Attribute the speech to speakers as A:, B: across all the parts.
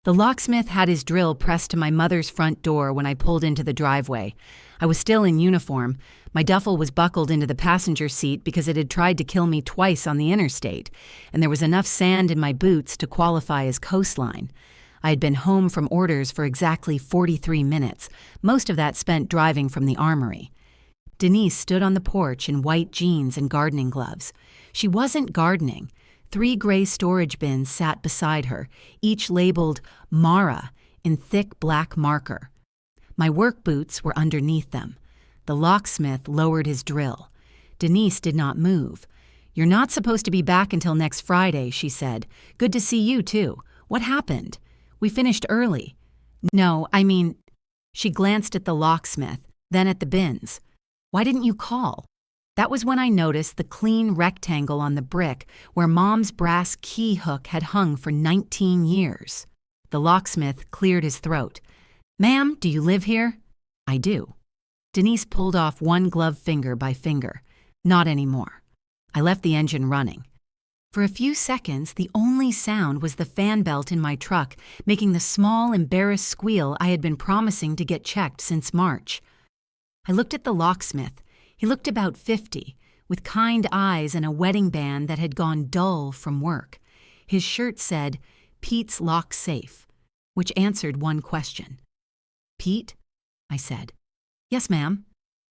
A: The locksmith had his drill pressed to my mother's front door when I pulled into the driveway. I was still in uniform. My duffel was buckled into the passenger seat because it had tried to kill me twice on the interstate, and there was enough sand in my boots to qualify as coastline. I had been home from orders for exactly 43 minutes, most of that spent driving from the armory. Denise stood on the porch in white jeans and gardening gloves. She wasn't gardening. 3 gray storage bins sat beside her, each labeled Mara in thick black marker. My work boots were underneath them. The locksmith lowered his drill. Denise did not move. "You're not supposed to be back until next Friday," she said. "Good to see you, too. What happened? We finished early." "No, I mean..." She glanced at the locksmith, then at the bins. "Why didn't you call?" That was when I noticed the clean rectangle on the brick where Mom's brass key hook had hung for 19 years. The locksmith cleared his throat. "Ma'am, do you live here?" "I do." Denise pulled off one glove finger by finger. "Not anymore." I left the engine running. For a few seconds, the only sound was the fan belt in my truck, making the small, embarrassed squeal I had been promising to get checked since March. I looked at the locksmith. He looked about 50, with kind eyes and a wedding band that had gone dull from work. His shirt said, "Pete's Lock Safe," which answered one question. "Pete?" I said. "Yes, ma'am.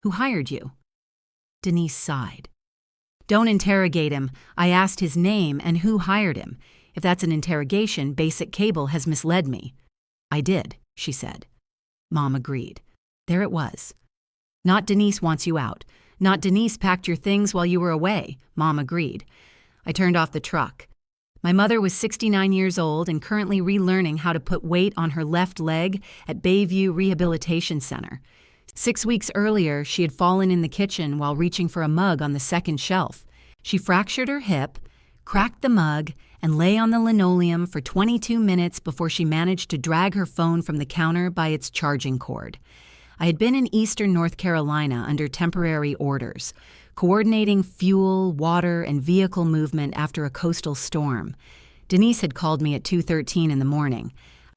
A: Who hired you?" Denise sighed. "Don't interrogate him. I asked his name and who hired him. If that's an interrogation, Basic Cable has misled me." "I did," she said. Mom agreed. There it was. "Not Denise wants you out. Not Denise packed your things while you were away," Mom agreed. I turned off the truck. My mother was 69 years old and currently relearning how to put weight on her left leg at Bayview Rehabilitation Center. 6 weeks earlier, she had fallen in the kitchen while reaching for a mug on the second shelf. She fractured her hip, cracked the mug, and lay on the linoleum for 22 minutes before she managed to drag her phone from the counter by its charging cord. I had been in eastern North Carolina under temporary orders, coordinating fuel, water, and vehicle movement after a coastal storm. Denise had called me at 2:13 in the morning.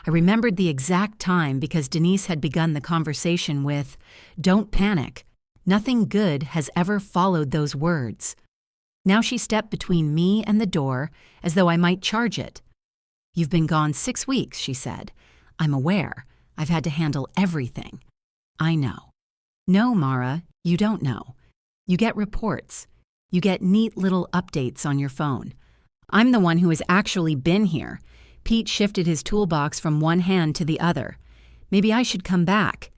A: I remembered the exact time because Denise had begun the conversation with, "Don't panic. Nothing good has ever followed those words." Now she stepped between me and the door as though I might charge it. "You've been gone 6 weeks," she said. "I'm aware. I've had to handle everything." "I know." "No, Mara, you don't know. You get reports. You get neat little updates on your phone. I'm the one who has actually been here." Pete shifted his toolbox from one hand to the other. "Maybe I should come back."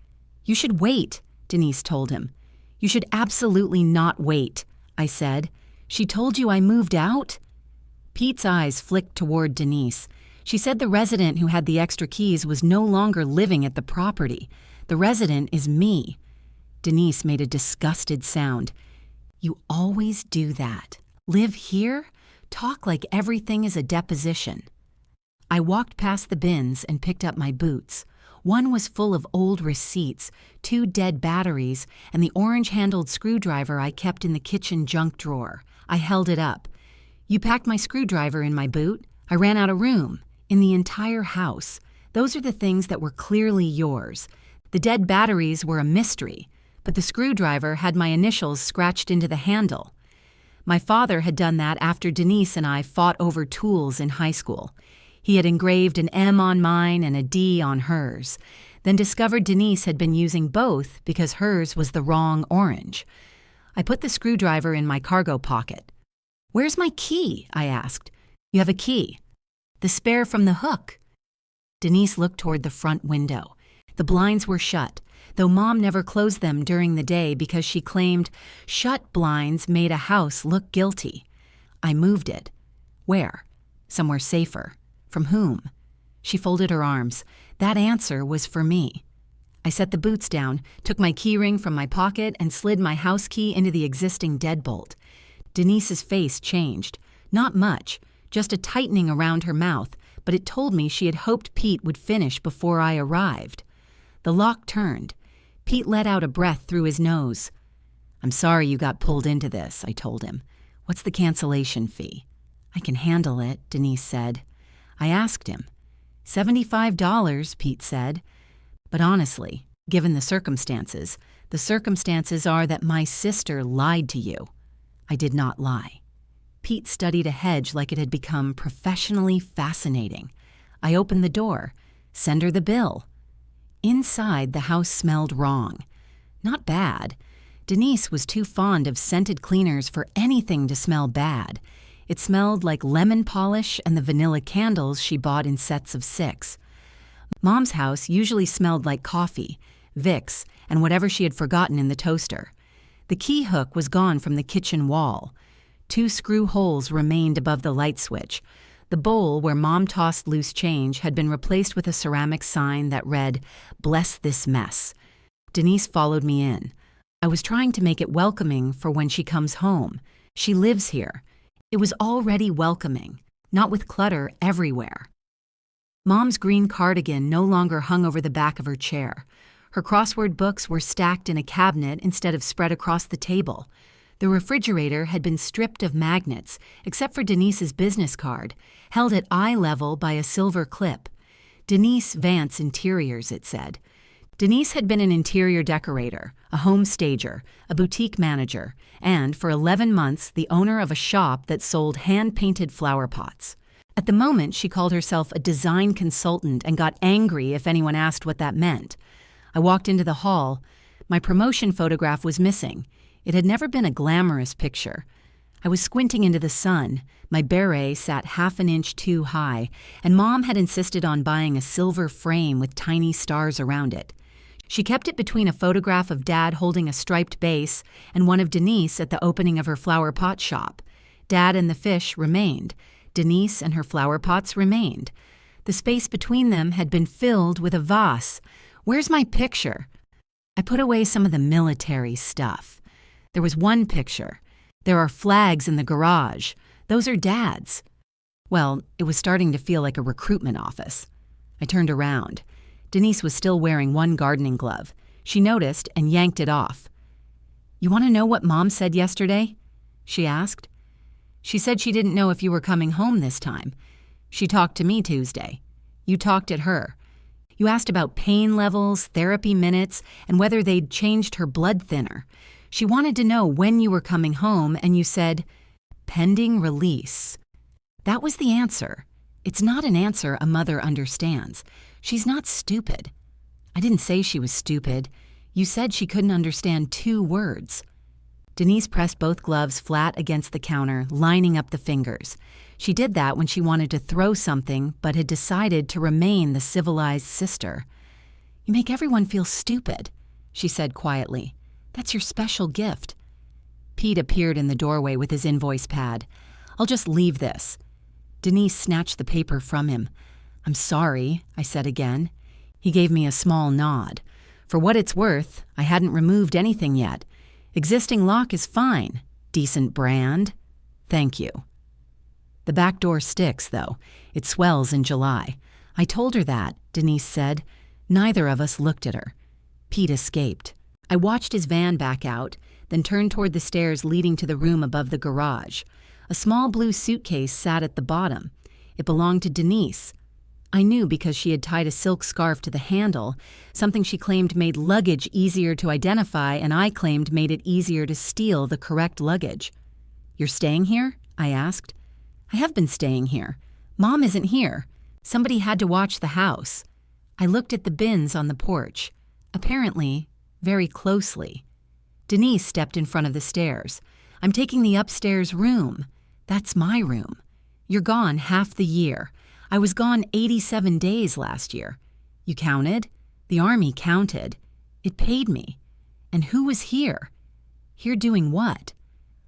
A: "You should wait," Denise told him. "You should absolutely not wait," I said. "She told you I moved out?" Pete's eyes flicked toward Denise. She said the resident who had the extra keys was no longer living at the property. "The resident is me." Denise made a disgusted sound. "You always do that. Live here? Talk like everything is a deposition." I walked past the bins and picked up my boots. One was full of old receipts, 2 dead batteries, and the orange-handled screwdriver I kept in the kitchen junk drawer. I held it up. "You packed my screwdriver in my boot? I ran out of room. In the entire house. Those are the things that were clearly yours. The dead batteries were a mystery, but the screwdriver had my initials scratched into the handle. My father had done that after Denise and I fought over tools in high school. He had engraved an M on mine and a D on hers, then discovered Denise had been using both because hers was the wrong orange. I put the screwdriver in my cargo pocket. "Where's my key?" I asked. "You have a key." "The spare from the hook." Denise looked toward the front window. The blinds were shut, though Mom never closed them during the day because she claimed shut blinds made a house look guilty. I moved it. Where? Somewhere safer. From whom? She folded her arms. That answer was for me. I set the boots down, took my keyring from my pocket, and slid my house key into the existing deadbolt. Denise's face changed. Not much, just a tightening around her mouth, but it told me she had hoped Pete would finish before I arrived. The lock turned. Pete let out a breath through his nose. "I'm sorry you got pulled into this," I told him. "What's the cancellation fee?" "I can handle it," Denise said. I asked him, $75, Pete said. But honestly, given the circumstances are that my sister lied to you. I did not lie. Pete studied a hedge like it had become professionally fascinating. I opened the door. Send her the bill. Inside, the house smelled wrong. Not bad. Denise was too fond of scented cleaners for anything to smell bad. It smelled like lemon polish and the vanilla candles she bought in sets of 6. Mom's house usually smelled like coffee, Vicks, and whatever she had forgotten in the toaster. The key hook was gone from the kitchen wall. 2 screw holes remained above the light switch. The bowl where Mom tossed loose change had been replaced with a ceramic sign that read, "Bless this mess." Denise followed me in. I was trying to make it welcoming for when she comes home. She lives here. It was already welcoming, not with clutter everywhere. Mom's green cardigan no longer hung over the back of her chair. Her crossword books were stacked in a cabinet instead of spread across the table. The refrigerator had been stripped of magnets, except for Denise's business card, held at eye level by a silver clip. Denise Vance Interiors, it said. Denise had been an interior decorator, a home stager, a boutique manager, and, for 11 months, the owner of a shop that sold hand-painted flower pots. At the moment, she called herself a design consultant and got angry if anyone asked what that meant. I walked into the hall. My promotion photograph was missing. It had never been a glamorous picture. I was squinting into the sun. My beret sat half an inch too high, and Mom had insisted on buying a silver frame with tiny stars around it. She kept it between a photograph of Dad holding a striped vase and one of Denise at the opening of her flower pot shop. Dad and the fish remained. Denise and her flower pots remained. The space between them had been filled with a vase. Where's my picture? I put away some of the military stuff. There was one picture. There are flags in the garage. Those are Dad's. Well, it was starting to feel like a recruitment office. I turned around. Denise was still wearing one gardening glove. She noticed and yanked it off. "You want to know what Mom said yesterday?" she asked. "She said she didn't know if you were coming home this time. She talked to me Tuesday. You talked at her. You asked about pain levels, therapy minutes, and whether they'd changed her blood thinner. She wanted to know when you were coming home, and you said, 'Pending release.' That was the answer. It's not an answer a mother understands. She's not stupid." "I didn't say she was stupid. You said she couldn't understand 2 words. Denise pressed both gloves flat against the counter, lining up the fingers. She did that when she wanted to throw something, but had decided to remain the civilized sister. "You make everyone feel stupid," she said quietly. "That's your special gift." Pete appeared in the doorway with his invoice pad. "I'll just leave this." Denise snatched the paper from him. "I'm sorry," I said again. He gave me a small nod. For what it's worth, I hadn't removed anything yet. Existing lock is fine. Decent brand. Thank you. The back door sticks, though. It swells in July. I told her that, Denise said. Neither of us looked at her. Pete escaped. I watched his van back out, then turned toward the stairs leading to the room above the garage. A small blue suitcase sat at the bottom. It belonged to Denise. I knew because she had tied a silk scarf to the handle, something she claimed made luggage easier to identify and I claimed made it easier to steal the correct luggage. "You're staying here?" I asked. "I have been staying here. Mom isn't here. Somebody had to watch the house." I looked at the bins on the porch. Apparently, very closely. Denise stepped in front of the stairs. "I'm taking the upstairs room. That's my room. You're gone half the year. I was gone 87 days last year. You counted? The army counted. It paid me. And who was here? Here doing what?"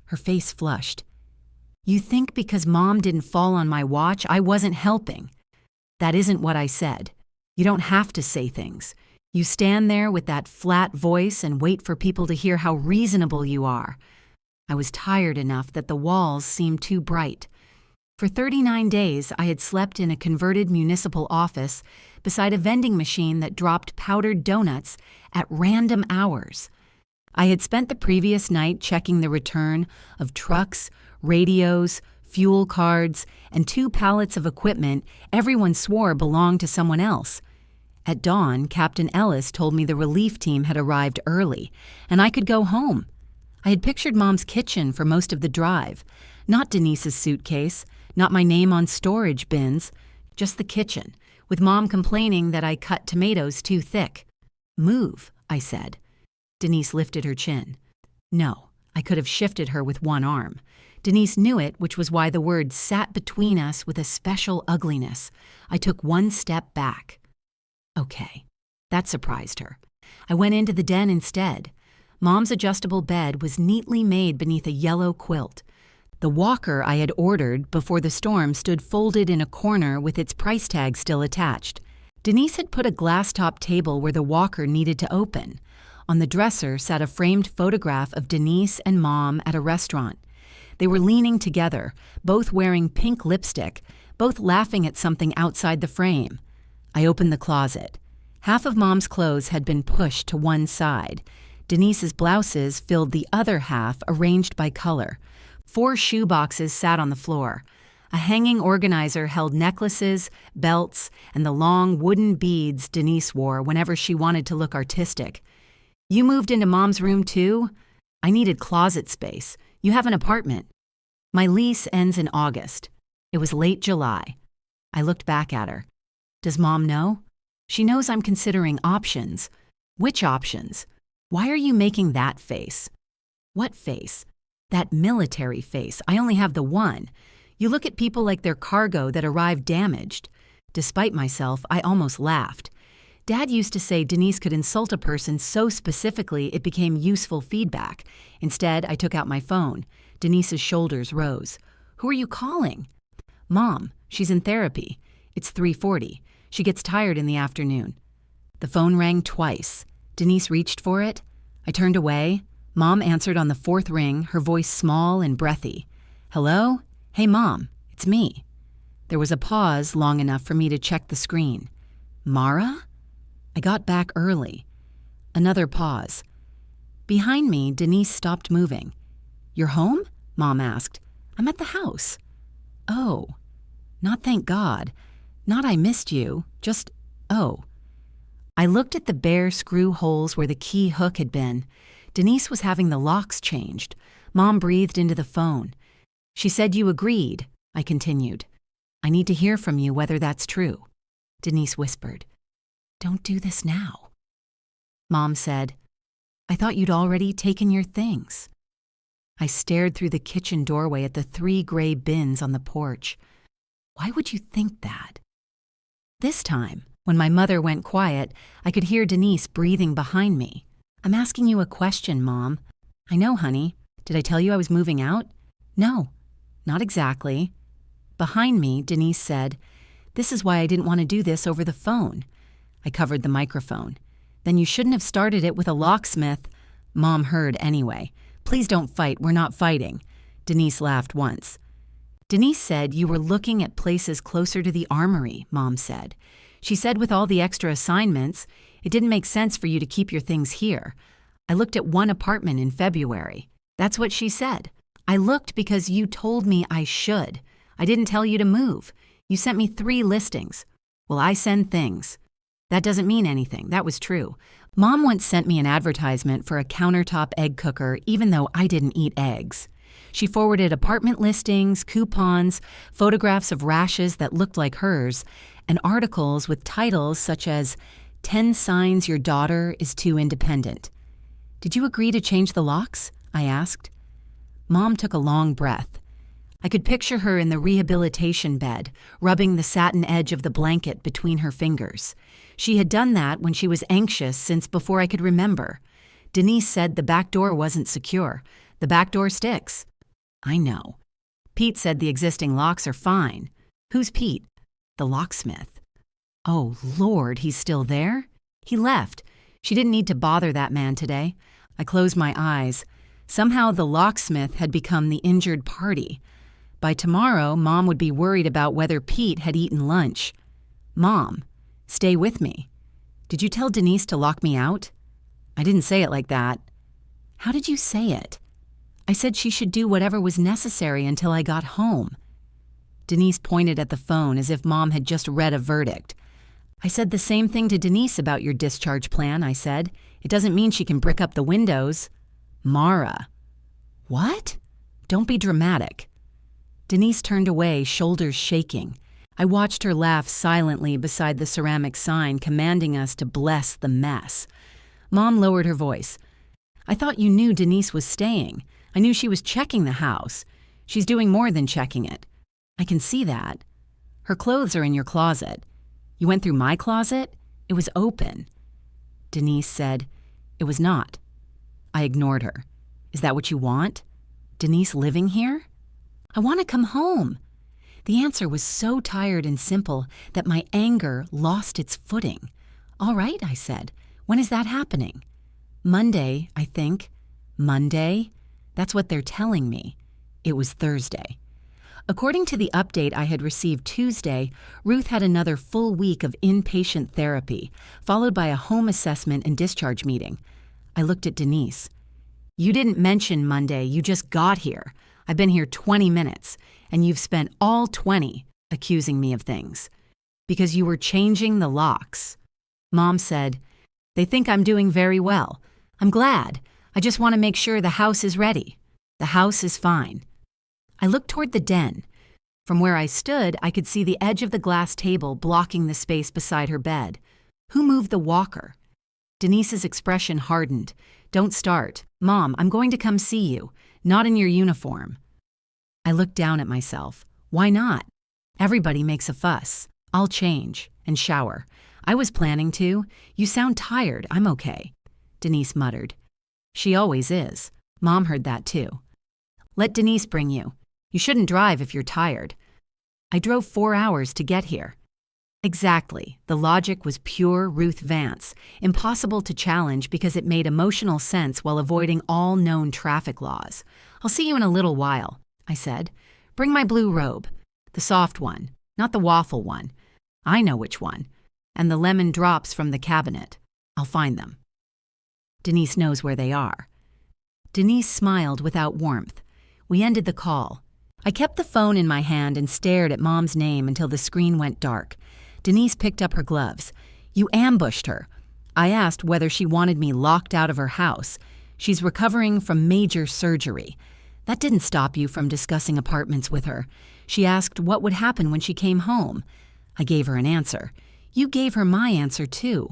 A: Her face flushed. "You think because Mom didn't fall on my watch, I wasn't helping. That isn't what I said. You don't have to say things. You stand there with that flat voice and wait for people to hear how reasonable you are." I was tired enough that the walls seemed too bright. For 39 days, I had slept in a converted municipal office beside a vending machine that dropped powdered donuts at random hours. I had spent the previous night checking the return of trucks, radios, fuel cards, and 2 pallets of equipment everyone swore belonged to someone else. At dawn, Captain Ellis told me the relief team had arrived early, and I could go home. I had pictured Mom's kitchen for most of the drive. Not Denise's suitcase, not my name on storage bins, just the kitchen, with Mom complaining that I cut tomatoes too thick. "Move," I said. Denise lifted her chin. No, I could have shifted her with one arm. Denise knew it, which was why the words sat between us with a special ugliness. I took one step back. Okay, that surprised her. I went into the den instead. Mom's adjustable bed was neatly made beneath a yellow quilt. The walker I had ordered before the storm stood folded in a corner with its price tag still attached. Denise had put a glass-top table where the walker needed to open. On the dresser sat a framed photograph of Denise and Mom at a restaurant. They were leaning together, both wearing pink lipstick, both laughing at something outside the frame. I opened the closet. Half of Mom's clothes had been pushed to one side. Denise's blouses filled the other half, arranged by color. 4 shoe boxes sat on the floor. A hanging organizer held necklaces, belts, and the long wooden beads Denise wore whenever she wanted to look artistic. "You moved into Mom's room too? I needed closet space. You have an apartment." "My lease ends in August." It was late July. I looked back at her. "Does Mom know?" "She knows I'm considering options." "Which options? Why are you making that face?" "What face?" "That military face. I only have the one. You look at people like they're cargo that arrived damaged." Despite myself, I almost laughed. Dad used to say Denise could insult a person so specifically it became useful feedback. Instead, I took out my phone. Denise's shoulders rose. "Who are you calling?" "Mom. She's in therapy. It's 3:40. She gets tired in the afternoon." The phone rang twice. Denise reached for it. I turned away. Mom answered on the 4th ring, her voice small and breathy. "Hello? Hey, Mom. It's me." There was a pause long enough for me to check the screen. "Mara?" I got back early. Another pause. Behind me, Denise stopped moving. "You're home?" Mom asked. "I'm at the house." "Oh. Not thank God. Not I missed you. Just, oh." I looked at the bare screw holes where the key hook had been. Denise was having the locks changed. Mom breathed into the phone. "She said you agreed," I continued. "I need to hear from you whether that's true." Denise whispered, "Don't do this now." Mom said, "I thought you'd already taken your things." I stared through the kitchen doorway at the 3 gray bins on the porch. Why would you think that? This time, when my mother went quiet, I could hear Denise breathing behind me. "I'm asking you a question, Mom." "I know, honey. Did I tell you I was moving out?" "No, not exactly." Behind me, Denise said, "This is why I didn't want to do this over the phone." I covered the microphone. "Then you shouldn't have started it with a locksmith." Mom heard anyway. "Please don't fight. We're not fighting." Denise laughed once. "Denise said you were looking at places closer to the armory," Mom said. "She said with all the extra assignments, it didn't make sense for you to keep your things here. I looked at one apartment in February." "That's what she said." "I looked because you told me I should. I didn't tell you to move. You sent me 3 listings." "Well, I send things." "That doesn't mean anything. That was true. Mom once sent me an advertisement for a countertop egg cooker even though I didn't eat eggs. She forwarded apartment listings, coupons, photographs of rashes that looked like hers, and articles with titles such as 10 Signs Your Daughter is Too Independent. "Did you agree to change the locks?" I asked. Mom took a long breath. I could picture her in the rehabilitation bed, rubbing the satin edge of the blanket between her fingers. She had done that when she was anxious since before I could remember. Denise said the back door wasn't secure. The back door sticks. I know. Pete said the existing locks are fine. Who's Pete? The locksmith. Oh, Lord, he's still there? He left. She didn't need to bother that man today. I closed my eyes. Somehow the locksmith had become the injured party. By tomorrow, Mom would be worried about whether Pete had eaten lunch. "Mom, stay with me. Did you tell Denise to lock me out?" "I didn't say it like that." "How did you say it?" I said she should do whatever was necessary until I got home. Denise pointed at the phone as if Mom had just read a verdict. I said the same thing to Denise about your discharge plan, I said. It doesn't mean she can brick up the windows. Mara. What? Don't be dramatic. Denise turned away, shoulders shaking. I watched her laugh silently beside the ceramic sign commanding us to bless the mess. Mom lowered her voice. I thought you knew Denise was staying. I knew she was checking the house. She's doing more than checking it. I can see that. Her clothes are in your closet. You went through my closet? It was open. Denise said, It was not. I ignored her. Is that what you want? Denise living here? I want to come home. The answer was so tired and simple that my anger lost its footing. All right, I said. When is that happening? Monday, I think. Monday? That's what they're telling me. It was Thursday. According to the update I had received Tuesday, Ruth had another full week of inpatient therapy, followed by a home assessment and discharge meeting. I looked at Denise. You didn't mention Monday, you just got here. I've been here 20 minutes, and you've spent all 20 accusing me of things. Because you were changing the locks. Mom said, They think I'm doing very well. I'm glad. I just want to make sure the house is ready. The house is fine. I looked toward the den. From where I stood, I could see the edge of the glass table blocking the space beside her bed. Who moved the walker? Denise's expression hardened. Don't start. Mom, I'm going to come see you. Not in your uniform. I looked down at myself. Why not? Everybody makes a fuss. I'll change and shower. I was planning to. You sound tired. I'm okay. Denise muttered. She always is. Mom heard that too. Let Denise bring you. You shouldn't drive if you're tired. I drove 4 hours to get here. Exactly. The logic was pure Ruth Vance, impossible to challenge because it made emotional sense while avoiding all known traffic laws. I'll see you in a little while, I said. Bring my blue robe. The soft one, not the waffle one. I know which one. And the lemon drops from the cabinet. I'll find them. Denise knows where they are. Denise smiled without warmth. We ended the call. I kept the phone in my hand and stared at Mom's name until the screen went dark. Denise picked up her gloves. You ambushed her. I asked whether she wanted me locked out of her house. She's recovering from major surgery. That didn't stop you from discussing apartments with her. She asked what would happen when she came home. I gave her an answer. You gave her my answer too.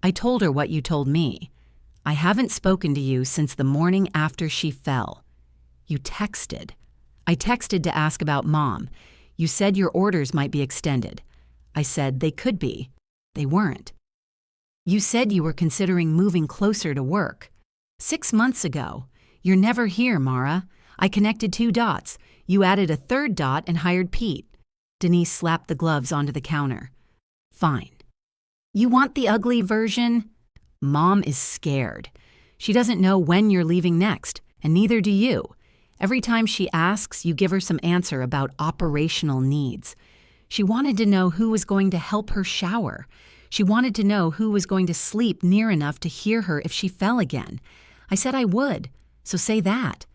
A: I told her what you told me. I haven't spoken to you since the morning after she fell. You texted. I texted to ask about Mom. You said your orders might be extended. I said they could be. They weren't. You said you were considering moving closer to work. 6 months ago. You're never here, Mara. I connected 2 dots. You added a 3rd dot and hired Pete. Denise slapped the gloves onto the counter. Fine. You want the ugly version? Mom is scared. She doesn't know when you're leaving next, and neither do you. Every time she asks, you give her some answer about operational needs. She wanted to know who was going to help her shower. She wanted to know who was going to sleep near enough to hear her if she fell again. I said I would, so say that.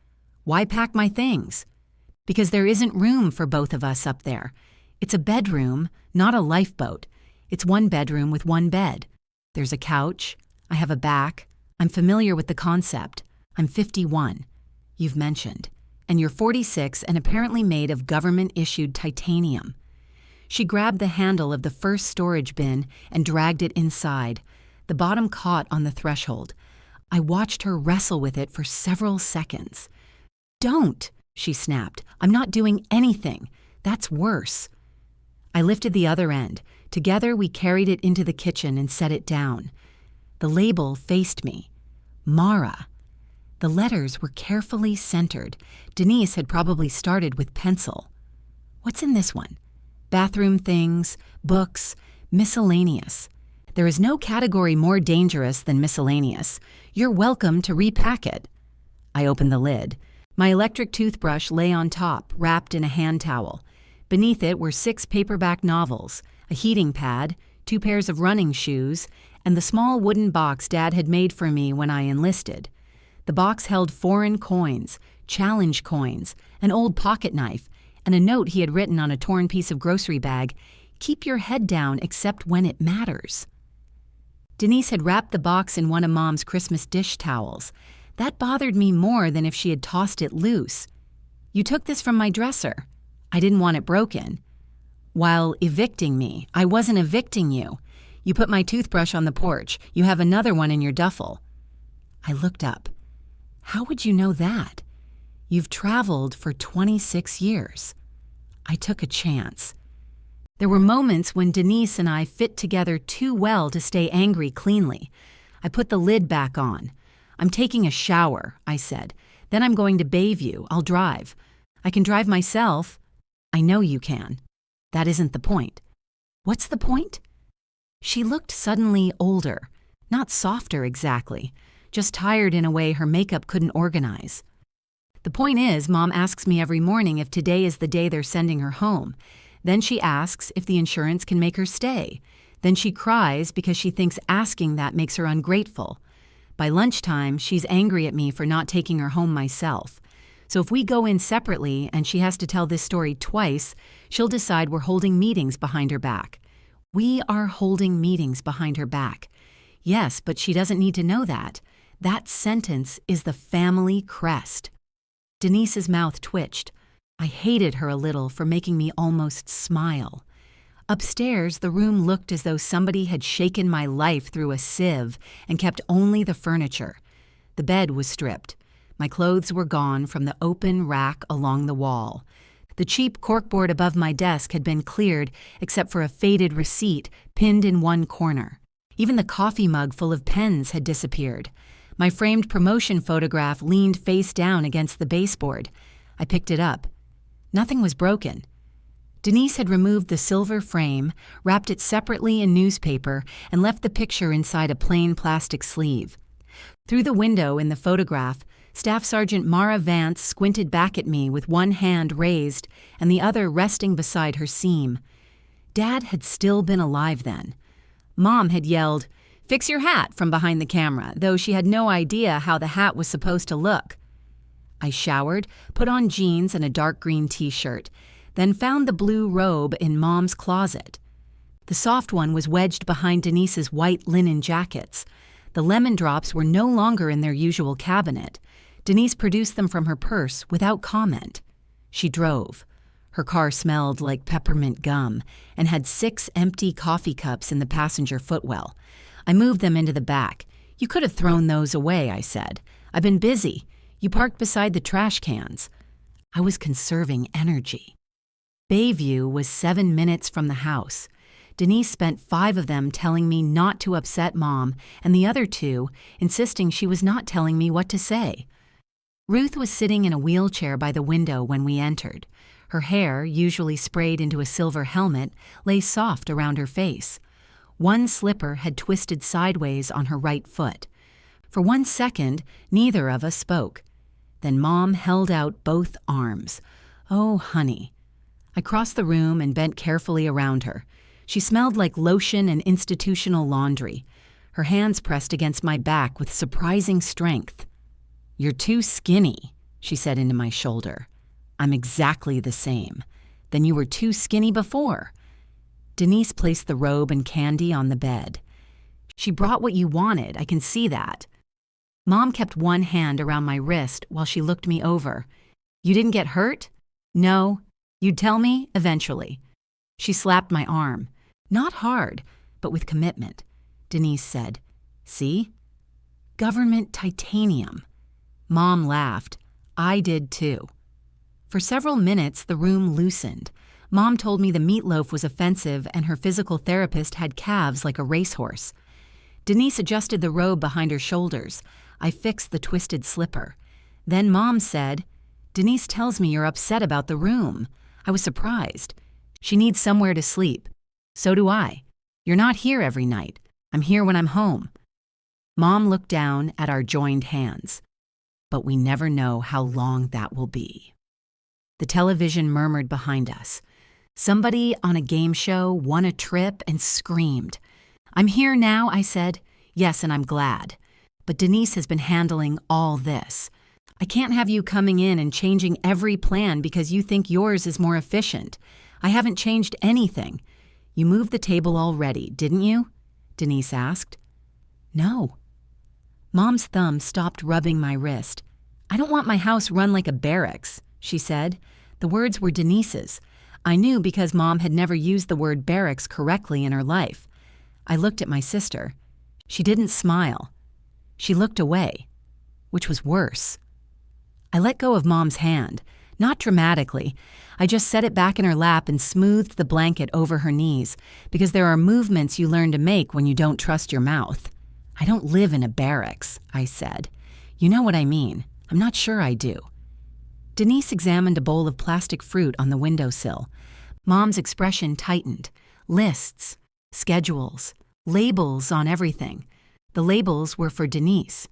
A: Why pack my things? Because there isn't room for both of us up there. It's a bedroom, not a lifeboat. It's 1 bedroom with 1 bed. There's a couch. I have a back. I'm familiar with the concept. I'm 51. You've mentioned. And you're 46 and apparently made of government-issued titanium. She grabbed the handle of the first storage bin and dragged it inside. The bottom caught on the threshold. I watched her wrestle with it for several seconds. Don't, she snapped. I'm not doing anything. That's worse. I lifted the other end. Together we carried it into the kitchen and set it down. The label faced me. Mara. The letters were carefully centered. Denise had probably started with pencil. What's in this one? Bathroom things, books, miscellaneous. There is no category more dangerous than miscellaneous. You're welcome to repack it. I opened the lid. My electric toothbrush lay on top, wrapped in a hand towel. Beneath it were 6 paperback novels, a heating pad, 2 pairs of running shoes, and the small wooden box Dad had made for me when I enlisted. The box held foreign coins, challenge coins, an old pocket knife, and a note he had written on a torn piece of grocery bag, "Keep your head down except when it matters." Denise had wrapped the box in one of Mom's Christmas dish towels. That bothered me more than if she had tossed it loose. "You took this from my dresser. I didn't want it broken." "While evicting me. I wasn't evicting you. You put my toothbrush on the porch. You have another one in your duffel." I looked up. "How would you know that? You've traveled for 26 years. I took a chance. There were moments when Denise and I fit together too well to stay angry cleanly. I put the lid back on. "I'm taking a shower," I said. "Then I'm going to Bayview. I'll drive. I can drive myself." "I know you can. That isn't the point." "What's the point?" She looked suddenly older, not softer exactly, just tired in a way her makeup couldn't organize. "The point is, Mom asks me every morning if today is the day they're sending her home. Then she asks if the insurance can make her stay. Then she cries because she thinks asking that makes her ungrateful. By lunchtime, she's angry at me for not taking her home myself. So if we go in separately and she has to tell this story twice, she'll decide we're holding meetings behind her back." "We are holding meetings behind her back." "Yes, but she doesn't need to know that. That sentence is the family crest." Denise's mouth twitched. I hated her a little for making me almost smile. Upstairs, the room looked as though somebody had shaken my life through a sieve and kept only the furniture. The bed was stripped. My clothes were gone from the open rack along the wall. The cheap corkboard above my desk had been cleared except for a faded receipt pinned in one corner. Even the coffee mug full of pens had disappeared. My framed promotion photograph leaned face down against the baseboard. I picked it up. Nothing was broken. Denise had removed the silver frame, wrapped it separately in newspaper, and left the picture inside a plain plastic sleeve. Through the window in the photograph, Staff Sergeant Mara Vance squinted back at me with one hand raised and the other resting beside her seam. Dad had still been alive then. Mom had yelled, "Fix your hat," from behind the camera, though she had no idea how the hat was supposed to look. I showered, put on jeans and a dark green t-shirt, then found the blue robe in Mom's closet. The soft one was wedged behind Denise's white linen jackets. The lemon drops were no longer in their usual cabinet. Denise produced them from her purse without comment. She drove. Her car smelled like peppermint gum and had 6 empty coffee cups in the passenger footwell. I moved them into the back. "You could have thrown those away," I said. "I've been busy. You parked beside the trash cans." I was conserving energy. Bayview was 7 minutes from the house. Denise spent 5 of them telling me not to upset Mom, and the other 2 insisting she was not telling me what to say. Ruth was sitting in a wheelchair by the window when we entered. Her hair, usually sprayed into a silver helmet, lay soft around her face. One slipper had twisted sideways on her right foot. For 1 second, neither of us spoke. Then Mom held out both arms. "Oh, honey." I crossed the room and bent carefully around her. She smelled like lotion and institutional laundry. Her hands pressed against my back with surprising strength. "You're too skinny," she said into my shoulder. "I'm exactly the same. Then you were too skinny before." Denise placed the robe and candy on the bed. "She brought what you wanted, I can see that." Mom kept one hand around my wrist while she looked me over. "You didn't get hurt?" "No. You'd tell me eventually." She slapped my arm. Not hard, but with commitment. Denise said, "See? Government titanium." Mom laughed. I did too. For several minutes, the room loosened. Mom told me the meatloaf was offensive and her physical therapist had calves like a racehorse. Denise adjusted the robe behind her shoulders. I fixed the twisted slipper. Then Mom said, "Denise tells me you're upset about the room." I was surprised. "She needs somewhere to sleep." "So do I. You're not here every night. I'm here when I'm home." Mom looked down at our joined hands. "But we never know how long that will be." The television murmured behind us. Somebody on a game show won a trip and screamed. "I'm here now," I said. "Yes, and I'm glad. But Denise has been handling all this. I can't have you coming in and changing every plan because you think yours is more efficient. I haven't changed anything. You moved the table already, didn't you? Denise asked. No. Mom's thumb stopped rubbing my wrist. I don't want my house run like a barracks, she said. The words were Denise's. I knew because Mom had never used the word barracks correctly in her life. I looked at my sister. She didn't smile. She looked away, which was worse. I let go of Mom's hand, not dramatically. I just set it back in her lap and smoothed the blanket over her knees, because there are movements you learn to make when you don't trust your mouth. I don't live in a barracks, I said. You know what I mean. I'm not sure I do. Denise examined a bowl of plastic fruit on the windowsill. Mom's expression tightened. Lists, schedules, labels on everything. The labels were for Denise.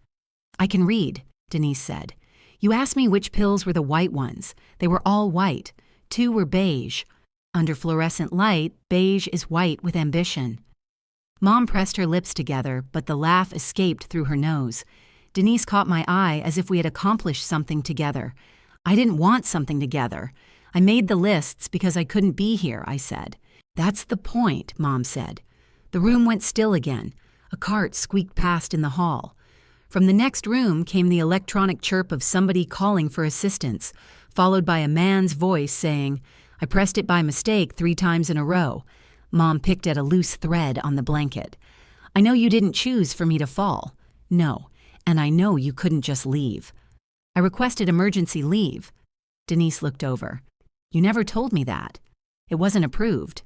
A: I can read, Denise said. You asked me which pills were the white ones. They were all white. 2 were beige. Under fluorescent light, beige is white with ambition. Mom pressed her lips together, but the laugh escaped through her nose. Denise caught my eye as if we had accomplished something together. I didn't want something together. I made the lists because I couldn't be here, I said. That's the point, Mom said. The room went still again. A cart squeaked past in the hall. From the next room came the electronic chirp of somebody calling for assistance, followed by a man's voice saying, I pressed it by mistake 3 times in a row. Mom picked at a loose thread on the blanket. I know you didn't choose for me to fall. No, and I know you couldn't just leave. I requested emergency leave. Denise looked over. You never told me that. It wasn't approved.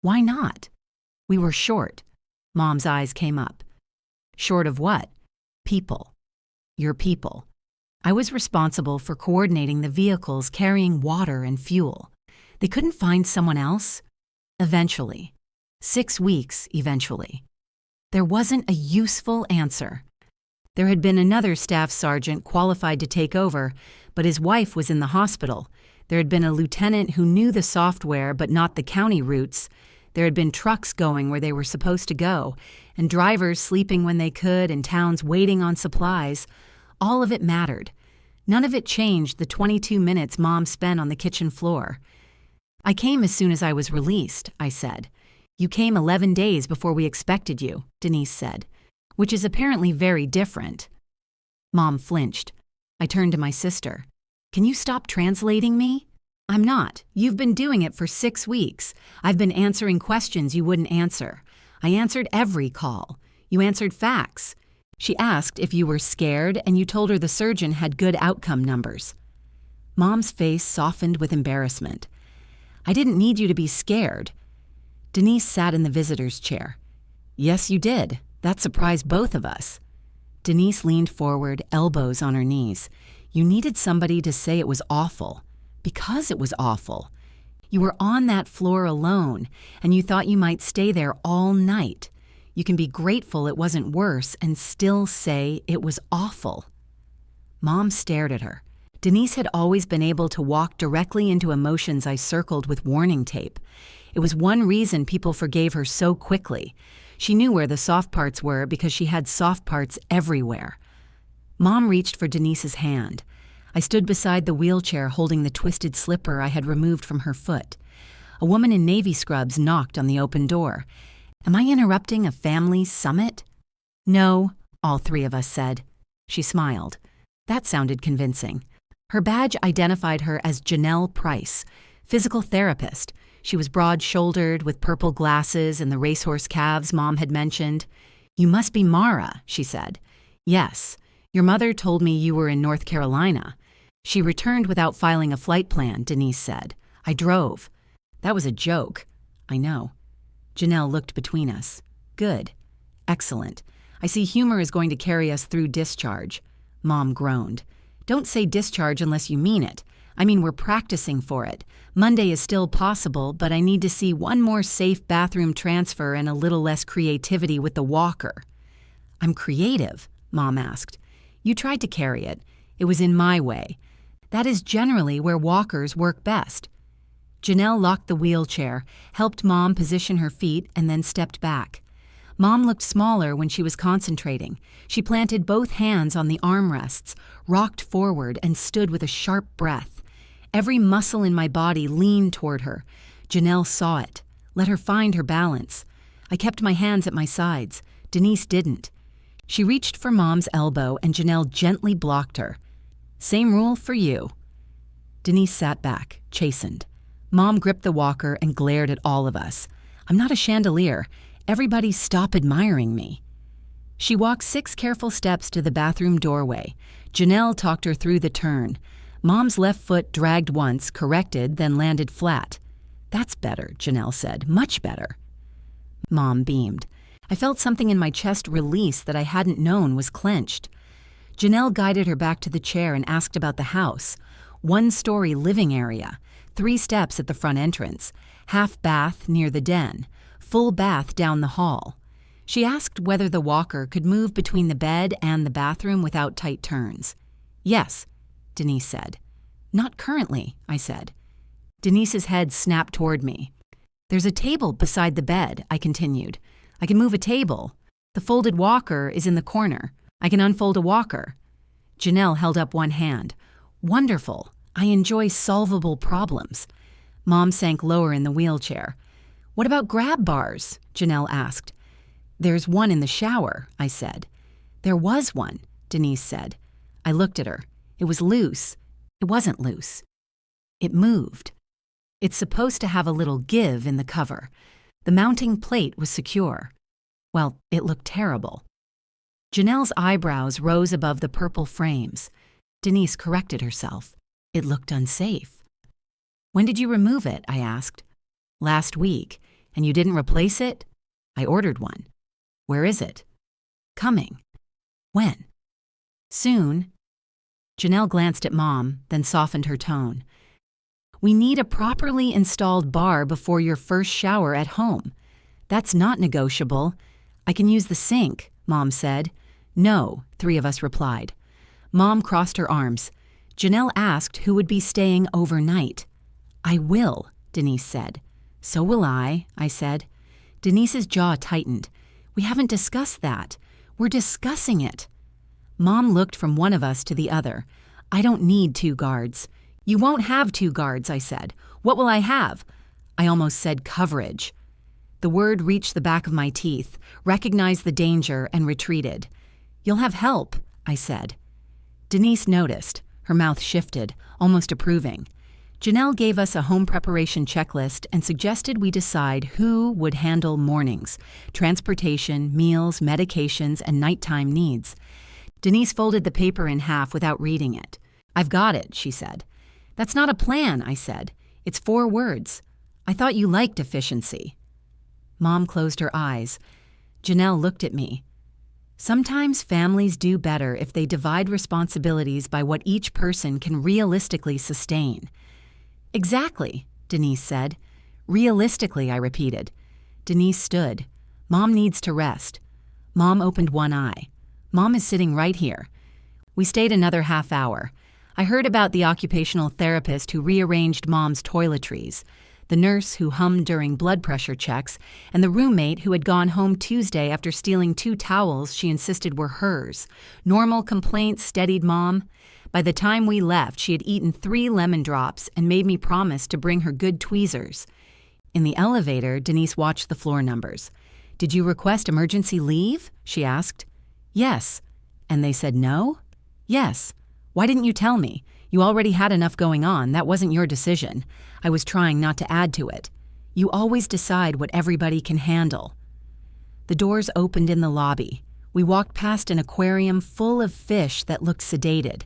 A: Why not? We were short. Mom's eyes came up. Short of what? People. Your people. I was responsible for coordinating the vehicles carrying water and fuel. They couldn't find someone else? Eventually. 6 weeks, eventually. There wasn't a useful answer. There had been another staff sergeant qualified to take over, but his wife was in the hospital. There had been a lieutenant who knew the software but not the county routes. There had been trucks going where they were supposed to go, and drivers sleeping when they could and towns waiting on supplies. All of it mattered. None of it changed the 22 minutes Mom spent on the kitchen floor. I came as soon as I was released, I said. You came 11 days before we expected you, Denise said, which is apparently very different. Mom flinched. I turned to my sister. Can you stop translating me? I'm not. You've been doing it for 6 weeks. I've been answering questions you wouldn't answer. I answered every call. You answered facts. She asked if you were scared, and you told her the surgeon had good outcome numbers. Mom's face softened with embarrassment. I didn't need you to be scared. Denise sat in the visitor's chair. Yes, you did. That surprised both of us. Denise leaned forward, elbows on her knees. You needed somebody to say it was awful. Because it was awful. You were on that floor alone, and you thought you might stay there all night. You can be grateful it wasn't worse and still say it was awful. Mom stared at her. Denise had always been able to walk directly into emotions I circled with warning tape. It was one reason people forgave her so quickly. She knew where the soft parts were because she had soft parts everywhere. Mom reached for Denise's hand. I stood beside the wheelchair holding the twisted slipper I had removed from her foot. A woman in navy scrubs knocked on the open door. Am I interrupting a family summit? No, all 3 of us said. She smiled. That sounded convincing. Her badge identified her as Janelle Price, physical therapist. She was broad-shouldered with purple glasses and the racehorse calves Mom had mentioned. You must be Mara, she said. Yes. Your mother told me you were in North Carolina. She returned without filing a flight plan, Denise said. I drove. That was a joke. I know. Janelle looked between us. Good. Excellent. I see humor is going to carry us through discharge. Mom groaned. Don't say discharge unless you mean it. I mean, we're practicing for it. Monday is still possible, but I need to see one more safe bathroom transfer and a little less creativity with the walker. I'm creative, Mom asked. You tried to carry it. It was in my way. That is generally where walkers work best. Janelle locked the wheelchair, helped Mom position her feet, and then stepped back. Mom looked smaller when she was concentrating. She planted both hands on the armrests, rocked forward, and stood with a sharp breath. Every muscle in my body leaned toward her. Janelle saw it. Let her find her balance. I kept my hands at my sides. Denise didn't. She reached for Mom's elbow, and Janelle gently blocked her. "Same rule for you." Denise sat back, chastened. Mom gripped the walker and glared at all of us. "I'm not a chandelier. Everybody stop admiring me." She walked 6 careful steps to the bathroom doorway. Janelle talked her through the turn. Mom's left foot dragged once, corrected, then landed flat. "That's better," Janelle said. "Much better." Mom beamed. I felt something in my chest release that I hadn't known was clenched. Janelle guided her back to the chair and asked about the house. 1-story living area, 3 steps at the front entrance, half bath near the den, full bath down the hall. She asked whether the walker could move between the bed and the bathroom without tight turns. "Yes," Denise said. "Not currently," I said. Denise's head snapped toward me. "There's a table beside the bed," I continued. "I can move a table. The folded walker is in the corner. I can unfold a walker." Janelle held up one hand. "Wonderful. I enjoy solvable problems." Mom sank lower in the wheelchair. "What about grab bars?" Janelle asked. "There's one in the shower," I said. "There was one," Denise said. I looked at her. It was loose. It wasn't loose. It moved. It's supposed to have a little give in the cover. The mounting plate was secure. Well, it looked terrible. Janelle's eyebrows rose above the purple frames. Denise corrected herself. It looked unsafe. "When did you remove it?" I asked. "Last week. And you didn't replace it?" "I ordered one." "Where is it?" "Coming." "When?" "Soon." Janelle glanced at Mom, then softened her tone. "We need a properly installed bar before your first shower at home. That's not negotiable." "I can use the sink," Mom said. "No," 3 of us replied. Mom crossed her arms. Janelle asked who would be staying overnight. "I will," Denise said. "So will I said. Denise's jaw tightened. "We haven't discussed that. We're discussing it." Mom looked from one of us to the other. "I don't need 2 guards." "You won't have 2 guards," I said. "What will I have?" I almost said coverage. The word reached the back of my teeth, recognized the danger, and retreated. "You'll have help," I said. Denise noticed. Her mouth shifted, almost approving. Janelle gave us a home preparation checklist and suggested we decide who would handle mornings, transportation, meals, medications, and nighttime needs. Denise folded the paper in half without reading it. "I've got it," she said. "That's not a plan," I said. "It's 4 words. I thought you liked efficiency." Mom closed her eyes. Janelle looked at me. "Sometimes families do better if they divide responsibilities by what each person can realistically sustain." "Exactly," Denise said. "Realistically," I repeated. Denise stood. "Mom needs to rest." Mom opened one eye. "Mom is sitting right here." We stayed another half hour. I heard about the occupational therapist who rearranged Mom's toiletries, the nurse who hummed during blood pressure checks, and the roommate who had gone home Tuesday after stealing 2 towels she insisted were hers. Normal complaints steadied Mom. By the time we left, she had eaten 3 lemon drops and made me promise to bring her good tweezers. In the elevator, Denise watched the floor numbers. "Did you request emergency leave?" she asked. "Yes." "And they said no?" "Yes." "Why didn't you tell me? You already had enough going on. That wasn't your decision. I was trying not to add to it. You always decide what everybody can handle." The doors opened in the lobby. We walked past an aquarium full of fish that looked sedated.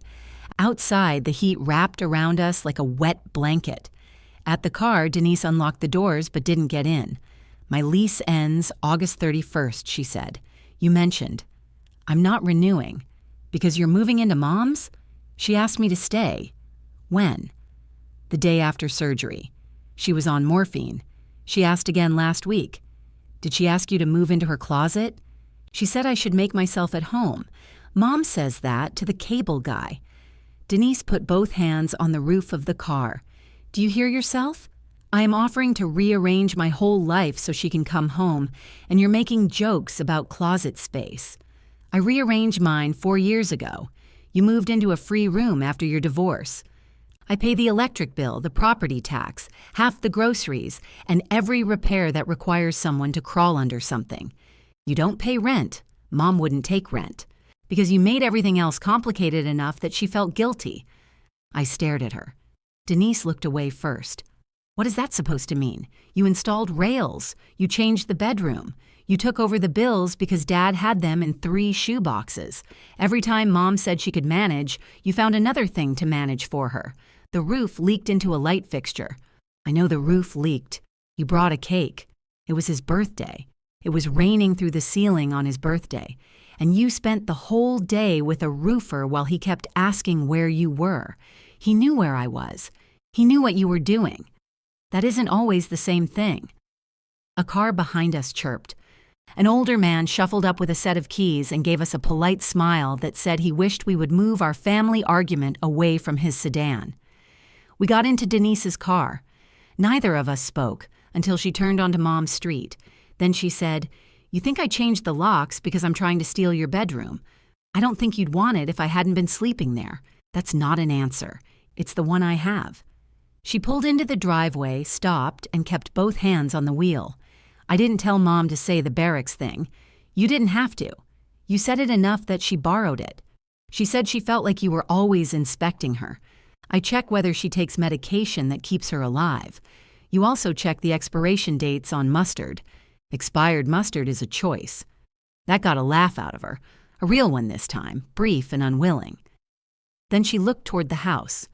A: Outside, the heat wrapped around us like a wet blanket. At the car, Denise unlocked the doors but didn't get in. "My lease ends August 31st, she said. "You mentioned." "I'm not renewing." "Because you're moving into Mom's?" "She asked me to stay." "When?" "The day after surgery." "She was on morphine." "She asked again last week." "Did she ask you to move into her closet?" "She said I should make myself at home. Mom says that to the cable guy." Denise put both hands on the roof of the car. "Do you hear yourself?" I am offering to rearrange my whole life so she can come home, and you're making jokes about closet space. I rearranged mine 4 years ago. You moved into a free room after your divorce. I pay the electric bill, the property tax, half the groceries, and every repair that requires someone to crawl under something. You don't pay rent. Mom wouldn't take rent. Because you made everything else complicated enough that she felt guilty. I stared at her. Denise looked away first. What is that supposed to mean? You installed rails. You changed the bedroom. You took over the bills because Dad had them in 3 shoe boxes. Every time Mom said she could manage, you found another thing to manage for her. The roof leaked into a light fixture. I know the roof leaked. You brought a cake. It was his birthday. It was raining through the ceiling on his birthday. And you spent the whole day with a roofer while he kept asking where you were. He knew where I was. He knew what you were doing. That isn't always the same thing. A car behind us chirped. An older man shuffled up with a set of keys and gave us a polite smile that said he wished we would move our family argument away from his sedan. We got into Denise's car. Neither of us spoke until she turned onto Mom's street. Then she said, "You think I changed the locks because I'm trying to steal your bedroom. I don't think you'd want it if I hadn't been sleeping there. That's not an answer. It's the one I have." She pulled into the driveway, stopped, and kept both hands on the wheel. I didn't tell Mom to say the barracks thing. You didn't have to. You said it enough that she borrowed it. She said she felt like you were always inspecting her. I check whether she takes medication that keeps her alive. You also check the expiration dates on mustard. Expired mustard is a choice. That got a laugh out of her, a real one this time, brief and unwilling. Then she looked toward the house.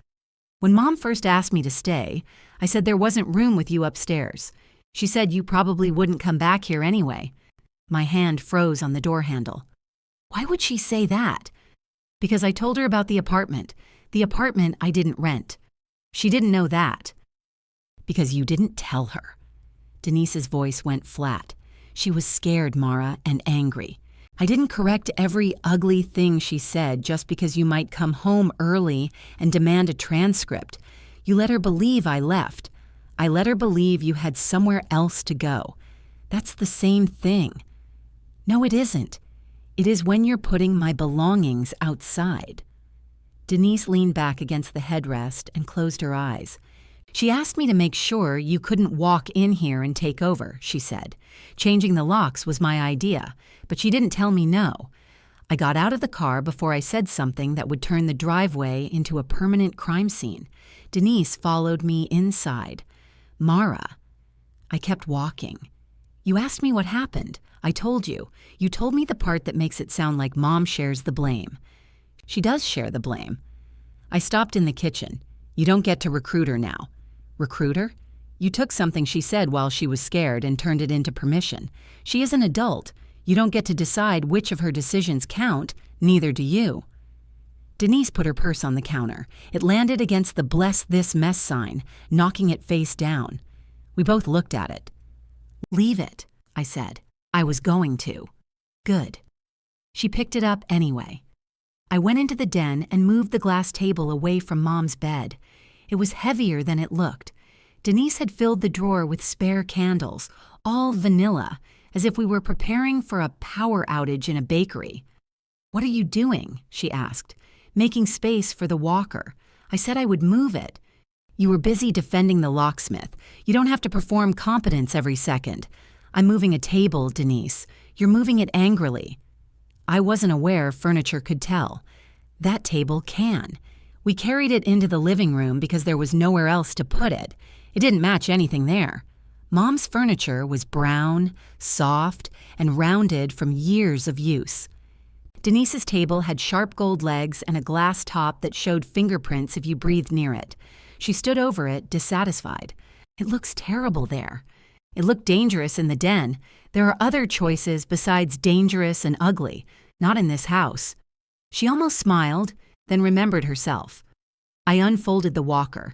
A: When Mom first asked me to stay, I said there wasn't room with you upstairs. She said you probably wouldn't come back here anyway. My hand froze on the door handle. Why would she say that? Because I told her about the apartment I didn't rent. She didn't know that. Because you didn't tell her. Denise's voice went flat. She was scared, Mara, and angry. I didn't correct every ugly thing she said just because you might come home early and demand a transcript. You let her believe I left. I let her believe you had somewhere else to go. That's the same thing. No, it isn't. It is when you're putting my belongings outside. Denise leaned back against the headrest and closed her eyes. She asked me to make sure you couldn't walk in here and take over, she said. Changing the locks was my idea, but she didn't tell me no. I got out of the car before I said something that would turn the driveway into a permanent crime scene. Denise followed me inside. Mara. I kept walking. You asked me what happened. I told you. You told me the part that makes it sound like Mom shares the blame. She does share the blame. I stopped in the kitchen. You don't get to recruit her now. Recruit her? You took something she said while she was scared and turned it into permission. She is an adult. You don't get to decide which of her decisions count, neither do you. Denise put her purse on the counter. It landed against the "Bless This Mess" sign, knocking it face down. We both looked at it. Leave it, I said. I was going to. Good. She picked it up anyway. I went into the den and moved the glass table away from Mom's bed. It was heavier than it looked. Denise had filled the drawer with spare candles, all vanilla, as if we were preparing for a power outage in a bakery. What are you doing? She asked. Making space for the walker. I said I would move it. You were busy defending the locksmith. You don't have to perform competence every second. I'm moving a table, Denise. You're moving it angrily. I wasn't aware furniture could tell. That table can. We carried it into the living room because there was nowhere else to put it. It didn't match anything there. Mom's furniture was brown, soft, and rounded from years of use. Denise's table had sharp gold legs and a glass top that showed fingerprints if you breathed near it. She stood over it, dissatisfied. It looks terrible there. It looked dangerous in the den. There are other choices besides dangerous and ugly, not in this house. She almost smiled, then remembered herself. I unfolded the walker.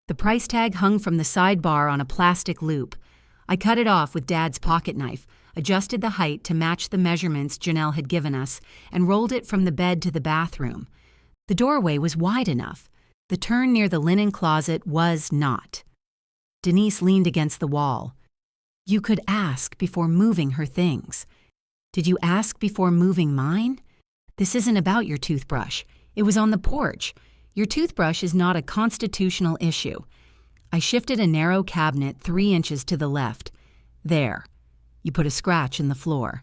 A: The price tag hung from the sidebar on a plastic loop. I cut it off with Dad's pocket knife, adjusted the height to match the measurements Janelle had given us, and rolled it from the bed to the bathroom. The doorway was wide enough. The turn near the linen closet was not. Denise leaned against the wall. You could ask before moving her things. Did you ask before moving mine? This isn't about your toothbrush. It was on the porch. Your toothbrush is not a constitutional issue. I shifted a narrow cabinet 3 inches to the left. There. You put a scratch in the floor.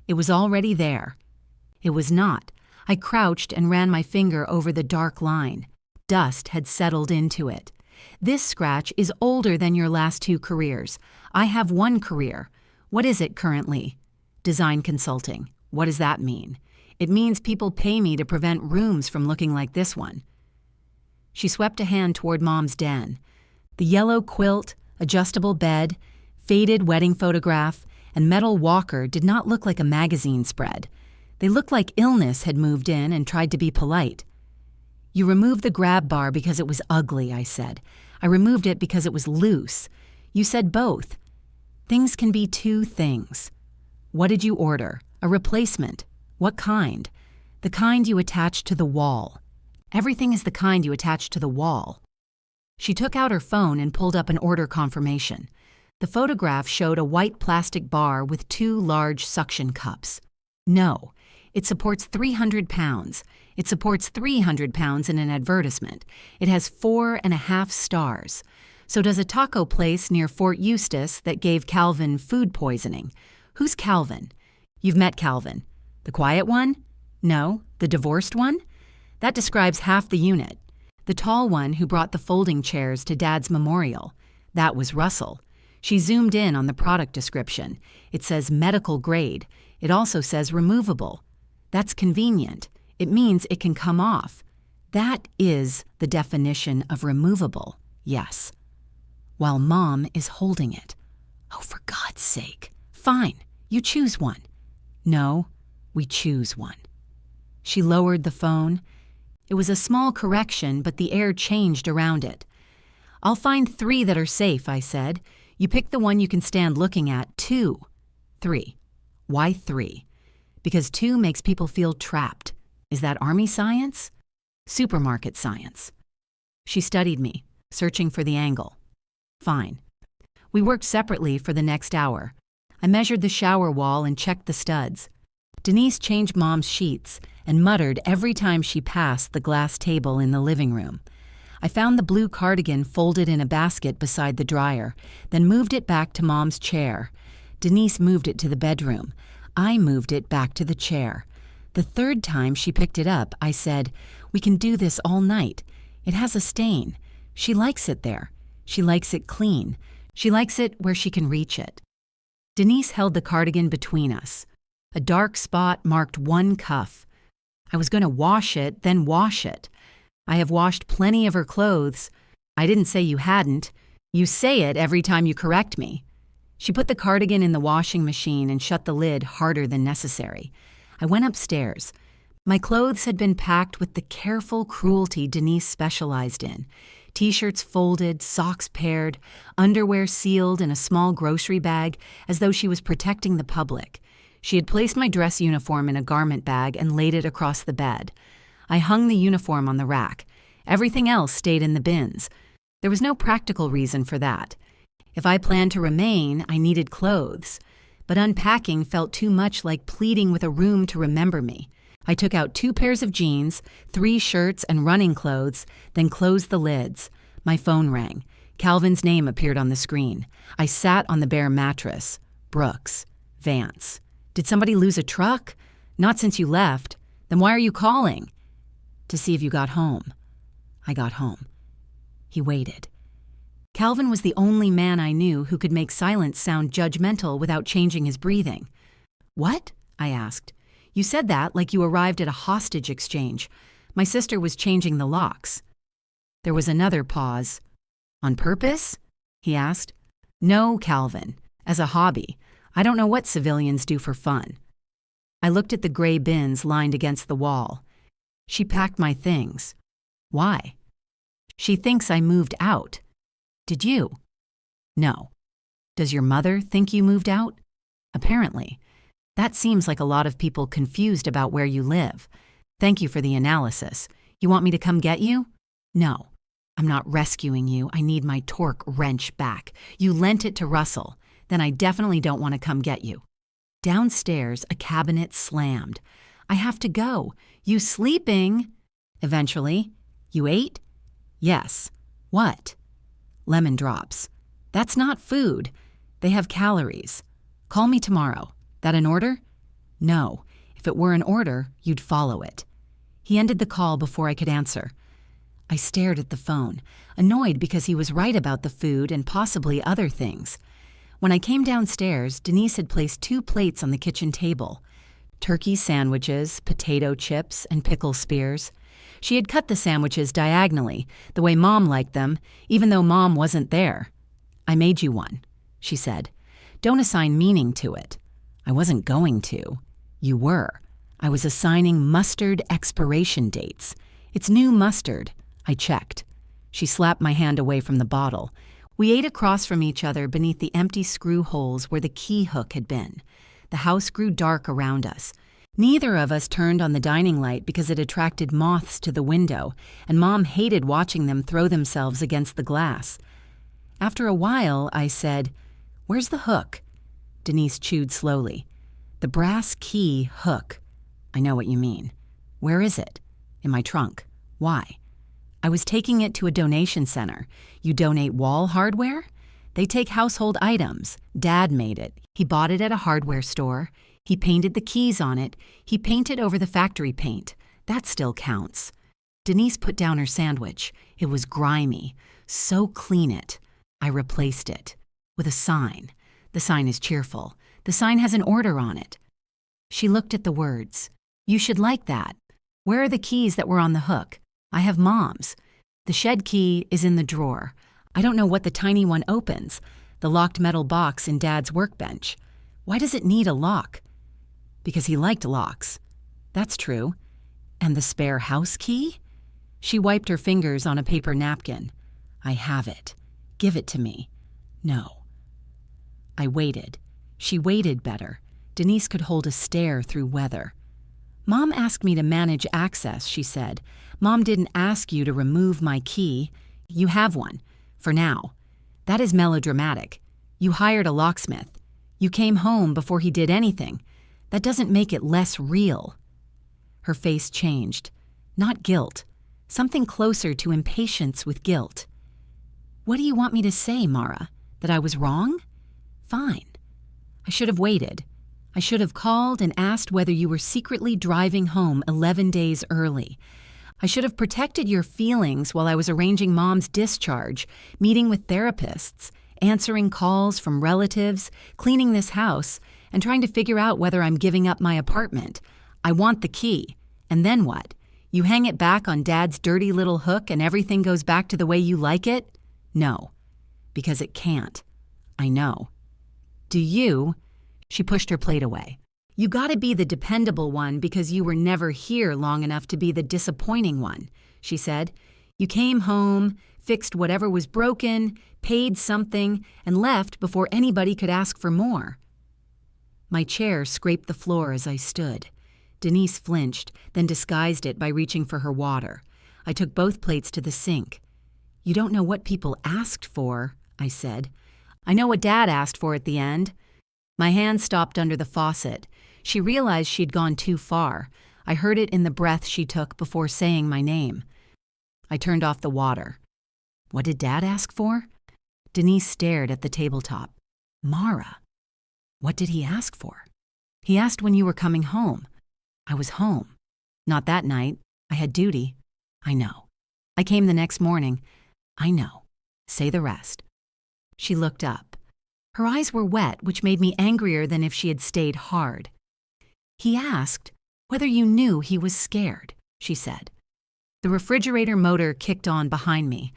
A: It was already there. It was not. I crouched and ran my finger over the dark line. Dust had settled into it. This scratch is older than your last 2 careers. I have 1 career. What is it currently? Design consulting. What does that mean? It means people pay me to prevent rooms from looking like this one. She swept a hand toward Mom's den. The yellow quilt, adjustable bed, faded wedding photograph, and metal walker did not look like a magazine spread. They looked like illness had moved in and tried to be polite. You removed the grab bar because it was ugly, I said. I removed it because it was loose. You said both. Things can be 2 things. What did you order? A replacement. What kind? The kind you attach to the wall. Everything is the kind you attach to the wall. She took out her phone and pulled up an order confirmation. The photograph showed a white plastic bar with 2 large suction cups. No, it supports 300 pounds. It supports 300 pounds in an advertisement. It has 4.5 stars. So does a taco place near Fort Eustis that gave Calvin food poisoning. Who's Calvin? You've met Calvin. The quiet one? No, the divorced one? That describes half the unit. The tall one who brought the folding chairs to Dad's memorial. That was Russell. She zoomed in on the product description. It says medical grade. It also says removable. That's convenient. It means it can come off. That is the definition of removable, yes. While Mom is holding it. Oh, for God's sake. Fine, you choose one. No, we choose one. She lowered the phone. It was a small correction, but the air changed around it. I'll find 3 that are safe, I said. You pick the one you can stand looking at. 2. 3. Why 3? Because 2 makes people feel trapped. Is that army science? Supermarket science. She studied me, searching for the angle. Fine. We worked separately for the next hour. I measured the shower wall and checked the studs. Denise changed Mom's sheets and muttered every time she passed the glass table in the living room. I found the blue cardigan folded in a basket beside the dryer, then moved it back to Mom's chair. Denise moved it to the bedroom. I moved it back to the chair. The 3rd time she picked it up, I said, "We can do this all night. It has a stain. She likes it there. She likes it clean. She likes it where she can reach it." Denise held the cardigan between us. A dark spot marked 1 cuff. I was going to wash it, then wash it. I have washed plenty of her clothes. I didn't say you hadn't. You say it every time you correct me. She put the cardigan in the washing machine and shut the lid harder than necessary. I went upstairs. My clothes had been packed with the careful cruelty Denise specialized in. T-shirts folded, socks paired, underwear sealed in a small grocery bag as though she was protecting the public. She had placed my dress uniform in a garment bag and laid it across the bed. I hung the uniform on the rack. Everything else stayed in the bins. There was no practical reason for that. If I planned to remain, I needed clothes. But unpacking felt too much like pleading with a room to remember me. I took out 2 pairs of jeans, 3 shirts and running clothes, then closed the lids. My phone rang. Calvin's name appeared on the screen. I sat on the bare mattress. Brooks. Vance. Did somebody lose a truck? Not since you left. Then why are you calling? To see if you got home. I got home. He waited. Calvin was the only man I knew who could make silence sound judgmental without changing his breathing. What? I asked. You said that like you arrived at a hostage exchange. My sister was changing the locks. There was another pause. On purpose? He asked. No, Calvin. As a hobby. I don't know what civilians do for fun. I looked at the gray bins lined against the wall. She packed my things. Why? She thinks I moved out. Did you? No. Does your mother think you moved out? Apparently. That seems like a lot of people confused about where you live. Thank you for the analysis. You want me to come get you? No. I'm not rescuing you. I need my torque wrench back. You lent it to Russell. Then I definitely don't want to come get you. Downstairs, a cabinet slammed. I have to go. You sleeping? Eventually. You ate? Yes. What? Lemon drops. That's not food. They have calories. Call me tomorrow. That an order? No. If it were an order, you'd follow it. He ended the call before I could answer. I stared at the phone, annoyed because he was right about the food and possibly other things. When I came downstairs, Denise had placed 2 plates on the kitchen table. Turkey sandwiches, potato chips, and pickle spears. She had cut the sandwiches diagonally, the way Mom liked them, even though Mom wasn't there. I made you one, she said. Don't assign meaning to it. I wasn't going to. You were. I was assigning mustard expiration dates. It's new mustard. I checked. She slapped my hand away from the bottle. We ate across from each other beneath the empty screw holes where the key hook had been. The house grew dark around us. Neither of us turned on the dining light because it attracted moths to the window, and Mom hated watching them throw themselves against the glass. After a while, I said, "Where's the hook?" Denise chewed slowly. "The brass key hook." "I know what you mean. Where is it?" "In my trunk." "Why?" "I was taking it to a donation center. You donate wall hardware? They take household items. Dad made it. He bought it at a hardware store. He painted the keys on it. He painted over the factory paint. That still counts." Denise put down her sandwich. It was grimy. "So clean it." I replaced it. "With a sign. The sign is cheerful. The sign has an order on it." She looked at the words. "You should like that. Where are the keys that were on the hook?" "I have Mom's. The shed key is in the drawer. I don't know what the tiny one opens. The locked metal box in Dad's workbench. Why does it need a lock?" "Because he liked locks." "That's true. And the spare house key?" She wiped her fingers on a paper napkin. "I have it. Give it to me." "No." I waited. She waited better. Denise could hold a stare through weather. "Mom asked me to manage access," she said. "Mom didn't ask you to remove my key. You have one. For now. That is melodramatic. You hired a locksmith. You came home before he did anything. That doesn't make it less real." Her face changed. Not guilt. Something closer to impatience with guilt. "What do you want me to say, Mara? That I was wrong? Fine. I should have waited. I should have called and asked whether you were secretly driving home 11 days early. I should have protected your feelings while I was arranging Mom's discharge, meeting with therapists, answering calls from relatives, cleaning this house, and trying to figure out whether I'm giving up my apartment. I want the key. And then what? You hang it back on Dad's dirty little hook and everything goes back to the way you like it? No. Because it can't. I know. Do you?" She pushed her plate away. "You gotta be the dependable one because you were never here long enough to be the disappointing one," she said. "You came home, fixed whatever was broken, paid something, and left before anybody could ask for more." My chair scraped the floor as I stood. Denise flinched, then disguised it by reaching for her water. I took both plates to the sink. "You don't know what people asked for," I said. "I know what Dad asked for at the end." My hand stopped under the faucet. She realized she'd gone too far. I heard it in the breath she took before saying my name. I turned off the water. "What did Dad ask for?" Denise stared at the tabletop. "Mara, what did he ask for?" "He asked when you were coming home." "I was home. Not that night. I had duty." "I know. I came the next morning." "I know. Say the rest." She looked up. Her eyes were wet, which made me angrier than if she had stayed hard. "He asked whether you knew he was scared," she said. The refrigerator motor kicked on behind me.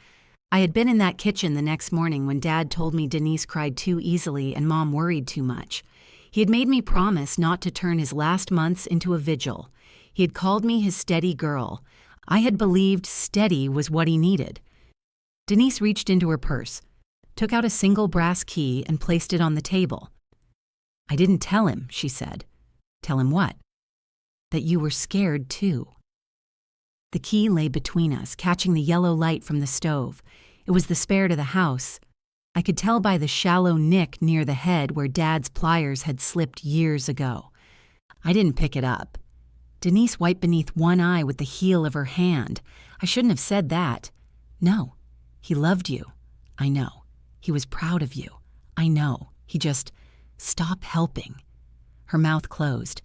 A: I had been in that kitchen the next morning when Dad told me Denise cried too easily and Mom worried too much. He had made me promise not to turn his last months into a vigil. He had called me his steady girl. I had believed steady was what he needed. Denise reached into her purse, took out a single brass key and placed it on the table. "I didn't tell him," she said. "Tell him what?" "That you were scared too." The key lay between us, catching the yellow light from the stove. It was the spare to the house. I could tell by the shallow nick near the head where Dad's pliers had slipped years ago. I didn't pick it up. Denise wiped beneath one eye with the heel of her hand. I shouldn't have said that. No, he loved you. I know. He was proud of you. I know. He just stopped helping. Her mouth closed.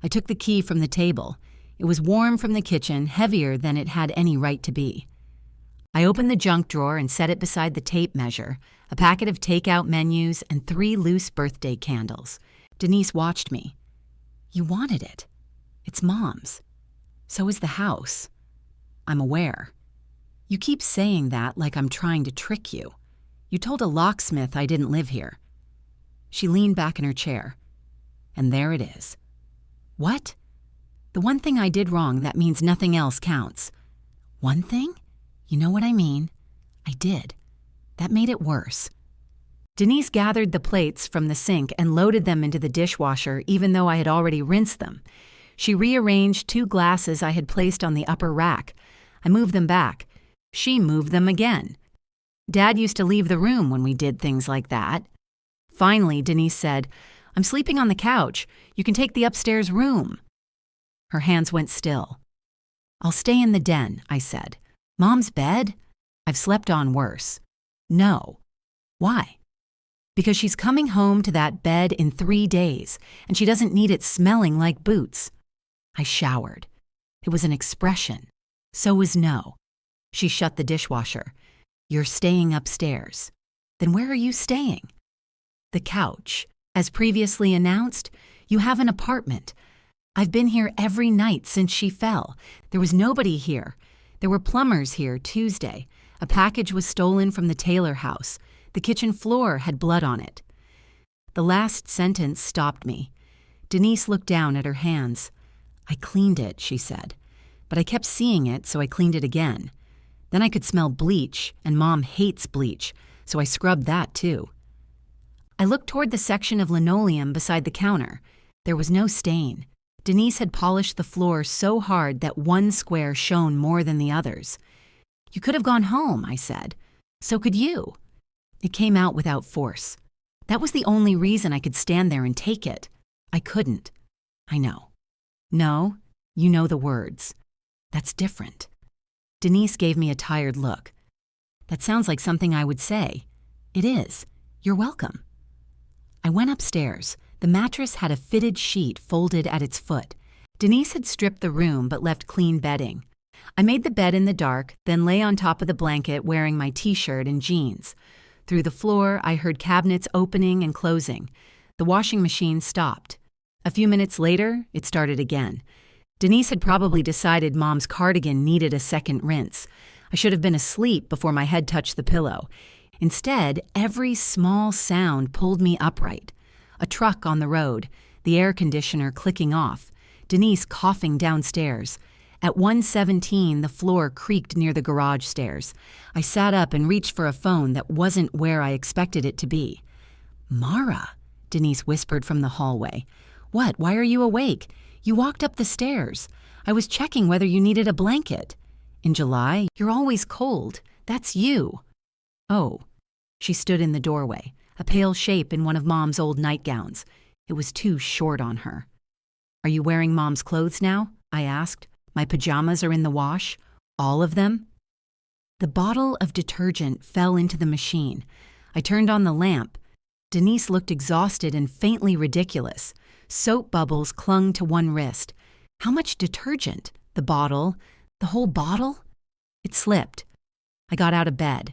A: I took the key from the table. It was warm from the kitchen, heavier than it had any right to be. I opened the junk drawer and set it beside the tape measure, a packet of takeout menus, and 3 loose birthday candles. Denise watched me. You wanted it. It's Mom's. So is the house. I'm aware. You keep saying that like I'm trying to trick you. You told a locksmith I didn't live here. She leaned back in her chair. And there it is. What? The one thing I did wrong that means nothing else counts. One thing? You know what I mean. I did. That made it worse. Denise gathered the plates from the sink and loaded them into the dishwasher even though I had already rinsed them. She rearranged 2 glasses I had placed on the upper rack. I moved them back. She moved them again. Dad used to leave the room when we did things like that. Finally, Denise said, I'm sleeping on the couch. You can take the upstairs room. Her hands went still. I'll stay in the den, I said. Mom's bed? I've slept on worse. No. Why? Because she's coming home to that bed in 3 days, and she doesn't need it smelling like boots. I showered. It was an expression. So was no. She shut the dishwasher. You're staying upstairs. Then where are you staying? The couch. As previously announced, you have an apartment. I've been here every night since she fell. There was nobody here. There were plumbers here Tuesday. A package was stolen from the Taylor house. The kitchen floor had blood on it. The last sentence stopped me. Denise looked down at her hands. I cleaned it, she said. But I kept seeing it, so I cleaned it again. Then I could smell bleach, and Mom hates bleach, so I scrubbed that too. I looked toward the section of linoleum beside the counter. There was no stain. Denise had polished the floor so hard that one square shone more than the others. You could have gone home, I said. So could you. It came out without force. That was the only reason I could stand there and take it. I couldn't. I know. No, you know the words. That's different. Denise gave me a tired look. That sounds like something I would say. It is. You're welcome. I went upstairs. The mattress had a fitted sheet folded at its foot. Denise had stripped the room but left clean bedding. I made the bed in the dark, then lay on top of the blanket wearing my t-shirt and jeans. Through the floor, I heard cabinets opening and closing. The washing machine stopped. A few minutes later, it started again. Denise had probably decided Mom's cardigan needed a second rinse. I should have been asleep before my head touched the pillow. Instead, every small sound pulled me upright. A truck on the road, the air conditioner clicking off, Denise coughing downstairs. At 1:17, the floor creaked near the garage stairs. I sat up and reached for a phone that wasn't where I expected it to be. Mara, Denise whispered from the hallway. What? Why are you awake? You walked up the stairs. I was checking whether you needed a blanket. In July, you're always cold. That's you. Oh. She stood in the doorway, a pale shape in one of Mom's old nightgowns. It was too short on her. Are you wearing Mom's clothes now? I asked. My pajamas are in the wash. All of them? The bottle of detergent fell into the machine. I turned on the lamp. Denise looked exhausted and faintly ridiculous. Soap bubbles clung to one wrist. How much detergent? The bottle? The whole bottle? It slipped. I got out of bed.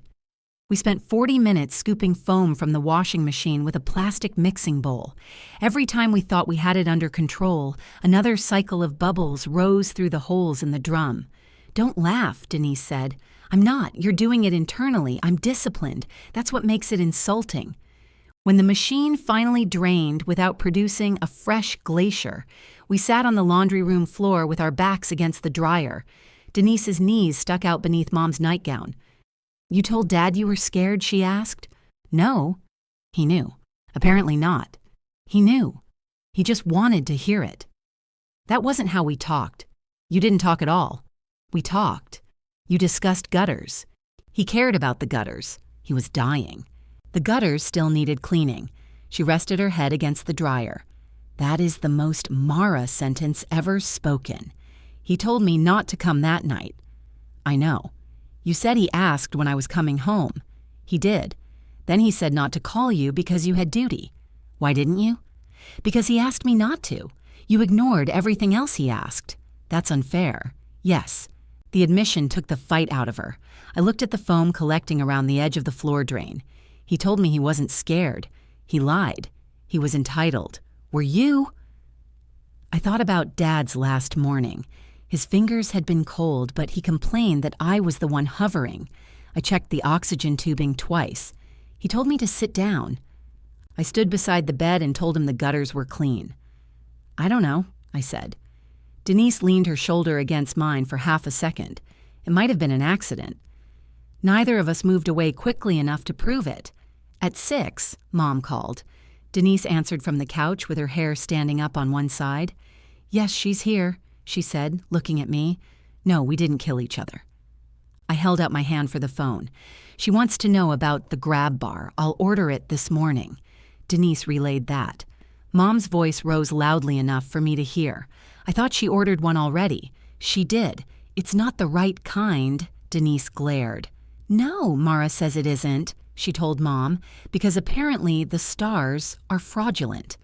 A: We spent 40 minutes scooping foam from the washing machine with a plastic mixing bowl. Every time we thought we had it under control, another cycle of bubbles rose through the holes in the drum. Don't laugh, Denise said. I'm not. You're doing it internally. I'm disciplined. That's what makes it insulting. When the machine finally drained without producing a fresh glacier, we sat on the laundry room floor with our backs against the dryer. Denise's knees stuck out beneath Mom's nightgown. You told Dad you were scared, she asked. No. He knew. Apparently not. He knew. He just wanted to hear it. That wasn't how we talked. You didn't talk at all. We talked. You discussed gutters. He cared about the gutters. He was dying. The gutters still needed cleaning. She rested her head against the dryer. That is the most Mara sentence ever spoken. He told me not to come that night. I know. You said he asked when I was coming home. He did. Then he said not to call you because you had duty. Why didn't you? Because he asked me not to. You ignored everything else he asked. That's unfair. Yes. The admission took the fight out of her. I looked at the foam collecting around the edge of the floor drain. He told me he wasn't scared. He lied. He was entitled. Were you? I thought about Dad's last morning. His fingers had been cold, but he complained that I was the one hovering. I checked the oxygen tubing twice. He told me to sit down. I stood beside the bed and told him the gutters were clean. I don't know, I said. Denise leaned her shoulder against mine for half a second. It might have been an accident. Neither of us moved away quickly enough to prove it. At 6, Mom called. Denise answered from the couch with her hair standing up on one side. Yes, she's here, she said, looking at me. No, we didn't kill each other. I held out my hand for the phone. She wants to know about the grab bar. I'll order it this morning. Denise relayed that. Mom's voice rose loudly enough for me to hear. I thought she ordered one already. She did. It's not the right kind, Denise glared. No, Mara says it isn't, she told Mom, because apparently the stars are fraudulent.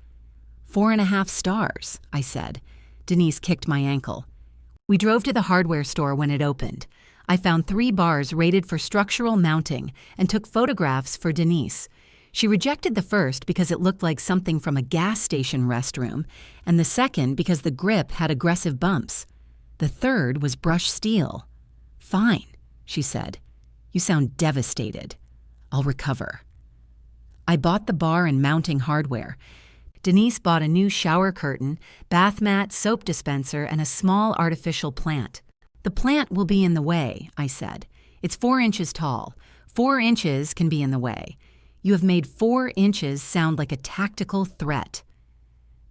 A: 4.5 stars, I said. Denise kicked my ankle. We drove to the hardware store when it opened. I found 3 bars rated for structural mounting and took photographs for Denise. She rejected the first because it looked like something from a gas station restroom, and the second because the grip had aggressive bumps. The third was brushed steel. Fine, she said. You sound devastated. I'll recover. I bought the bar and mounting hardware. Denise bought a new shower curtain, bath mat, soap dispenser, and a small artificial plant. The plant will be in the way, I said. It's 4 inches tall. 4 inches can be in the way. You have made 4 inches sound like a tactical threat.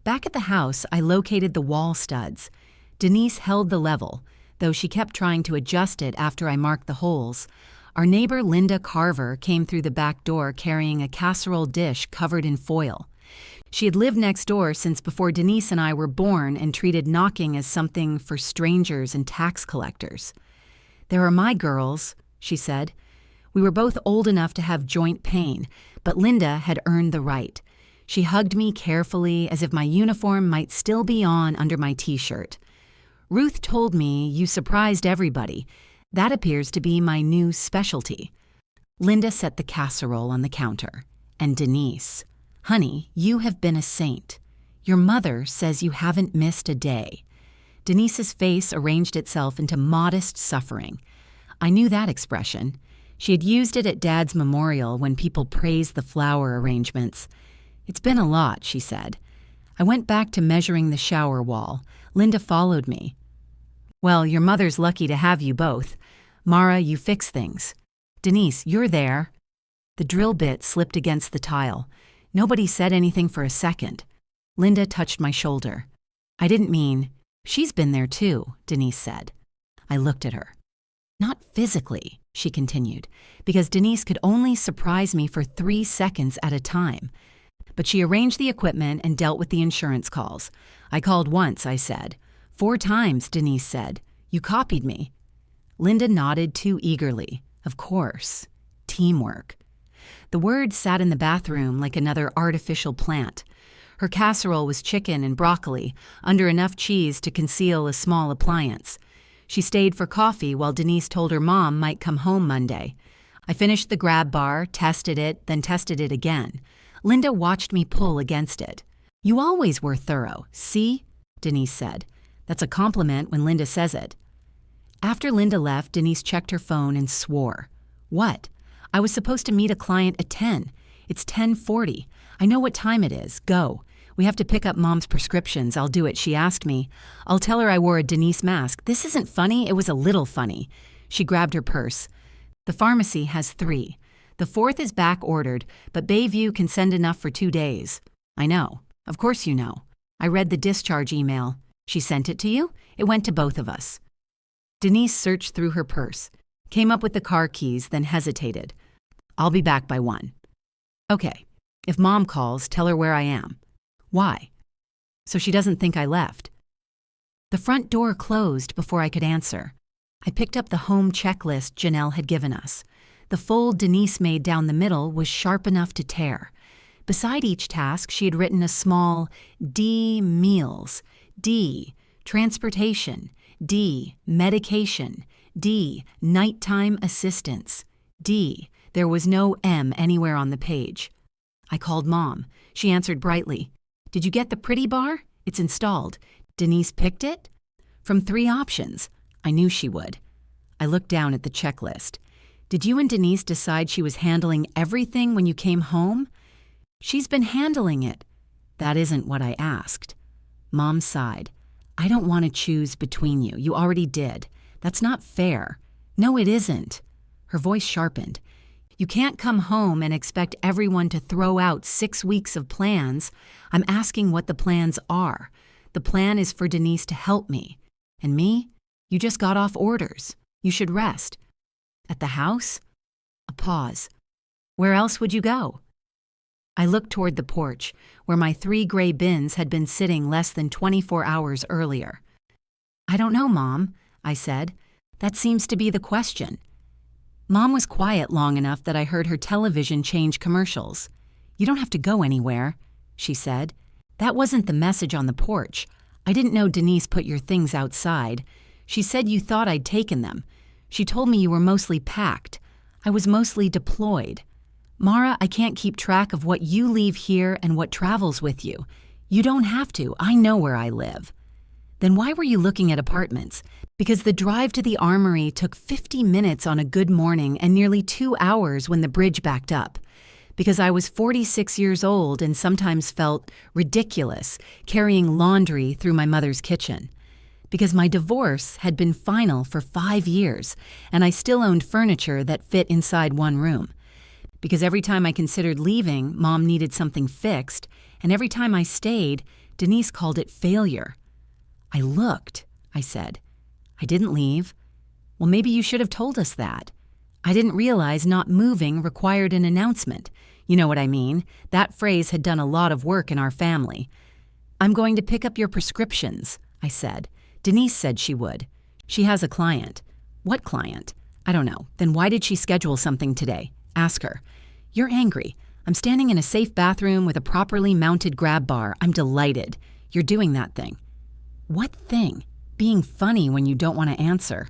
A: Back at the house, I located the wall studs. Denise held the level, though she kept trying to adjust it after I marked the holes. Our neighbor Linda Carver came through the back door carrying a casserole dish covered in foil. She had lived next door since before Denise and I were born and treated knocking as something for strangers and tax collectors. There are my girls, she said. We were both old enough to have joint pain, but Linda had earned the right. She hugged me carefully as if my uniform might still be on under my t-shirt. Ruth told me you surprised everybody. That appears to be my new specialty. Linda set the casserole on the counter. And Denise, honey, you have been a saint. Your mother says you haven't missed a day. Denise's face arranged itself into modest suffering. I knew that expression. She had used it at Dad's memorial when people praised the flower arrangements. It's been a lot, she said. I went back to measuring the shower wall. Linda followed me. Well, your mother's lucky to have you both. Mara, you fix things. Denise, you're there. The drill bit slipped against the tile. Nobody said anything for a second. Linda touched my shoulder. I didn't mean, she's been there too, Denise said. I looked at her. Not physically, she continued, because Denise could only surprise me for 3 seconds at a time. But she arranged the equipment and dealt with the insurance calls. I called once, I said. 4 times, Denise said. You copied me. Linda nodded too eagerly. Of course. Teamwork. The word sat in the bathroom like another artificial plant. Her casserole was chicken and broccoli, under enough cheese to conceal a small appliance. She stayed for coffee while Denise told her mom might come home Monday. I finished the grab bar, tested it, then tested it again. Linda watched me pull against it. You always were thorough, see? Denise said. That's a compliment when Linda says it. After Linda left, Denise checked her phone and swore. What? I was supposed to meet a client at 10. It's 10:40. I know what time it is. Go. We have to pick up Mom's prescriptions. I'll do it. She asked me. I'll tell her I wore a Denise mask. This isn't funny. It was a little funny. She grabbed her purse. The pharmacy has 3. The 4th is back ordered, but Bayview can send enough for 2 days. I know. Of course you know. I read the discharge email. She sent it to you? It went to both of us. Denise searched through her purse, came up with the car keys, then hesitated. I'll be back by 1. Okay, if Mom calls, tell her where I am. Why? So she doesn't think I left. The front door closed before I could answer. I picked up the home checklist Janelle had given us. The fold Denise made down the middle was sharp enough to tear. Beside each task, she had written a small D, meals, D, transportation, D, medication, D, nighttime assistance, D. There was no M anywhere on the page. I called Mom. She answered brightly. Did you get the pretty bar? It's installed. Denise picked it? From 3 options. I knew she would. I looked down at the checklist. Did you and Denise decide she was handling everything when you came home? She's been handling it. That isn't what I asked. Mom sighed. I don't want to choose between you. You already did. That's not fair. No, it isn't. Her voice sharpened. You can't come home and expect everyone to throw out 6 weeks of plans. I'm asking what the plans are. The plan is for Denise to help me. And me? You just got off orders. You should rest. At the house? A pause. Where else would you go? I looked toward the porch, where my 3 gray bins had been sitting less than 24 hours earlier. I don't know, Mom, I said. That seems to be the question. Mom was quiet long enough that I heard her television change commercials. You don't have to go anywhere, she said. That wasn't the message on the porch. I didn't know Denise put your things outside. She said you thought I'd taken them. She told me you were mostly packed. I was mostly deployed. Mara, I can't keep track of what you leave here and what travels with you. You don't have to. I know where I live. Then why were you looking at apartments? Because the drive to the armory took 50 minutes on a good morning and nearly 2 hours when the bridge backed up. Because I was 46 years old and sometimes felt ridiculous carrying laundry through my mother's kitchen. Because my divorce had been final for 5 years and I still owned furniture that fit inside one room. Because every time I considered leaving, Mom needed something fixed, and every time I stayed, Denise called it failure. I looked, I said. I didn't leave. Well, maybe you should have told us that. I didn't realize not moving required an announcement. You know what I mean? That phrase had done a lot of work in our family. I'm going to pick up your prescriptions, I said. Denise said she would. She has a client. What client? I don't know. Then why did she schedule something today? Ask her. You're angry. I'm standing in a safe bathroom with a properly mounted grab bar. I'm delighted. You're doing that thing. What thing? Being funny when you don't want to answer.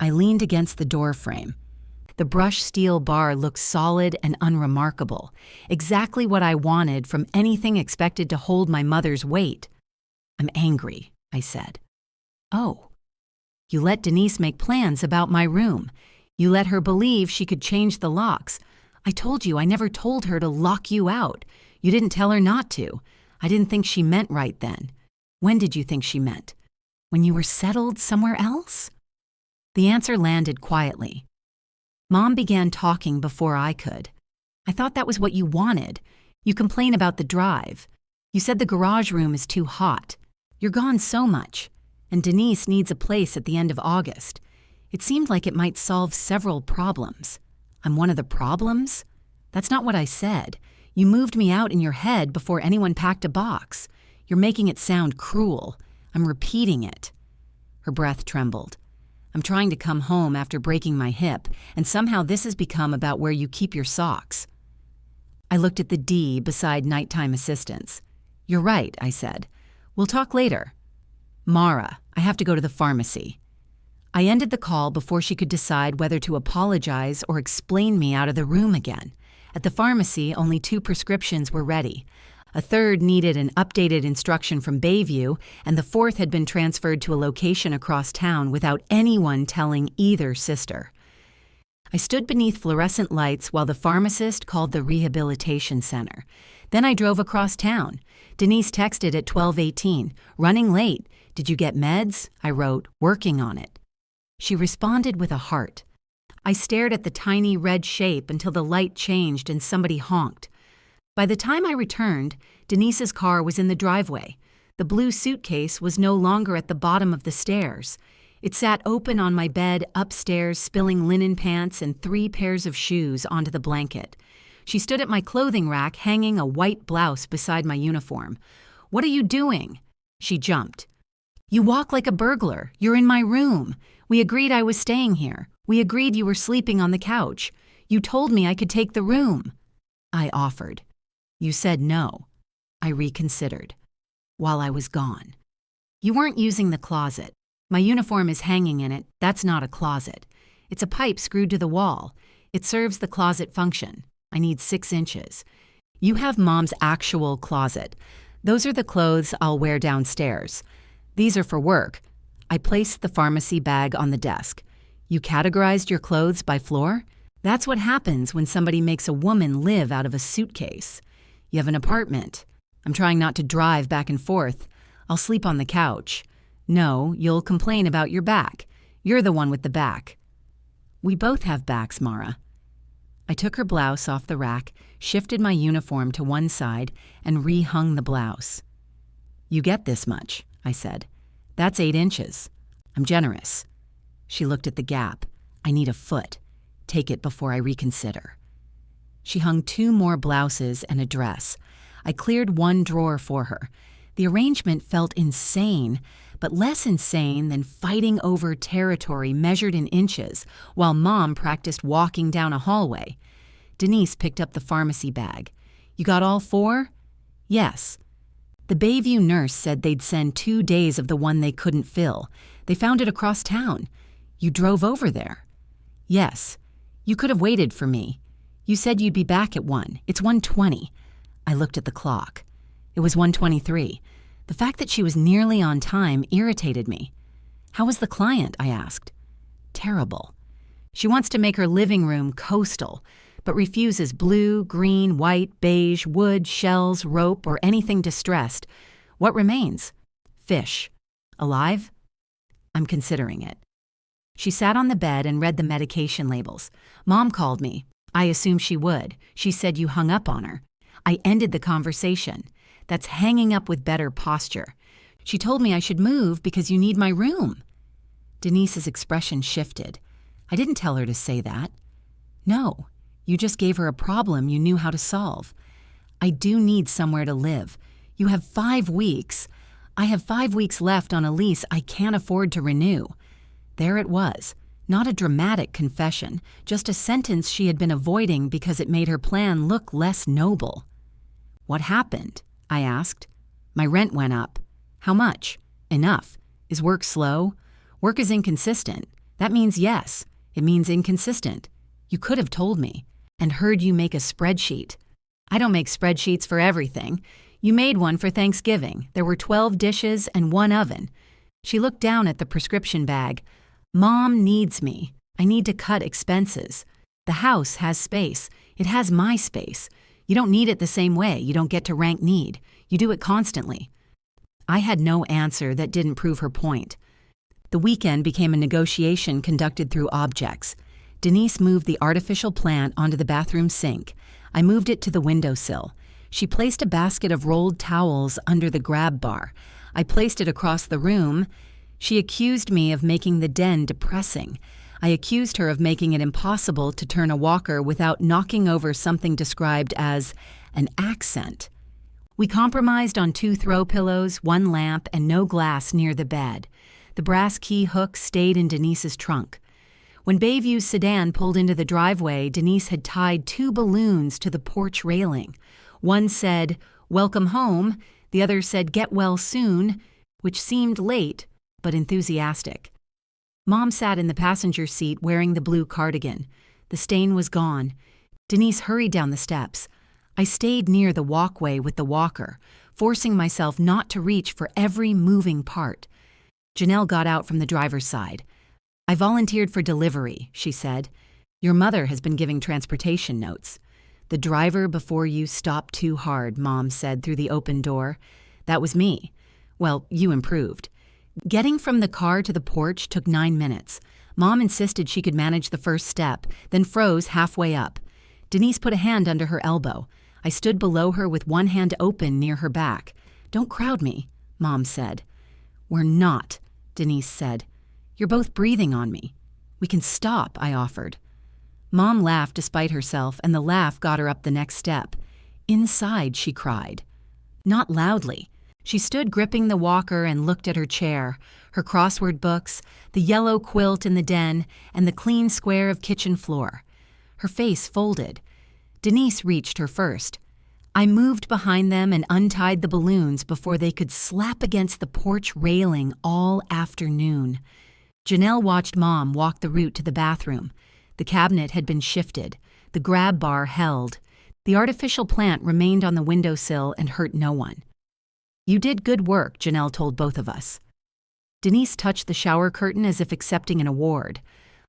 A: I leaned against the door frame. The brushed steel bar looked solid and unremarkable, exactly what I wanted from anything expected to hold my mother's weight. I'm angry, I said. Oh. You let Denise make plans about my room. You let her believe she could change the locks. I told you I never told her to lock you out. You didn't tell her not to. I didn't think she meant right then. When did you think she meant? When you were settled somewhere else? The answer landed quietly. Mom began talking before I could. I thought that was what you wanted. You complain about the drive. You said the garage room is too hot. You're gone so much. And Denise needs a place at the end of August. It seemed like it might solve several problems. I'm one of the problems? That's not what I said. You moved me out in your head before anyone packed a box. You're making it sound cruel. I'm repeating it. Her breath trembled. I'm trying to come home after breaking my hip, and somehow this has become about where you keep your socks. I looked at the D beside nighttime assistance. You're right, I said. We'll talk later. Mara, I have to go to the pharmacy. I ended the call before she could decide whether to apologize or explain me out of the room again. At the pharmacy, only 2 prescriptions were ready. A third needed an updated instruction from Bayview, and the fourth had been transferred to a location across town without anyone telling either sister. I stood beneath fluorescent lights while the pharmacist called the rehabilitation center. Then I drove across town. Denise texted at 12:18, running late. Did you get meds? I wrote, working on it. She responded with a heart. I stared at the tiny red shape until the light changed and somebody honked. By the time I returned, Denise's car was in the driveway. The blue suitcase was no longer at the bottom of the stairs. It sat open on my bed upstairs, spilling linen pants and 3 pairs of shoes onto the blanket. She stood at my clothing rack, hanging a white blouse beside my uniform. "What are you doing?" She jumped. "You walk like a burglar. You're in my room. We agreed I was staying here. We agreed you were sleeping on the couch. You told me I could take the room." I offered. "You said no." I reconsidered. While I was gone. "You weren't using the closet. My uniform is hanging in it. That's not a closet. It's a pipe screwed to the wall. It serves the closet function. I need 6 inches. You have Mom's actual closet. Those are the clothes I'll wear downstairs. These are for work." I placed the pharmacy bag on the desk. "You categorized your clothes by floor? That's what happens when somebody makes a woman live out of a suitcase. You have an apartment. I'm trying not to drive back and forth. I'll sleep on the couch. No, you'll complain about your back. You're the one with the back." "We both have backs, Mara." I took her blouse off the rack, shifted my uniform to one side, and rehung the blouse. "You get this much," I said. "That's 8 inches. I'm generous." She looked at the gap. "I need a foot. Take it before I reconsider." She hung 2 more blouses and a dress. I cleared one drawer for her. The arrangement felt insane, but less insane than fighting over territory measured in inches while Mom practiced walking down a hallway. Denise picked up the pharmacy bag. "You got all 4? "Yes." The Bayview nurse said they'd send 2 days of the one they couldn't fill. They found it across town. "You drove over there?" "Yes. You could have waited for me. You said you'd be back at 1. It's 1:20. I looked at the clock. It was 1:23. The fact that she was nearly on time irritated me. "How was the client?" I asked. "Terrible. She wants to make her living room coastal, but refuses blue, green, white, beige, wood, shells, rope, or anything distressed. What remains? Fish. Alive? I'm considering it." She sat on the bed and read the medication labels. "Mom called me. I assumed she would. She said you hung up on her." I ended the conversation. "That's hanging up with better posture. She told me I should move because you need my room." Denise's expression shifted. "I didn't tell her to say that." "No, you just gave her a problem you knew how to solve. I do need somewhere to live. You have 5 weeks. I have 5 weeks left on a lease I can't afford to renew." There it was. Not a dramatic confession, just a sentence she had been avoiding because it made her plan look less noble. "What happened?" I asked. "My rent went up." "How much?" "Enough." "Is work slow?" "Work is inconsistent." "That means yes. It means inconsistent." "You could have told me." "And heard you make a spreadsheet." "I don't make spreadsheets for everything. You made one for Thanksgiving. There were 12 dishes and 1 oven." She looked down at the prescription bag. "Mom needs me. I need to cut expenses. The house has space. It has my space. You don't need it the same way. You don't get to rank need. You do it constantly." I had no answer that didn't prove her point. The weekend became a negotiation conducted through objects. Denise moved the artificial plant onto the bathroom sink. I moved it to the windowsill. She placed a basket of rolled towels under the grab bar. I placed it across the room. She accused me of making the den depressing. I accused her of making it impossible to turn a walker without knocking over something described as an accent. We compromised on 2 throw pillows, 1 lamp, and no glass near the bed. The brass key hook stayed in Denise's trunk. When Bayview's sedan pulled into the driveway, Denise had tied 2 balloons to the porch railing. One said, "Welcome home." The other said, "Get well soon," which seemed late, but enthusiastic. Mom sat in the passenger seat wearing the blue cardigan. The stain was gone. Denise hurried down the steps. I stayed near the walkway with the walker, forcing myself not to reach for every moving part. Janelle got out from the driver's side. "I volunteered for delivery," she said. "Your mother has been giving transportation notes." "The driver before you stopped too hard," Mom said through the open door. "That was me. Well, you improved." Getting from the car to the porch took 9 minutes. Mom insisted she could manage the first step, then froze halfway up. Denise put a hand under her elbow. I stood below her with one hand open near her back. "Don't crowd me," Mom said. "We're not," Denise said. You're both breathing on me. We can stop, I offered. Mom laughed despite herself, and the laugh got her up the next step. Inside, she cried. Not loudly. She stood gripping the walker and looked at her chair, her crossword books, the yellow quilt in the den, and the clean square of kitchen floor. Her face folded. Denise reached her first. I moved behind them and untied the balloons before they could slap against the porch railing all afternoon. Janelle watched Mom walk the route to the bathroom. The cabinet had been shifted. The grab bar held. The artificial plant remained on the windowsill and hurt no one. You did good work, Janelle told both of us. Denise touched the shower curtain as if accepting an award.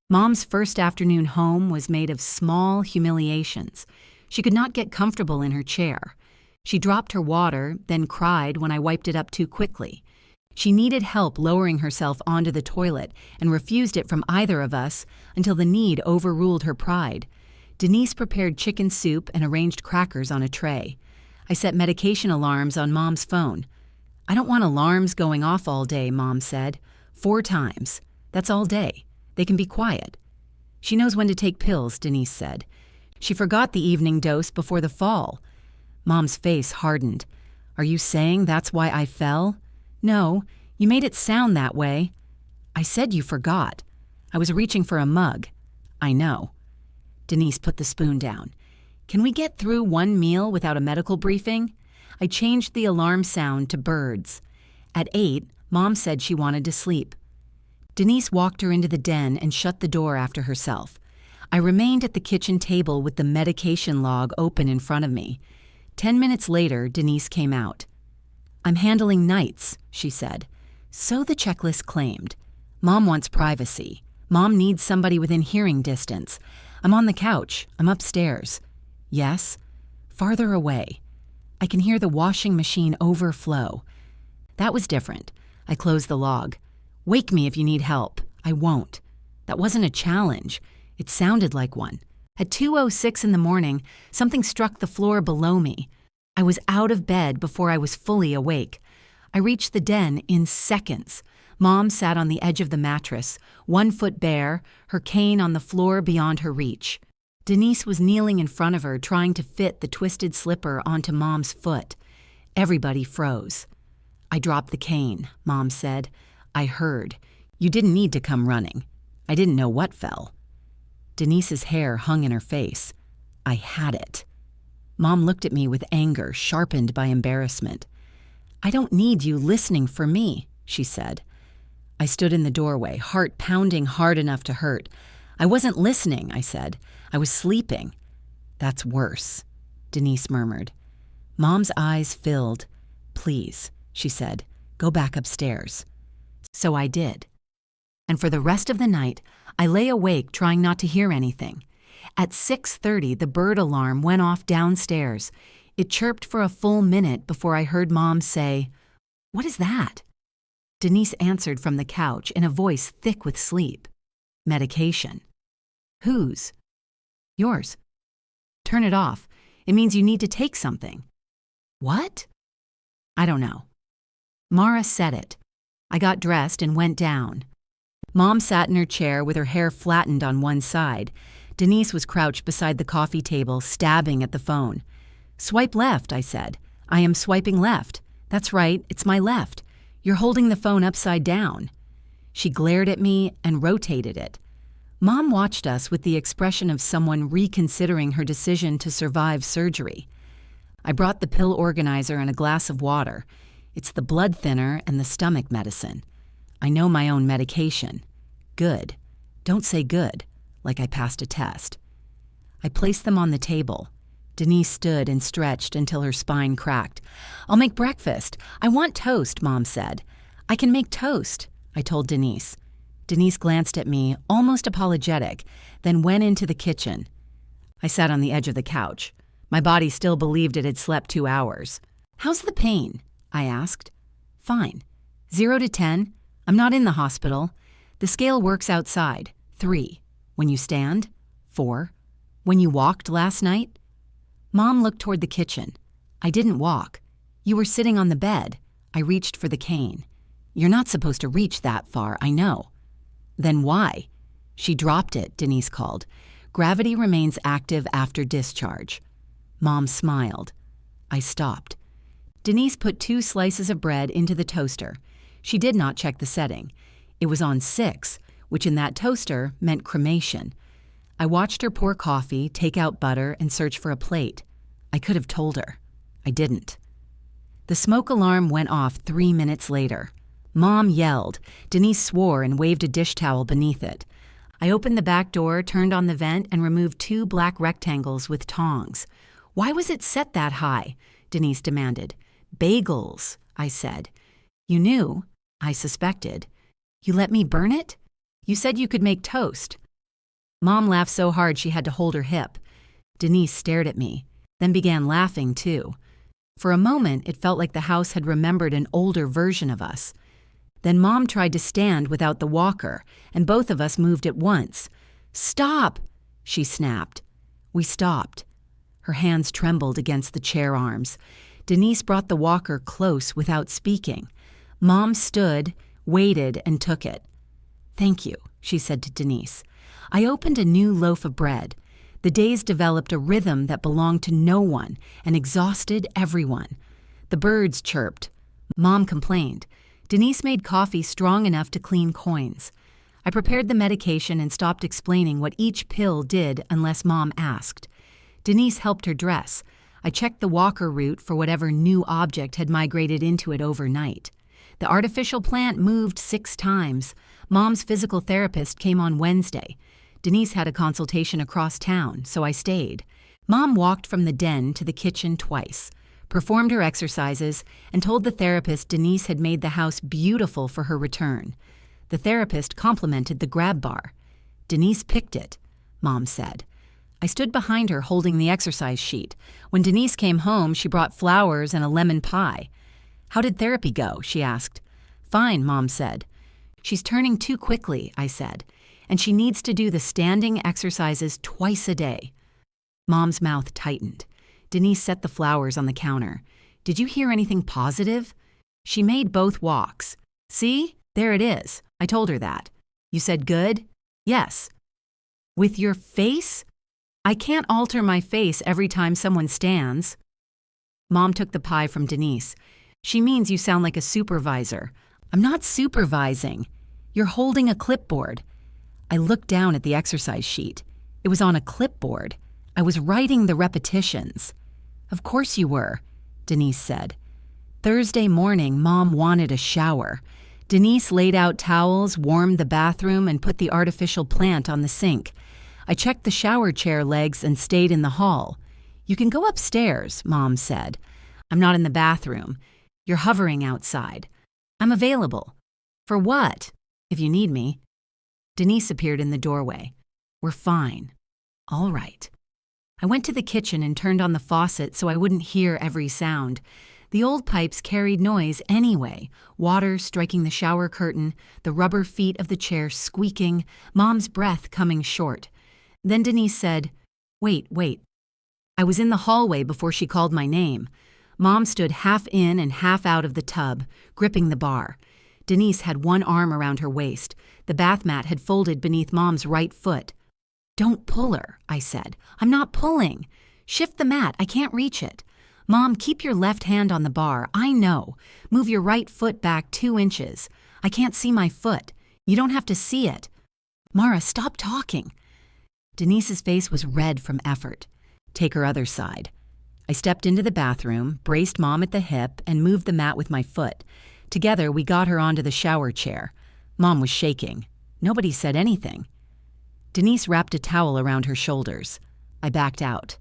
A: Mom's first afternoon home was made of small humiliations. She could not get comfortable in her chair. She dropped her water, then cried when I wiped it up too quickly. She needed help lowering herself onto the toilet and refused it from either of us until the need overruled her pride. Denise prepared chicken soup and arranged crackers on a tray. I set medication alarms on Mom's phone. I don't want alarms going off all day, Mom said. 4 times. That's all day. They can be quiet. She knows when to take pills, Denise said. She forgot the evening dose before the fall. Mom's face hardened. Are you saying that's why I fell? No, you made it sound that way. I said you forgot. I was reaching for a mug. I know. Denise put the spoon down. Can we get through one meal without a medical briefing? I changed the alarm sound to birds. At 8, Mom said she wanted to sleep. Denise walked her into the den and shut the door after herself. I remained at the kitchen table with the medication log open in front of me. 10 minutes later, Denise came out. I'm handling nights, she said. So the checklist claimed. Mom wants privacy. Mom needs somebody within hearing distance. I'm on the couch. I'm upstairs. Yes? Farther away. I can hear the washing machine overflow. That was different. I closed the log. Wake me if you need help. I won't. That wasn't a challenge. It sounded like one. At 2:06 in the morning, something struck the floor below me. I was out of bed before I was fully awake. I reached the den in seconds. Mom sat on the edge of the mattress, 1 foot bare, her cane on the floor beyond her reach. Denise was kneeling in front of her, trying to fit the twisted slipper onto Mom's foot. Everybody froze. I dropped the cane, Mom said. I heard. You didn't need to come running. I didn't know what fell. Denise's hair hung in her face. I had it. Mom looked at me with anger, sharpened by embarrassment. I don't need you listening for me, she said. I stood in the doorway, heart pounding hard enough to hurt. I wasn't listening, I said. I was sleeping. That's worse, Denise murmured. Mom's eyes filled. Please, she said, go back upstairs. So I did. And for the rest of the night, I lay awake trying not to hear anything. At 6:30, the bird alarm went off downstairs. It chirped for a full minute before I heard Mom say, "What is that?" Denise answered from the couch in a voice thick with sleep. Medication. Whose? Yours. Turn it off. It means you need to take something. What? I don't know. Mara said it. I got dressed and went down. Mom sat in her chair with her hair flattened on one side. Denise was crouched beside the coffee table, stabbing at the phone. Swipe left, I said. I am swiping left. That's right, it's my left. You're holding the phone upside down. She glared at me and rotated it. Mom watched us with the expression of someone reconsidering her decision to survive surgery. I brought the pill organizer and a glass of water. It's the blood thinner and the stomach medicine. I know my own medication. Good. Don't say good, like I passed a test. I placed them on the table. Denise stood and stretched until her spine cracked. I'll make breakfast. I want toast, Mom said. I can make toast, I told Denise. Denise glanced at me, almost apologetic, then went into the kitchen. I sat on the edge of the couch. My body still believed it had slept 2 hours. How's the pain? I asked. Fine. 0 to 10. I'm not in the hospital. The scale works outside. 3. When you stand? 4. When you walked last night? Mom looked toward the kitchen. I didn't walk. You were sitting on the bed. I reached for the cane. You're not supposed to reach that far, I know. Then why? She dropped it, Denise called. Gravity remains active after discharge. Mom smiled. I stopped. Denise put 2 slices of bread into the toaster. She did not check the setting. It was on 6, which in that toaster meant cremation. I watched her pour coffee, take out butter, and search for a plate. I could have told her. I didn't. The smoke alarm went off 3 minutes later. Mom yelled. Denise swore and waved a dish towel beneath it. I opened the back door, turned on the vent, and removed 2 black rectangles with tongs. Why was it set that high? Denise demanded. Bagels, I said. You knew? I suspected. You let me burn it? You said you could make toast. Mom laughed so hard she had to hold her hip. Denise stared at me, then began laughing too. For a moment, it felt like the house had remembered an older version of us. Then Mom tried to stand without the walker, and both of us moved at once. Stop, she snapped. We stopped. Her hands trembled against the chair arms. Denise brought the walker close without speaking. Mom stood, waited, and took it. Thank you, she said to Denise. I opened a new loaf of bread. The days developed a rhythm that belonged to no one and exhausted everyone. The birds chirped. Mom complained. Denise made coffee strong enough to clean coins. I prepared the medication and stopped explaining what each pill did unless Mom asked. Denise helped her dress. I checked the walker route for whatever new object had migrated into it overnight. The artificial plant moved 6 times. Mom's physical therapist came on Wednesday. Denise had a consultation across town, so I stayed. Mom walked from the den to the kitchen twice, performed her exercises, and told the therapist Denise had made the house beautiful for her return. The therapist complimented the grab bar. Denise picked it, Mom said. I stood behind her holding the exercise sheet. When Denise came home, she brought flowers and a lemon pie. How did therapy go? She asked. Fine, Mom said. She's turning too quickly, I said, and she needs to do the standing exercises twice a day. Mom's mouth tightened. Denise set the flowers on the counter. Did you hear anything positive? She made both walks. See? There it is. I told her that. You said good? Yes. With your face? I can't alter my face every time someone stands. Mom took the pie from Denise. She means you sound like a supervisor. I'm not supervising. You're holding a clipboard. I looked down at the exercise sheet. It was on a clipboard. I was writing the repetitions. Of course you were, Denise said. Thursday morning, Mom wanted a shower. Denise laid out towels, warmed the bathroom, and put the artificial plant on the sink. I checked the shower chair legs and stayed in the hall. You can go upstairs, Mom said. I'm not in the bathroom. You're hovering outside. I'm available. For what? If you need me. Denise appeared in the doorway. We're fine. All right. I went to the kitchen and turned on the faucet so I wouldn't hear every sound. The old pipes carried noise anyway, water striking the shower curtain, the rubber feet of the chair squeaking, Mom's breath coming short. Then Denise said, Wait. I was in the hallway before she called my name. Mom stood half in and half out of the tub, gripping the bar. Denise had one arm around her waist. The bath mat had folded beneath Mom's right foot. Don't pull her, I said. I'm not pulling. Shift the mat. I can't reach it. Mom, keep your left hand on the bar. I know. Move your right foot back 2 inches. I can't see my foot. You don't have to see it. Mara, stop talking. Denise's face was red from effort. Take her other side. I stepped into the bathroom, braced Mom at the hip, and moved the mat with my foot. Together, we got her onto the shower chair. Mom was shaking. Nobody said anything. Denise wrapped a towel around her shoulders. I backed out.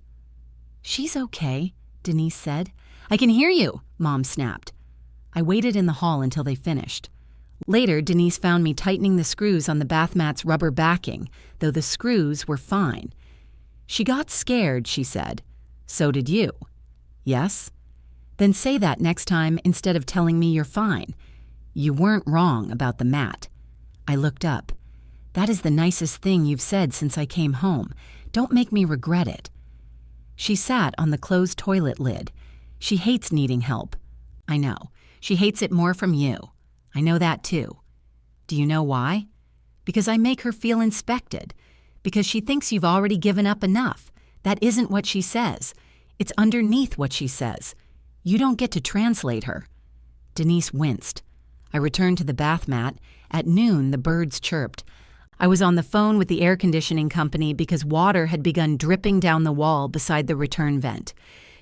A: She's okay, Denise said. I can hear you, Mom snapped. I waited in the hall until they finished. Later, Denise found me tightening the screws on the bath mat's rubber backing, though the screws were fine. She got scared, she said. So did you. Yes? Then say that next time instead of telling me you're fine. You weren't wrong about the mat. I looked up. That is the nicest thing you've said since I came home. Don't make me regret it. She sat on the closed toilet lid. She hates needing help. I know. She hates it more from you. I know that too. Do you know why? Because I make her feel inspected. Because she thinks you've already given up enough. That isn't what she says. It's underneath what she says. You don't get to translate her." Denise winced. I returned to the bath mat. At noon, the birds chirped. I was on the phone with the air conditioning company because water had begun dripping down the wall beside the return vent.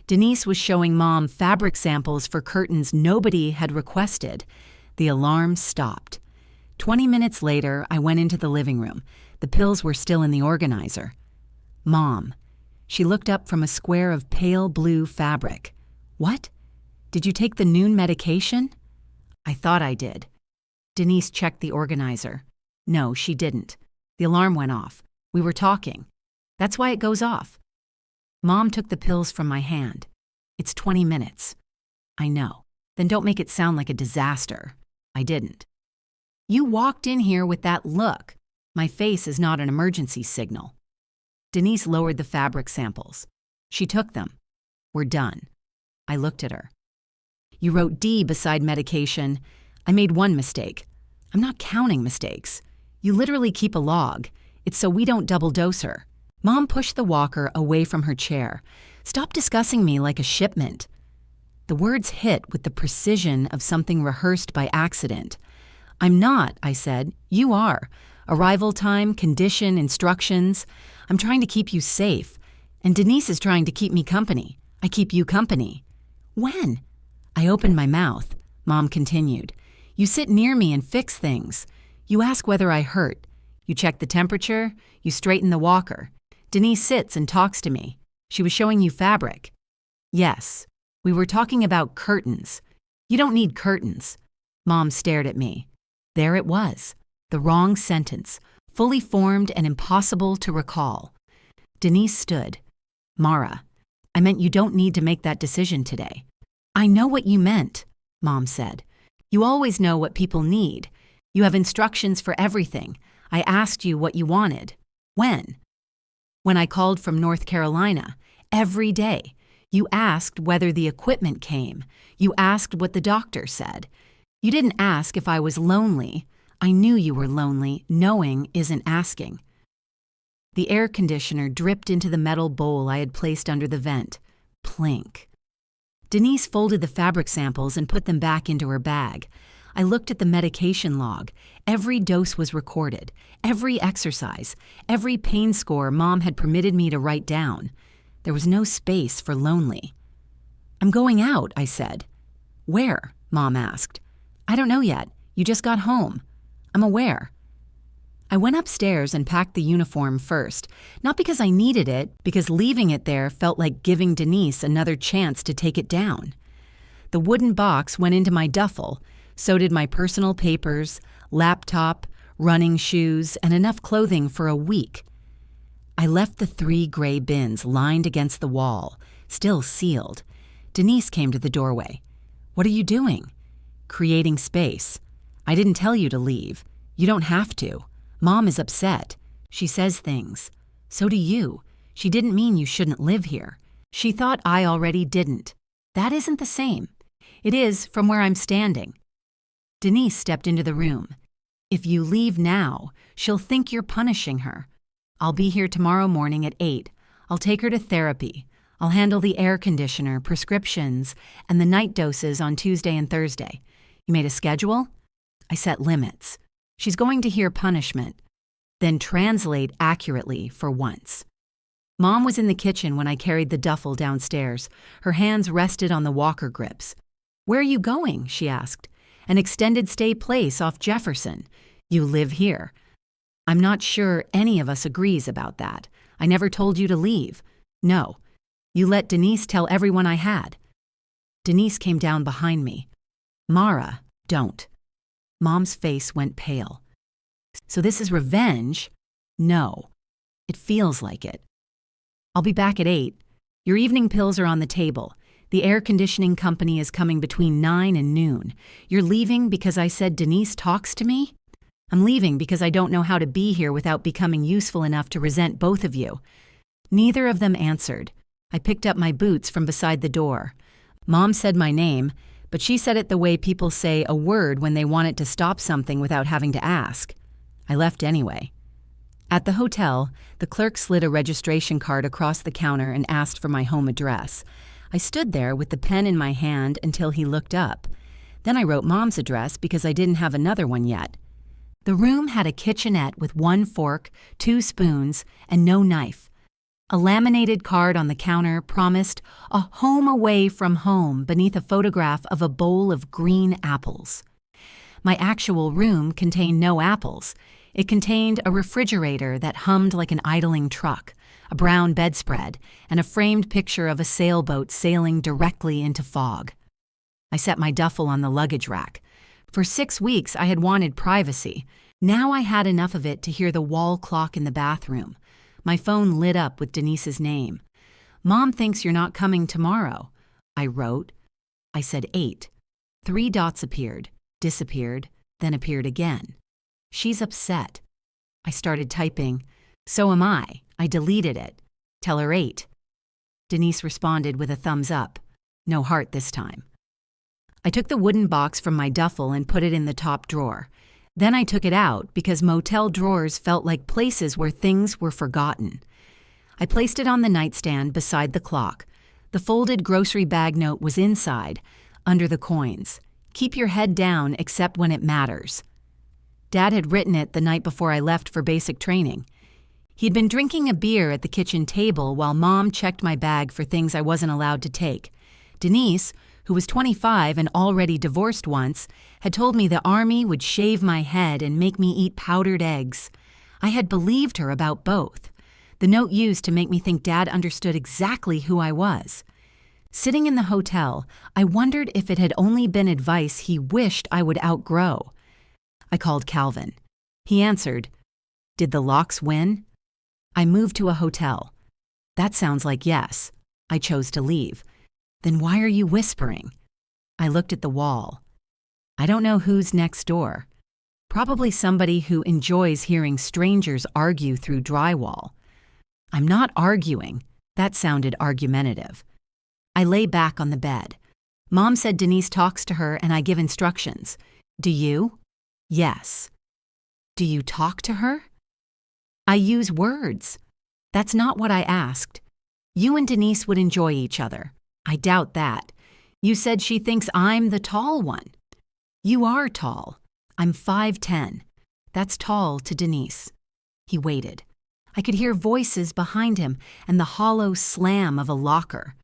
A: Denise was showing Mom fabric samples for curtains nobody had requested. The alarm stopped. 20 minutes later, I went into the living room. The pills were still in the organizer. "Mom." She looked up from a square of pale blue fabric. "What? Did you take the noon medication?" "I thought I did." Denise checked the organizer. "No, she didn't. The alarm went off. We were talking. That's why it goes off." Mom took the pills from my hand. "It's 20 minutes." "I know. Then don't make it sound like a disaster." "I didn't." "You walked in here with that look. My face is not an emergency signal." Denise lowered the fabric samples. She took them. "We're done." I looked at her. "You wrote D beside medication. I made one mistake. I'm not counting mistakes. You literally keep a log. It's so we don't double dose her." Mom pushed the walker away from her chair. "Stop discussing me like a shipment." The words hit with the precision of something rehearsed by accident. "I'm not," I said. "You are. Arrival time, condition, instructions. I'm trying to keep you safe. And Denise is trying to keep me company. I keep you company." "When?" I opened my mouth. Mom continued. "You sit near me and fix things. You ask whether I hurt. You check the temperature. You straighten the walker. Denise sits and talks to me. She was showing you fabric." "Yes. We were talking about curtains. You don't need curtains." Mom stared at me. There it was. The wrong sentence, fully formed and impossible to recall. Denise stood. "Mara, I meant you don't need to make that decision today." "I know what you meant," Mom said. "You always know what people need. You have instructions for everything. I asked you what you wanted." "When?" "When I called from North Carolina. Every day. You asked whether the equipment came. You asked what the doctor said. You didn't ask if I was lonely. I knew you were lonely. Knowing isn't asking." The air conditioner dripped into the metal bowl I had placed under the vent. Plink. Denise folded the fabric samples and put them back into her bag. I looked at the medication log. Every dose was recorded. Every exercise. Every pain score Mom had permitted me to write down. There was no space for lonely. "I'm going out," I said. "Where?" Mom asked. "I don't know yet. You just got home." "I'm aware." I went upstairs and packed the uniform first, not because I needed it, because leaving it there felt like giving Denise another chance to take it down. The wooden box went into my duffel, so did my personal papers, laptop, running shoes, and enough clothing for a week. I left the 3 gray bins lined against the wall, still sealed. Denise came to the doorway. "What are you doing?" "Creating space. I didn't tell you to leave. You don't have to. Mom is upset. She says things. So do you. She didn't mean you shouldn't live here. She thought I already didn't. That isn't the same. It is from where I'm standing." Denise stepped into the room. "If you leave now, she'll think you're punishing her. I'll be here tomorrow morning at 8. I'll take her to therapy. I'll handle the air conditioner, prescriptions, and the night doses on Tuesday and Thursday. You made a schedule?" I set limits. She's going to hear punishment. Then translate accurately for once. Mom was in the kitchen when I carried the duffel downstairs. Her hands rested on the walker grips. "Where are you going?" she asked. "An extended stay place off Jefferson. You live here." "I'm not sure any of us agrees about that. I never told you to leave." "No. You let Denise tell everyone I had." Denise came down behind me. "Mara, don't." Mom's face went pale. "So this is revenge?" "No. It feels like it." "I'll be back at 8. Your evening pills are on the table. The air conditioning company is coming between 9 and noon. You're leaving because I said Denise talks to me?" "I'm leaving because I don't know how to be here without becoming useful enough to resent both of you." Neither of them answered. I picked up my boots from beside the door. Mom said my name, but she said it the way people say a word when they want it to stop something without having to ask. I left anyway. At the hotel, the clerk slid a registration card across the counter and asked for my home address. I stood there with the pen in my hand until he looked up. Then I wrote Mom's address because I didn't have another one yet. The room had a kitchenette with 1 fork, 2 spoons, and no knife. A laminated card on the counter promised a home away from home beneath a photograph of a bowl of green apples. My actual room contained no apples. It contained a refrigerator that hummed like an idling truck, a brown bedspread, and a framed picture of a sailboat sailing directly into fog. I set my duffel on the luggage rack. For 6 weeks, I had wanted privacy. Now I had enough of it to hear the wall clock in the bathroom. My phone lit up with Denise's name. "Mom thinks you're not coming tomorrow," I wrote. I said 8. 3 dots appeared, disappeared, then appeared again. "She's upset." I started typing. "So am I." I deleted it. "Tell her 8. Denise responded with a thumbs up. No heart this time. I took the wooden box from my duffel and put it in the top drawer. Then I took it out because motel drawers felt like places where things were forgotten. I placed it on the nightstand beside the clock. The folded grocery bag note was inside, under the coins. "Keep your head down except when it matters." Dad had written it the night before I left for basic training. He'd been drinking a beer at the kitchen table while Mom checked my bag for things I wasn't allowed to take. Denise, who was 25 and already divorced once, had told me the army would shave my head and make me eat powdered eggs. I had believed her about both. The note used to make me think Dad understood exactly who I was. Sitting in the hotel, I wondered if it had only been advice he wished I would outgrow. I called Calvin. He answered. "Did the Locks win?" I moved to a hotel. "That sounds like yes." I chose to leave. "Then why are you whispering?" I looked at the wall. I don't know who's next door. Probably somebody who enjoys hearing strangers argue through drywall. "I'm not arguing." That sounded argumentative. I lay back on the bed. Mom said Denise talks to her and I give instructions. "Do you?" "Yes." "Do you talk to her?" "I use words." "That's not what I asked. You and Denise would enjoy each other." "I doubt that. You said she thinks I'm the tall one." "You are tall. I'm 5'10". That's tall to Denise." He waited. I could hear voices behind him and the hollow slam of a locker.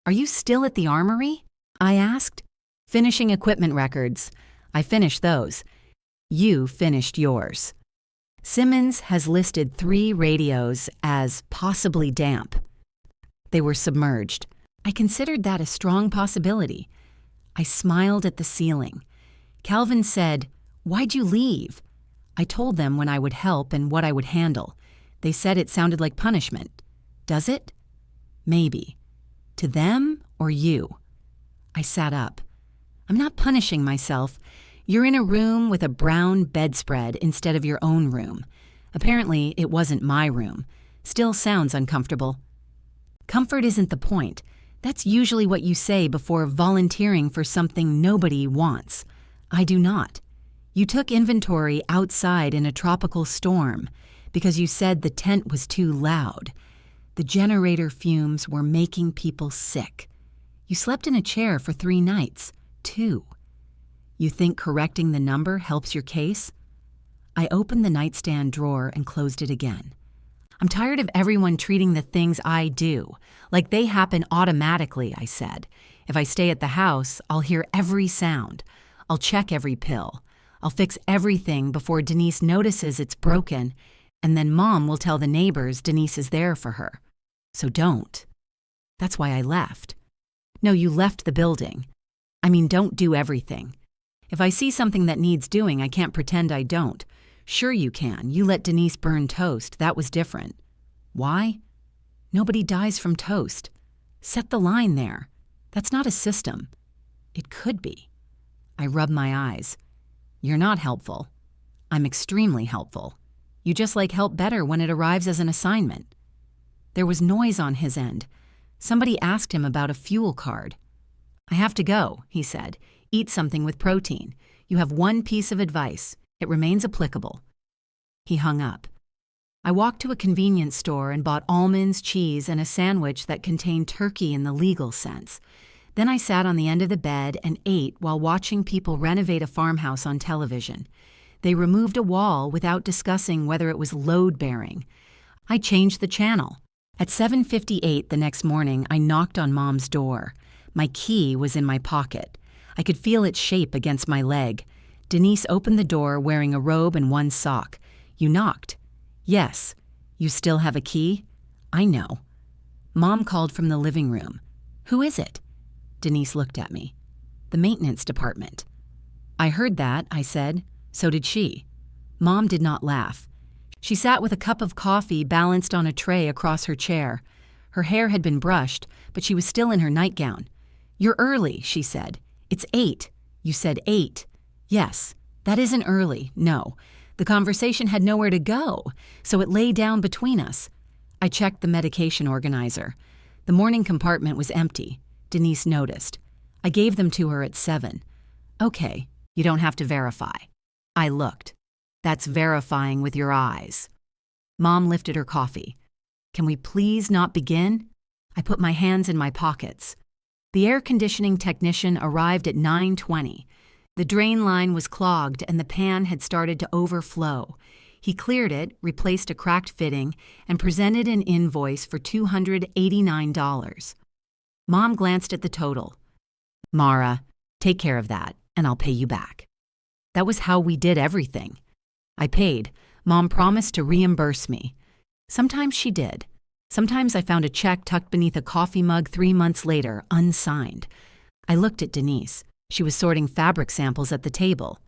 A: "Are you still at the armory?" I asked. "Finishing equipment records. I finished those. You finished yours." Simmons has listed 3 radios as possibly damp. They were submerged. I considered that a strong possibility. I smiled at the ceiling. Calvin said, "Why'd you leave?" I told them when I would help and what I would handle. They said it sounded like punishment. Does it? Maybe. To them or you? I sat up. "I'm not punishing myself. You're in a room with a brown bedspread instead of your own room. Apparently, it wasn't my room. Still sounds uncomfortable." "Comfort isn't the point. That's usually what you say before volunteering for something nobody wants. I do not. You took inventory outside in a tropical storm because you said the tent was too loud. The generator fumes were making people sick. You slept in a chair for 3 nights, 2. You think correcting the number helps your case?" I opened the nightstand drawer and closed it again. "I'm tired of everyone treating the things I do like they happen automatically," I said. "If I stay at the house, I'll hear every sound. I'll check every pill. I'll fix everything before Denise notices it's broken, and then Mom will tell the neighbors Denise is there for her. So don't." "That's why I left." "No, you left the building. I mean, don't do everything. If I see something that needs doing, I can't pretend I don't. Sure you can. You let Denise burn toast. That was different." "Why?" "Nobody dies from toast. Set the line there. That's not a system." "It could be." I rubbed my eyes. "You're not helpful." "I'm extremely helpful. You just like help better when it arrives as an assignment." There was noise on his end. Somebody asked him about a fuel card. "I have to go," he said. "Eat something with protein. You have one piece of advice. It remains applicable. He hung up. I walked to a convenience store and bought almonds, cheese, and a sandwich that contained turkey in the legal sense. Then I sat on the end of the bed and ate while watching people renovate a farmhouse on television. They removed a wall without discussing whether it was load-bearing. I changed the channel. At 7:58 the next morning, I knocked on Mom's door. My key was in my pocket. I could feel its shape against my leg. Denise opened the door wearing a robe and one sock. "You knocked." "Yes." "You still have a key?" "I know." Mom called from the living room. "Who is it?" Denise looked at me. "The maintenance department." "I heard that," I said. So did she. Mom did not laugh. She sat with a cup of coffee balanced on a tray across her chair. Her hair had been brushed, but she was still in her nightgown. "You're early," she said. "It's 8. You said 8. "Yes. That isn't early, no. The conversation had nowhere to go, so it lay down between us." I checked the medication organizer. The morning compartment was empty. Denise noticed. I gave them to her at 7. "Okay, you don't have to verify." I looked. "That's verifying with your eyes." Mom lifted her coffee. "Can we please not begin?" I put my hands in my pockets. The air conditioning technician arrived at 9:20. The drain line was clogged and the pan had started to overflow. He cleared it, replaced a cracked fitting, and presented an invoice for $289. Mom glanced at the total. "Mara, take care of that, and I'll pay you back." That was how we did everything. I paid. Mom promised to reimburse me. Sometimes she did. Sometimes I found a check tucked beneath a coffee mug 3 months later, unsigned. I looked at Denise. She was sorting fabric samples at the table.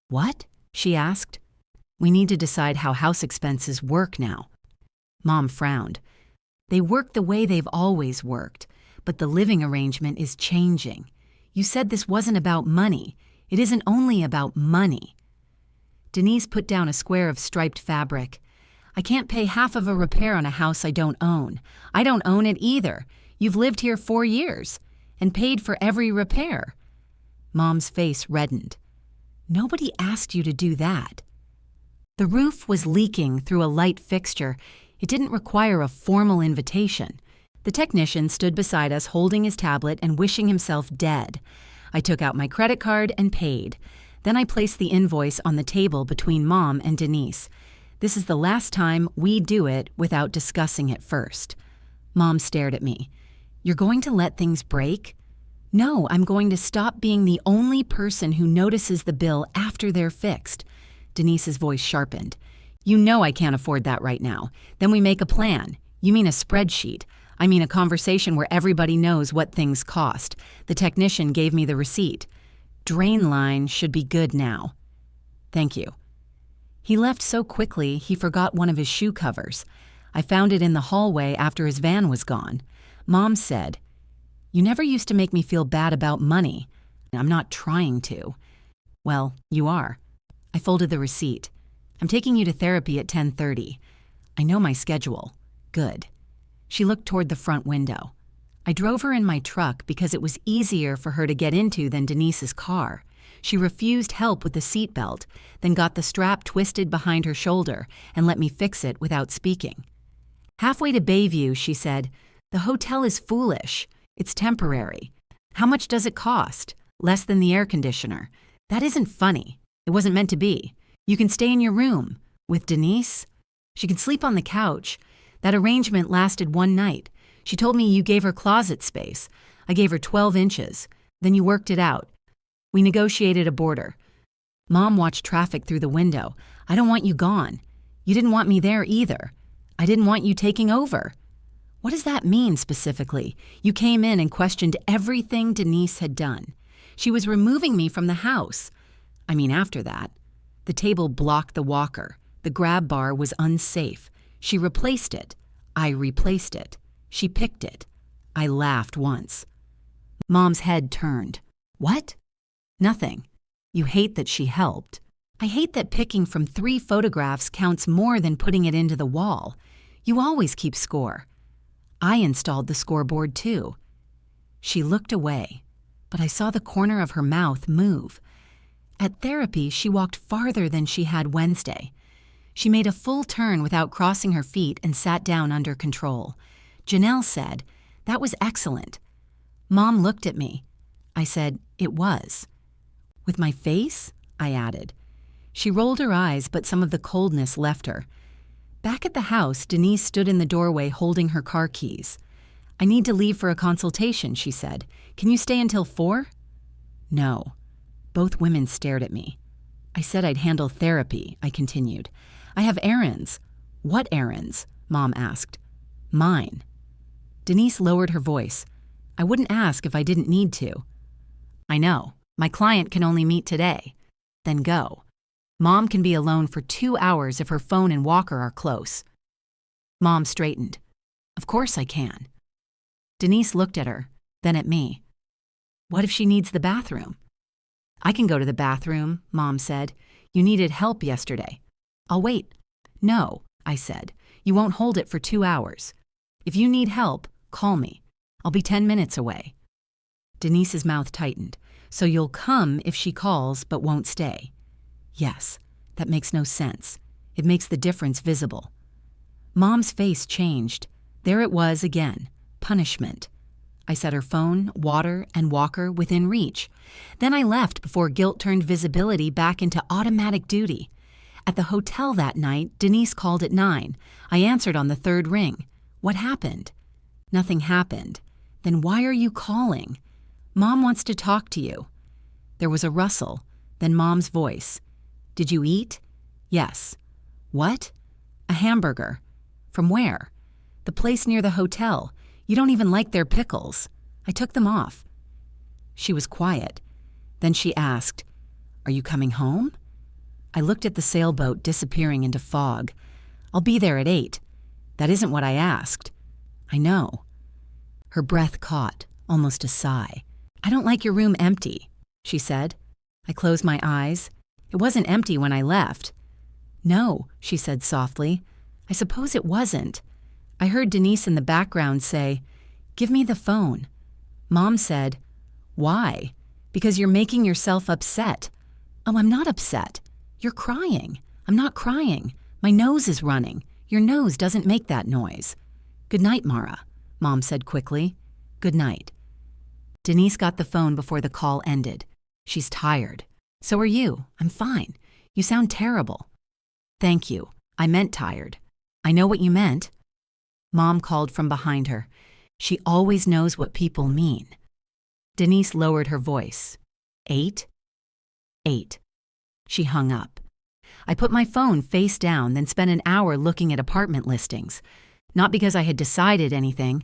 A: "What?" she asked. "We need to decide how house expenses work now." Mom frowned. "They work the way they've always worked, but the living arrangement is changing. You said this wasn't about money. It isn't only about money." Denise put down a square of striped fabric. "I can't pay half of a repair on a house I don't own. I don't own it either. You've lived here 4 years and paid for every repair." Mom's face reddened. "Nobody asked you to do that." The roof was leaking through a light fixture. It didn't require a formal invitation. The technician stood beside us holding his tablet and wishing himself dead. I took out my credit card and paid. Then I placed the invoice on the table between Mom and Denise. This is the last time we do it without discussing it first. Mom stared at me. "You're going to let things break?" "No, I'm going to stop being the only person who notices the bill after they're fixed." Denise's voice sharpened. "You know I can't afford that right now. Then we make a plan. You mean a spreadsheet. I mean a conversation where everybody knows what things cost. The technician gave me the receipt. Drain line should be good now." "Thank you." He left so quickly he forgot one of his shoe covers. I found it in the hallway after his van was gone. Mom said, "You never used to make me feel bad about money." "I'm not trying to." "Well, you are." I folded the receipt. "I'm taking you to therapy at 10:30. "I know my schedule." "Good." She looked toward the front window. I drove her in my truck because it was easier for her to get into than Denise's car. She refused help with the seatbelt, then got the strap twisted behind her shoulder and let me fix it without speaking. Halfway to Bayview, she said, "The hotel is foolish. It's temporary. How much does it cost? Less than the air conditioner. That isn't funny. It wasn't meant to be. You can stay in your room. With Denise? She can sleep on the couch. That arrangement lasted 1 night. She told me you gave her closet space. I gave her 12 inches. Then you worked it out. We negotiated a border. Mom watched traffic through the window. I don't want you gone. You didn't want me there either. I didn't want you taking over." "What does that mean specifically? You came in and questioned everything Denise had done. She was removing me from the house." "I mean, after that." "The table blocked the walker. The grab bar was unsafe. She replaced it. I replaced it. She picked it. I laughed once." Mom's head turned. "What?" "Nothing. You hate that she helped." "I hate that picking from 3 photographs counts more than putting it into the wall. You always keep score." "I installed the scoreboard too." She looked away, but I saw the corner of her mouth move. At therapy, she walked farther than she had Wednesday. She made a full turn without crossing her feet and sat down under control. Janelle said, "That was excellent." Mom looked at me. I said, "It was." "With my face?" I added. She rolled her eyes, but some of the coldness left her. Back at the house, Denise stood in the doorway holding her car keys. "I need to leave for a consultation," she said. "Can you stay until 4?" "No." Both women stared at me. "I said I'd handle therapy," I continued. "I have errands." "What errands?" Mom asked. "Mine." Denise lowered her voice. "I wouldn't ask if I didn't need to." "I know. My client can only meet today." "Then go. Mom can be alone for 2 hours if her phone and walker are close." Mom straightened. "Of course I can." Denise looked at her, then at me. "What if she needs the bathroom?" "I can go to the bathroom," Mom said. "You needed help yesterday." "I'll wait." "No," I said. "You won't hold it for 2 hours. If you need help, call me. I'll be 10 minutes away." Denise's mouth tightened. "So you'll come if she calls but won't stay?" "Yes, that makes no sense. It makes the difference visible." Mom's face changed. There it was again, punishment. I set her phone, water, and walker within reach. Then I left before guilt turned visibility back into automatic duty. At the hotel that night, Denise called at 9. I answered on the 3rd ring. "What happened?" "Nothing happened." "Then why are you calling?" "Mom wants to talk to you." There was a rustle, then Mom's voice. "Did you eat?" "Yes." "What?" "A hamburger." "From where?" "The place near the hotel. You don't even like their pickles." "I took them off." She was quiet. Then she asked, "Are you coming home?" I looked at the sailboat disappearing into fog. "I'll be there at 8. "That isn't what I asked." "I know." Her breath caught, almost a sigh. "I don't like your room empty," she said. I closed my eyes. "It wasn't empty when I left." "No," she said softly. "I suppose it wasn't." I heard Denise in the background say, "Give me the phone." Mom said, "Why?" "Because you're making yourself upset." "Oh, I'm not upset." "You're crying." "I'm not crying. My nose is running. Your nose doesn't make that noise." "Good night, Mara," Mom said quickly. "Good night." Denise got the phone before the call ended. "She's tired." "So are you." "I'm fine." "You sound terrible." "Thank you. I meant tired." "I know what you meant." Mom called from behind her. She always knows what people mean. Denise lowered her voice. 8? 8. She hung up. I put my phone face down, then spent an hour looking at apartment listings. Not because I had decided anything.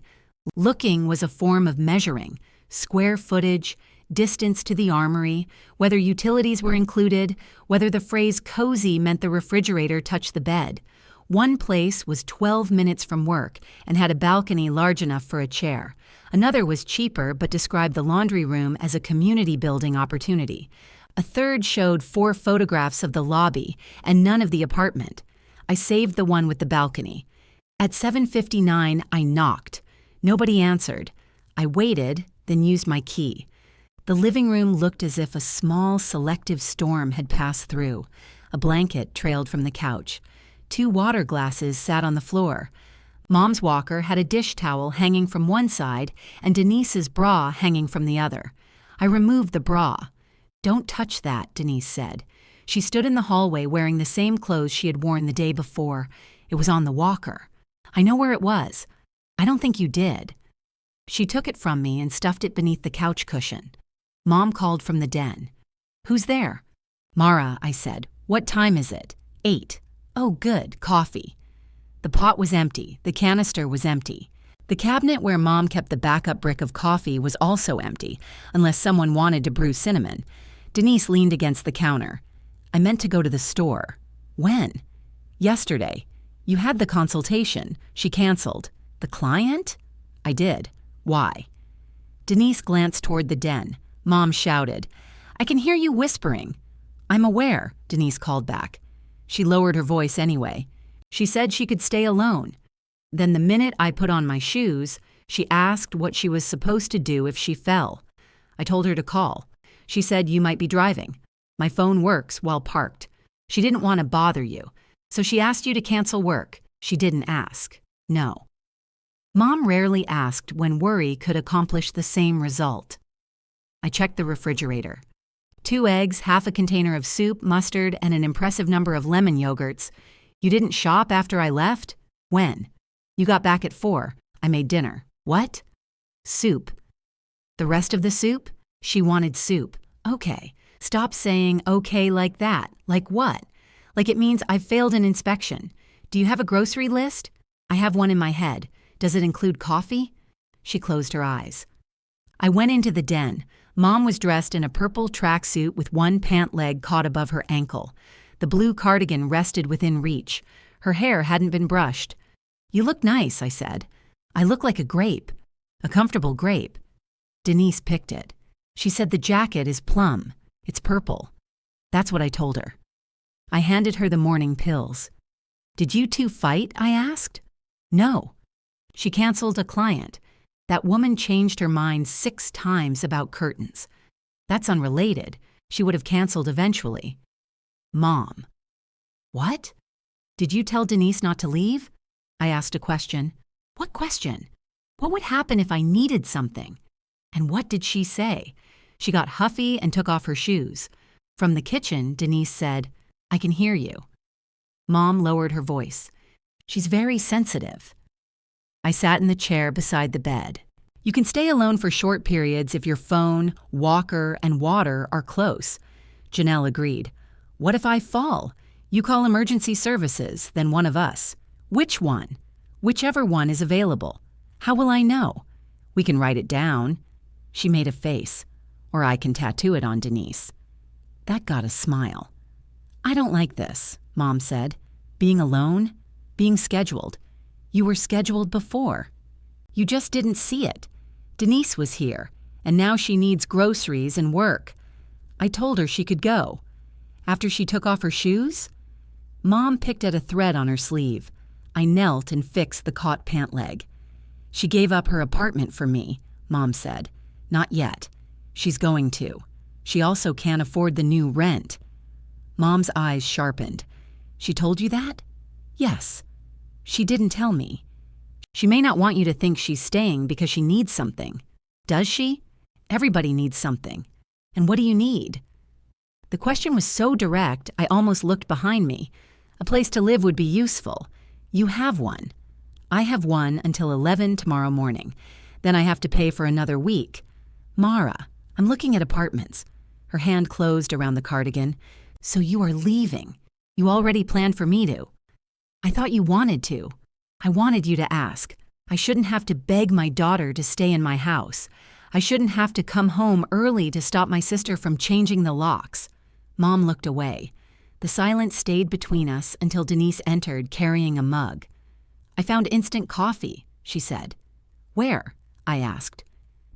A: Looking was a form of measuring. Square footage, distance to the armory, whether utilities were included, whether the phrase cozy meant the refrigerator touched the bed. One place was 12 minutes from work and had a balcony large enough for a chair. Another was cheaper but described the laundry room as a community building opportunity. A third showed 4 photographs of the lobby and none of the apartment. I saved the one with the balcony. At 7:59, I knocked. Nobody answered. I waited, then used my key. The living room looked as if a small, selective storm had passed through. A blanket trailed from the couch. 2 water glasses sat on the floor. Mom's walker had a dish towel hanging from one side and Denise's bra hanging from the other. I removed the bra. "Don't touch that," Denise said. She stood in the hallway wearing the same clothes she had worn the day before. It was on the walker. "I know where it was." "I don't think you did." She took it from me and stuffed it beneath the couch cushion. Mom called from the den. "Who's there?" "Mara," I said. "What time is it?" 8. "Oh, good, coffee." The pot was empty. The canister was empty. The cabinet where Mom kept the backup brick of coffee was also empty, unless someone wanted to brew cinnamon. Denise leaned against the counter. "I meant to go to the store." "When?" "Yesterday. You had the consultation." She canceled. "The client?" "I did." "Why?" Denise glanced toward the den. Mom shouted, "I can hear you whispering." "I'm aware," Denise called back. She lowered her voice anyway. She said she could stay alone. Then the minute I put on my shoes, she asked what she was supposed to do if she fell. I told her to call. She said you might be driving. My phone works while parked. She didn't want to bother you. So she asked you to cancel work. She didn't ask. No. Mom rarely asked when worry could accomplish the same result. I checked the refrigerator. 2 eggs, half a container of soup, mustard, and an impressive number of lemon yogurts. You didn't shop after I left? When? You got back at 4. I made dinner. What? Soup. The rest of the soup? She wanted soup. Okay. Stop saying okay like that. Like what? Like it means I've failed an inspection. Do you have a grocery list? I have one in my head. Does it include coffee? She closed her eyes. I went into the den. Mom was dressed in a purple tracksuit with one pant leg caught above her ankle. The blue cardigan rested within reach. Her hair hadn't been brushed. You look nice, I said. I look like a grape. A comfortable grape. Denise picked it. She said the jacket is plum. It's purple. That's what I told her. I handed her the morning pills. Did you two fight? I asked. No. She canceled a client. That woman changed her mind 6 times about curtains. That's unrelated. She would have canceled eventually. Mom. What? Did you tell Denise not to leave? I asked a question. What question? What would happen if I needed something? And what did she say? She got huffy and took off her shoes. From the kitchen, Denise said, I can hear you. Mom lowered her voice. She's very sensitive. I sat in the chair beside the bed. You can stay alone for short periods if your phone, walker, and water are close. Janelle agreed. What if I fall? You call emergency services, then one of us. Which one? Whichever one is available. How will I know? We can write it down. She made a face. Or I can tattoo it on Denise. That got a smile. I don't like this, Mom said. Being alone, being scheduled. You were scheduled before. You just didn't see it. Denise was here, and now she needs groceries and work. I told her she could go. After she took off her shoes? Mom picked at a thread on her sleeve. I knelt and fixed the caught pant leg. She gave up her apartment for me, Mom said. Not yet. She's going to. She also can't afford the new rent. Mom's eyes sharpened. She told you that? Yes. She didn't tell me. She may not want you to think she's staying because she needs something. Does she? Everybody needs something. And what do you need? The question was so direct, I almost looked behind me. A place to live would be useful. You have one. I have one until 11 tomorrow morning. Then I have to pay for another week. Mara, I'm looking at apartments. Her hand closed around the cardigan. So you are leaving. You already planned for me to. I thought you wanted to. I wanted you to ask. I shouldn't have to beg my daughter to stay in my house. I shouldn't have to come home early to stop my sister from changing the locks. Mom looked away. The silence stayed between us until Denise entered carrying a mug. I found instant coffee, she said. Where? I asked.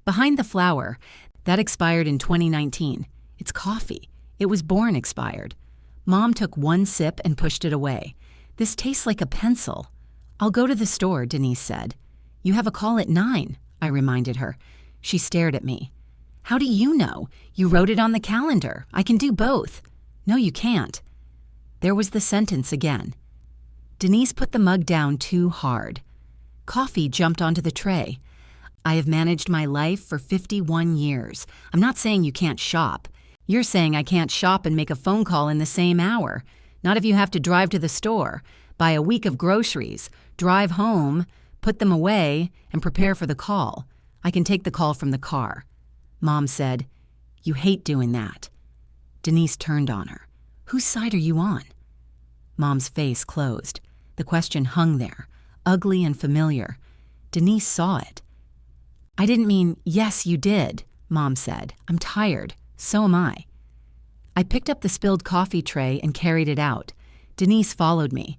A: Behind the flower. That expired in 2019. It's coffee. It was born expired. Mom took one sip and pushed it away. This tastes like a pencil. I'll go to the store, Denise said. You have a call at 9, I reminded her. She stared at me. How do you know? You wrote it on the calendar. I can do both. No, you can't. There was the sentence again. Denise put the mug down too hard. Coffee jumped onto the tray. I have managed my life for 51 years. I'm not saying you can't shop. You're saying I can't shop and make a phone call in the same hour. Not if you have to drive to the store, buy a week of groceries, drive home, put them away, and prepare for the call. I can take the call from the car. Mom said, You hate doing that. Denise turned on her. Whose side are you on? Mom's face closed. The question hung there, ugly and familiar. Denise saw it. I didn't mean, yes, you did, Mom said. I'm tired. So am I. I picked up the spilled coffee tray and carried it out. Denise followed me.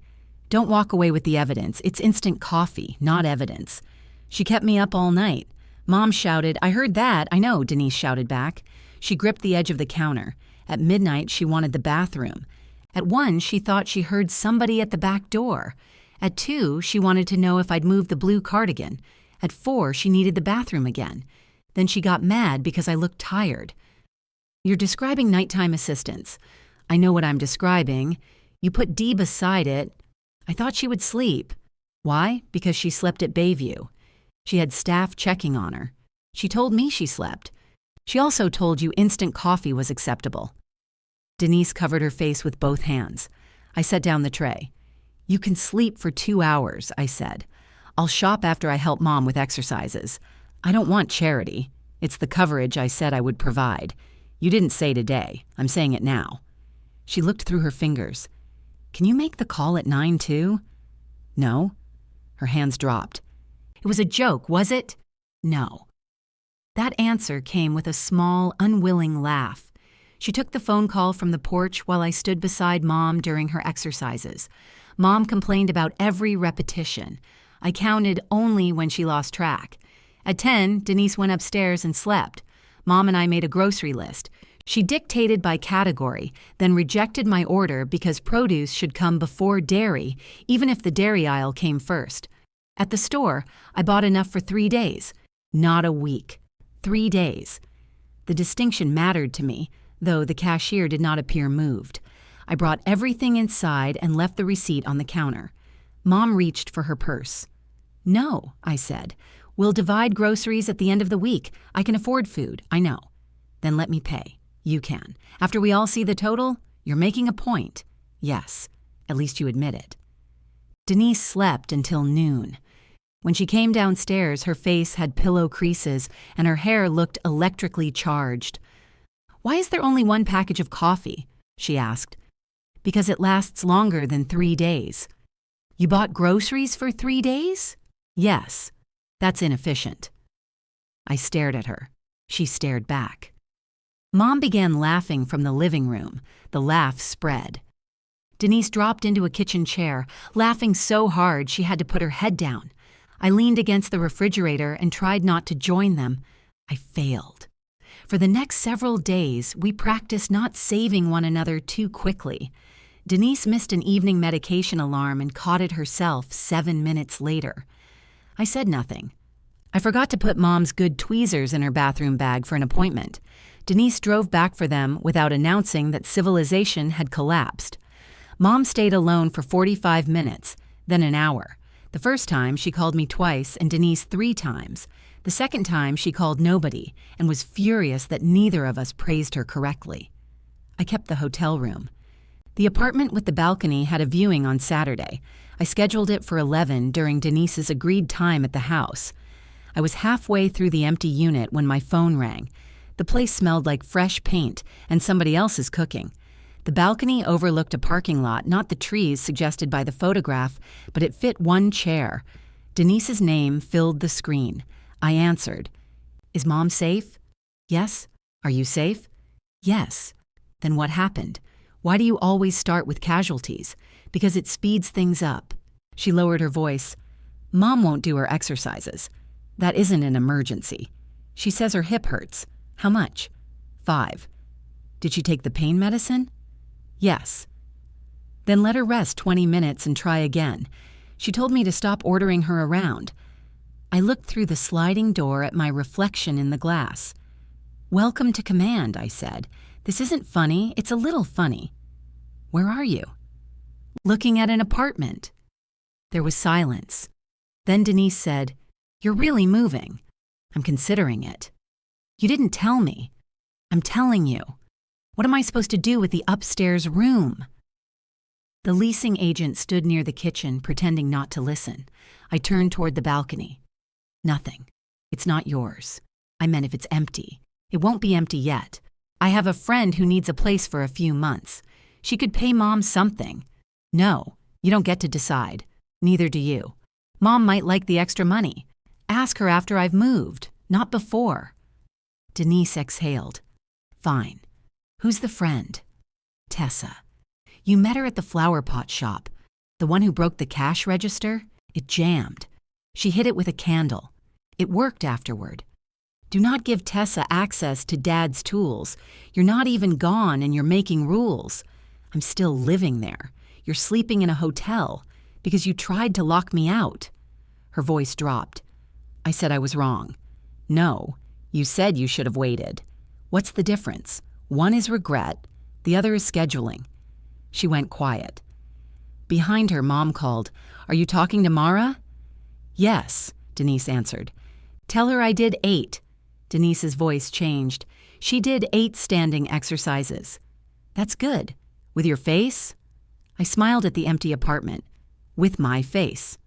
A: Don't walk away with the evidence. It's instant coffee, not evidence. She kept me up all night. Mom shouted, I heard that. I know, Denise shouted back. She gripped the edge of the counter. At midnight, she wanted the bathroom. At 1, she thought she heard somebody at the back door. At 2, she wanted to know if I'd moved the blue cardigan. At 4, she needed the bathroom again. Then she got mad because I looked tired. You're describing nighttime assistance. I know what I'm describing. You put D beside it. I thought she would sleep. Why? Because she slept at Bayview. She had staff checking on her. She told me she slept. She also told you instant coffee was acceptable. Denise covered her face with both hands. I set down the tray. You can sleep for 2 hours, I said. I'll shop after I help Mom with exercises. I don't want charity. It's the coverage I said I would provide. You didn't say today. I'm saying it now. She looked through her fingers. Can you make the call at 9 too? No. Her hands dropped. It was a joke, was it? No. That answer came with a small, unwilling laugh. She took the phone call from the porch while I stood beside Mom during her exercises. Mom complained about every repetition. I counted only when she lost track. At 10, Denise went upstairs and slept. Mom and I made a grocery list. She dictated by category, then rejected my order because produce should come before dairy, even if the dairy aisle came first. At the store, I bought enough for 3 days. Not a week. 3 days. The distinction mattered to me, though the cashier did not appear moved. I brought everything inside and left the receipt on the counter. Mom reached for her purse. No, I said. We'll divide groceries at the end of the week. I can afford food, I know. Then let me pay. You can. After we all see the total, you're making a point. Yes, at least you admit it. Denise slept until noon. When she came downstairs, her face had pillow creases and her hair looked electrically charged. Why is there only 1 package of coffee? She asked. Because it lasts longer than 3 days. You bought groceries for 3 days? Yes. That's inefficient. I stared at her. She stared back. Mom began laughing from the living room. The laugh spread. Denise dropped into a kitchen chair, laughing so hard she had to put her head down. I leaned against the refrigerator and tried not to join them. I failed. For the next several days, we practiced not saving one another too quickly. Denise missed an evening medication alarm and caught it herself 7 minutes later. I said nothing. I forgot to put Mom's good tweezers in her bathroom bag for an appointment. Denise drove back for them without announcing that civilization had collapsed. Mom stayed alone for 45 minutes, then an hour. The first time, she called me twice and Denise 3 times. The second time, she called nobody and was furious that neither of us praised her correctly. I kept the hotel room. The apartment with the balcony had a viewing on Saturday. I scheduled it for 11 during Denise's agreed time at the house. I was halfway through the empty unit when my phone rang. The place smelled like fresh paint and somebody else's cooking. The balcony overlooked a parking lot, not the trees suggested by the photograph, but it fit 1 chair. Denise's name filled the screen. I answered. Is Mom safe? Yes. Are you safe? Yes. Then what happened? Why do you always start with casualties? Because it speeds things up. She lowered her voice. Mom won't do her exercises. That isn't an emergency. She says her hip hurts. How much? 5. Did she take the pain medicine? Yes. Then let her rest 20 minutes and try again. She told me to stop ordering her around. I looked through the sliding door at my reflection in the glass. Welcome to command, I said. This isn't funny, it's a little funny. Where are you? Looking at an apartment. There was silence. Then Denise said, You're really moving. I'm considering it. You didn't tell me. I'm telling you. What am I supposed to do with the upstairs room? The leasing agent stood near the kitchen, pretending not to listen. I turned toward the balcony. Nothing. It's not yours. I meant if it's empty. It won't be empty yet. I have a friend who needs a place for a few months. She could pay Mom something. No, you don't get to decide. Neither do you. Mom might like the extra money. Ask her after I've moved, not before. Denise exhaled. Fine. Who's the friend? Tessa. You met her at the flower pot shop. The one who broke the cash register? It jammed. She hit it with a candle. It worked afterward. Do not give Tessa access to Dad's tools. You're not even gone and you're making rules. I'm still living there. You're sleeping in a hotel because you tried to lock me out. Her voice dropped. I said I was wrong. No, you said you should have waited. What's the difference? One is regret, the other is scheduling. She went quiet. Behind her, Mom called, "Are you talking to Mara?" "Yes," Denise answered. "Tell her I did 8. Denise's voice changed. "She did 8 standing exercises." "That's good. With your face?" I smiled at the empty apartment. "With my face."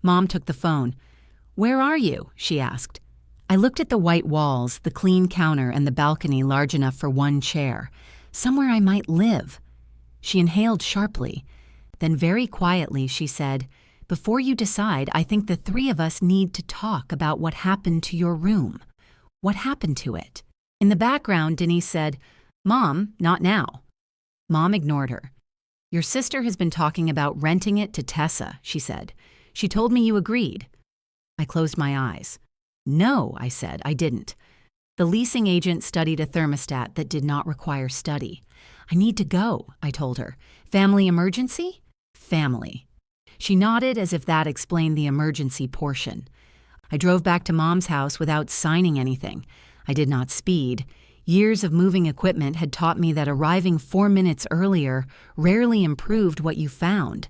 A: Mom took the phone. "Where are you?" she asked. I looked at the white walls, the clean counter, and the balcony large enough for one chair. Somewhere I might live. She inhaled sharply. Then very quietly she said, "Before you decide, I think the 3 of us need to talk about what happened to your room. What happened to it?" In the background, Denise said, "Mom, not now." Mom ignored her. "Your sister has been talking about renting it to Tessa," she said. "She told me you agreed." I closed my eyes. "No," I said, "I didn't." The leasing agent studied a thermostat that did not require study. "I need to go," I told her. "Family emergency?" "Family." She nodded as if that explained the emergency portion. I drove back to Mom's house without signing anything. I did not speed. Years of moving equipment had taught me that arriving 4 minutes earlier rarely improved what you found.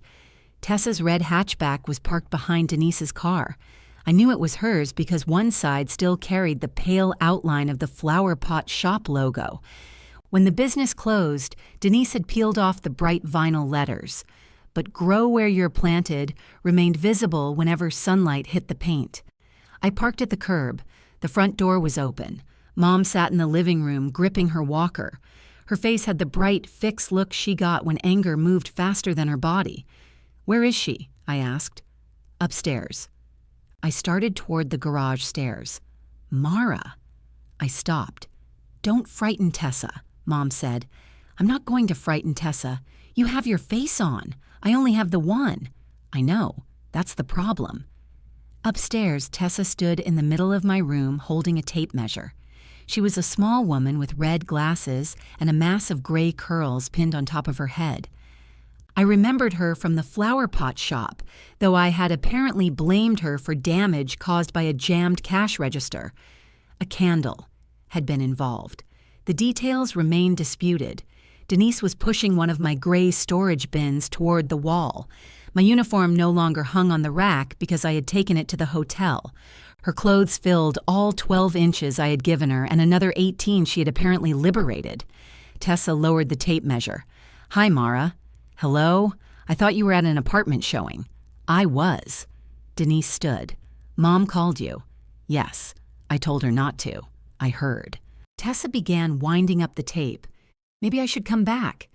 A: Tessa's red hatchback was parked behind Denise's car. I knew it was hers because one side still carried the pale outline of the Flower Pot Shop logo. When the business closed, Denise had peeled off the bright vinyl letters. But "Grow where you're planted" remained visible whenever sunlight hit the paint. I parked at the curb. The front door was open. Mom sat in the living room, gripping her walker. Her face had the bright, fixed look she got when anger moved faster than her body. "Where is she?" I asked. "Upstairs." I started toward the garage stairs. "Mara." I stopped. "Don't frighten Tessa," Mom said. "I'm not going to frighten Tessa. You have your face on. I only have the one." "I know. That's the problem." Upstairs, Tessa stood in the middle of my room holding a tape measure. She was a small woman with red glasses and a mass of gray curls pinned on top of her head. I remembered her from the flower pot shop, though I had apparently blamed her for damage caused by a jammed cash register. A candle had been involved. The details remained disputed. Denise was pushing one of my gray storage bins toward the wall. My uniform no longer hung on the rack because I had taken it to the hotel. Her clothes filled all 12 inches I had given her and another 18 she had apparently liberated. Tessa lowered the tape measure. "Hi, Mara." "Hello? I thought you were at an apartment showing." "I was." Denise stood. "Mom called you." "Yes." I told her not to. I heard. Tessa began winding up the tape. "Maybe I should come back."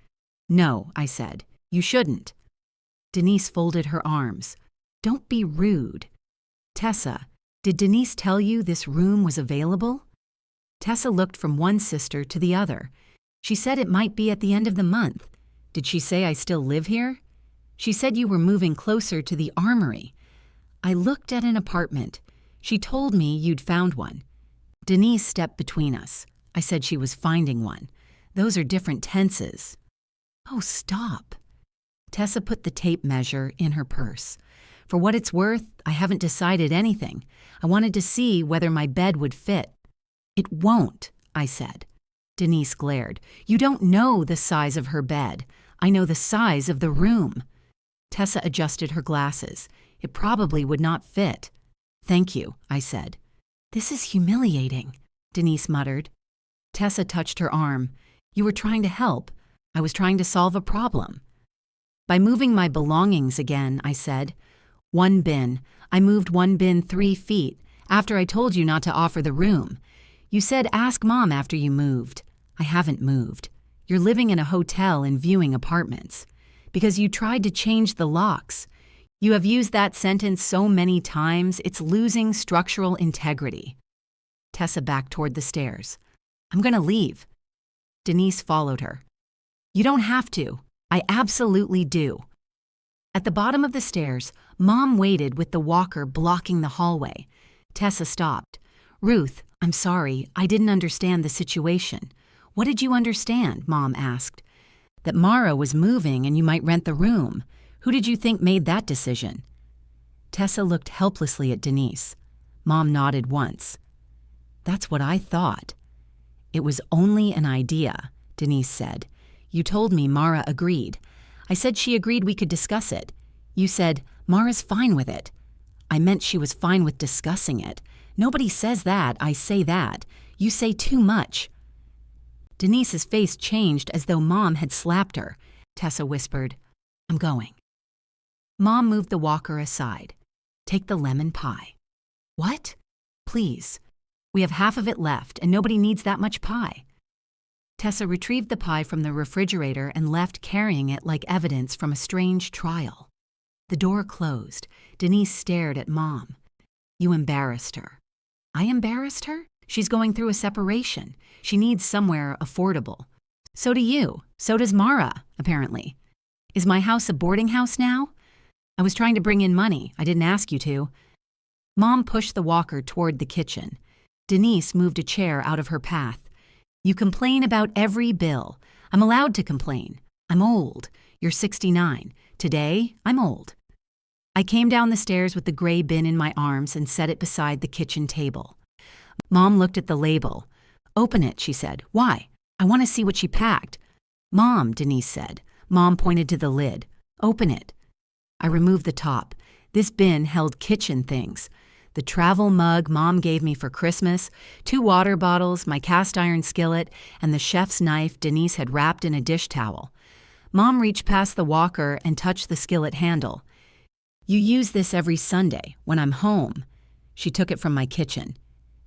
A: "No," I said. "You shouldn't." Denise folded her arms. "Don't be rude." "Tessa, did Denise tell you this room was available?" Tessa looked from one sister to the other. "She said it might be at the end of the month. Did she say I still live here?" "She said you were moving closer to the armory." I looked at an apartment. She told me you'd found one. Denise stepped between us. I said she was finding one. Those are different tenses. "Oh, stop." Tessa put the tape measure in her purse. "For what it's worth, I haven't decided anything. I wanted to see whether my bed would fit." "It won't," I said. Denise glared. "You don't know the size of her bed. I know the size of the room." Tessa adjusted her glasses. "It probably would not fit." "Thank you," I said. "This is humiliating," Denise muttered. Tessa touched her arm. "You were trying to help. I was trying to solve a problem." By moving my belongings again, I said, "One bin. I moved one bin 3 feet after I told you not to offer the room. You said ask Mom after you moved. I haven't moved. You're living in a hotel and viewing apartments. Because you tried to change the locks. You have used that sentence so many times, it's losing structural integrity." Tessa backed toward the stairs. "I'm going to leave." Denise followed her. "You don't have to. I absolutely do." At the bottom of the stairs, Mom waited with the walker blocking the hallway. Tessa stopped. "Ruth, I'm sorry. I didn't understand the situation." "What did you understand?" Mom asked. "That Mara was moving and you might rent the room. Who did you think made that decision?" Tessa looked helplessly at Denise. Mom nodded once. "That's what I thought." "It was only an idea," Denise said. "You told me Mara agreed. I said she agreed we could discuss it. You said, Mara's fine with it. I meant she was fine with discussing it. Nobody says that, I say that. You say too much. Denise's face changed as though Mom had slapped her. Tessa whispered, I'm going. Mom moved the walker aside. Take the lemon pie. What? Please. We have half of it left, and nobody needs that much pie. Tessa retrieved the pie from the refrigerator and left carrying it like evidence from a strange trial. The door closed. Denise stared at Mom. You embarrassed her. I embarrassed her? She's going through a separation. She needs somewhere affordable. So do you. So does Mara, apparently. Is my house a boarding house now? I was trying to bring in money. I didn't ask you to. Mom pushed the walker toward the kitchen. Denise moved a chair out of her path. You complain about every bill. I'm allowed to complain. I'm old. You're 69. Today, I'm old. I came down the stairs with the gray bin in my arms and set it beside the kitchen table. Mom looked at the label. Open it, she said. Why? I want to see what she packed. Mom, Denise said. Mom pointed to the lid. Open it. I removed the top. This bin held kitchen things. The travel mug Mom gave me for Christmas, 2 water bottles, my cast iron skillet, and the chef's knife Denise had wrapped in a dish towel. Mom reached past the walker and touched the skillet handle. You use this every Sunday, when I'm home. She took it from my kitchen.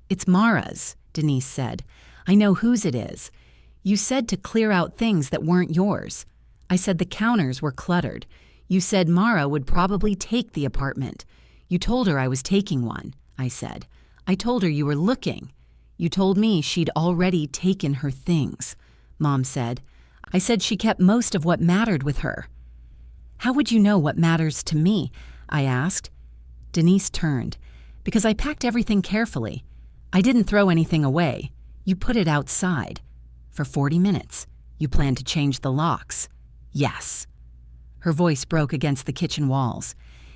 A: It's Mara's, Denise said. I know whose it is. You said to clear out things that weren't yours. I said the counters were cluttered. You said Mara would probably take the apartment. You told her I was taking one, I said. I told her you were looking. You told me she'd already taken her things, Mom said. I said she kept most of what mattered with her. How would you know what matters to me? I asked. Denise turned. Because I packed everything carefully. I didn't throw anything away. You put it outside. For 40 minutes. You planned to change the locks. Yes. Her voice broke against the kitchen walls.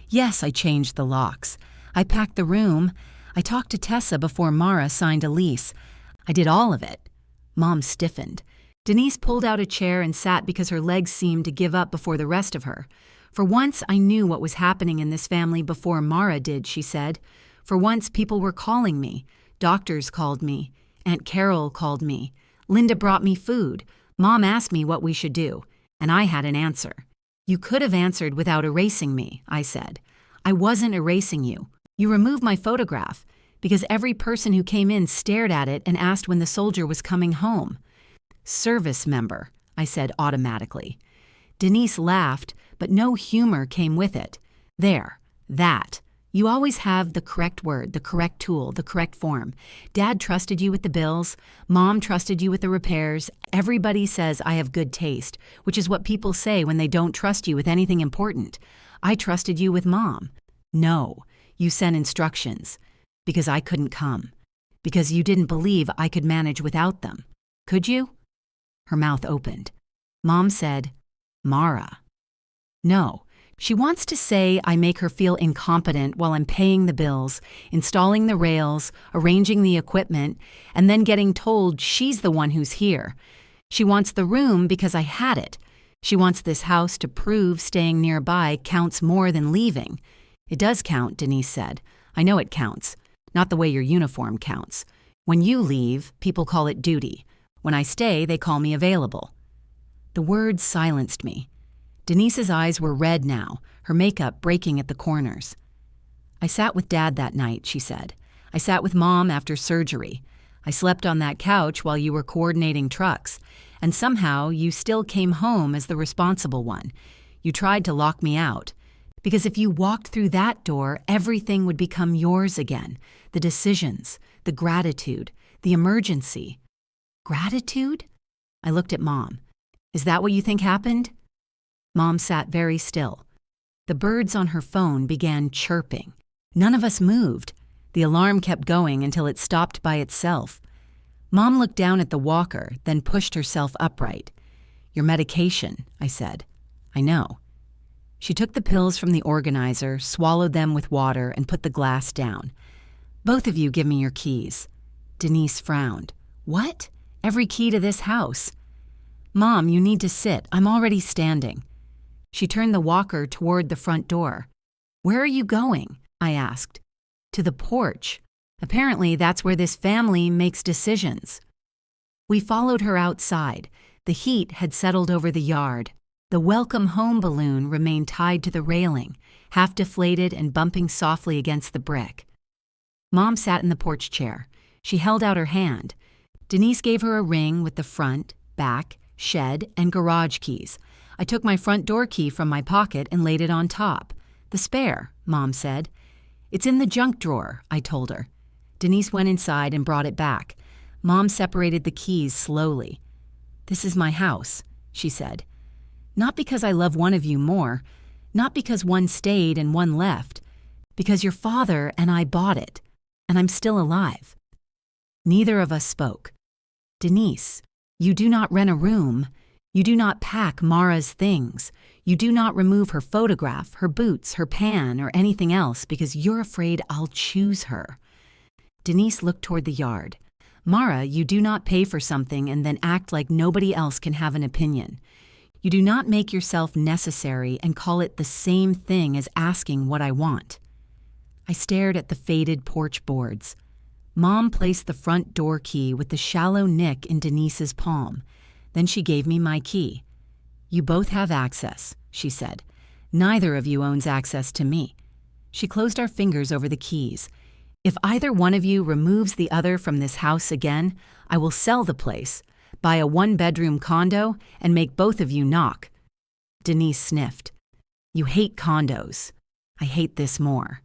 A: Yes, I changed the locks. I packed the room. I talked to Tessa before Mara signed a lease. I did all of it. Mom stiffened. Denise pulled out a chair and sat because her legs seemed to give up before the rest of her. For once, I knew what was happening in this family before Mara did, she said. For once, people were calling me. Doctors called me. Aunt Carol called me. Linda brought me food. Mom asked me what we should do, and I had an answer. You could have answered without erasing me, I said. I wasn't erasing you. You removed my photograph because every person who came in stared at it and asked when the soldier was coming home. Service member, I said automatically. Denise laughed, but no humor came with it. There, that. You always have the correct word, the correct tool, the correct form. Dad trusted you with the bills. Mom trusted you with the repairs. Everybody says I have good taste, which is what people say when they don't trust you with anything important. I trusted you with Mom. No, you sent instructions. Because I couldn't come. Because you didn't believe I could manage without them. Could you? Her mouth opened. Mom said, Mara. No. She wants to say I make her feel incompetent while I'm paying the bills, installing the rails, arranging the equipment, and then getting told she's the one who's here. She wants the room because I had it. She wants this house to prove staying nearby counts more than leaving. It does count, Denise said. I know it counts. Not the way your uniform counts. When you leave, people call it duty. When I stay, they call me available. The words silenced me. Denise's eyes were red now, her makeup breaking at the corners. I sat with Dad that night, she said. I sat with Mom after surgery. I slept on that couch while you were coordinating trucks, and somehow you still came home as the responsible one. You tried to lock me out. Because if you walked through that door, everything would become yours again. The decisions, the gratitude, the emergency. Gratitude? I looked at Mom. Is that what you think happened? Mom sat very still. The birds on her phone began chirping. None of us moved. The alarm kept going until it stopped by itself. Mom looked down at the walker, then pushed herself upright. Your medication, I said. I know. She took the pills from the organizer, swallowed them with water, and put the glass down. Both of you give me your keys. Denise frowned. What? Every key to this house. Mom, you need to sit. I'm already standing. She turned the walker toward the front door. "Where are you going?" I asked. "To the porch. Apparently that's where this family makes decisions." We followed her outside. The heat had settled over the yard. The welcome home balloon remained tied to the railing, half deflated and bumping softly against the brick. Mom sat in the porch chair. She held out her hand. Denise gave her a ring with the front, back, shed, and garage keys. I took my front door key from my pocket and laid it on top. "The spare," Mom said. "It's in the junk drawer," I told her. Denise went inside and brought it back. Mom separated the keys slowly. "This is my house," she said. "Not because I love one of you more, not because one stayed and one left, because your father and I bought it, and I'm still alive." Neither of us spoke. "Denise, you do not rent a room. You do not pack Mara's things. You do not remove her photograph, her boots, her pan, or anything else because you're afraid I'll choose her." Denise looked toward the yard. "Mara, you do not pay for something and then act like nobody else can have an opinion. You do not make yourself necessary and call it the same thing as asking what I want." I stared at the faded porch boards. Mom placed the front door key with the shallow nick in Denise's palm. Then she gave me my key. "You both have access," she said. "Neither of you owns access to me." She closed our fingers over the keys. "If either one of you removes the other from this house again, I will sell the place, buy a one-bedroom condo, and make both of you knock." Denise sniffed. "You hate condos. I hate this more."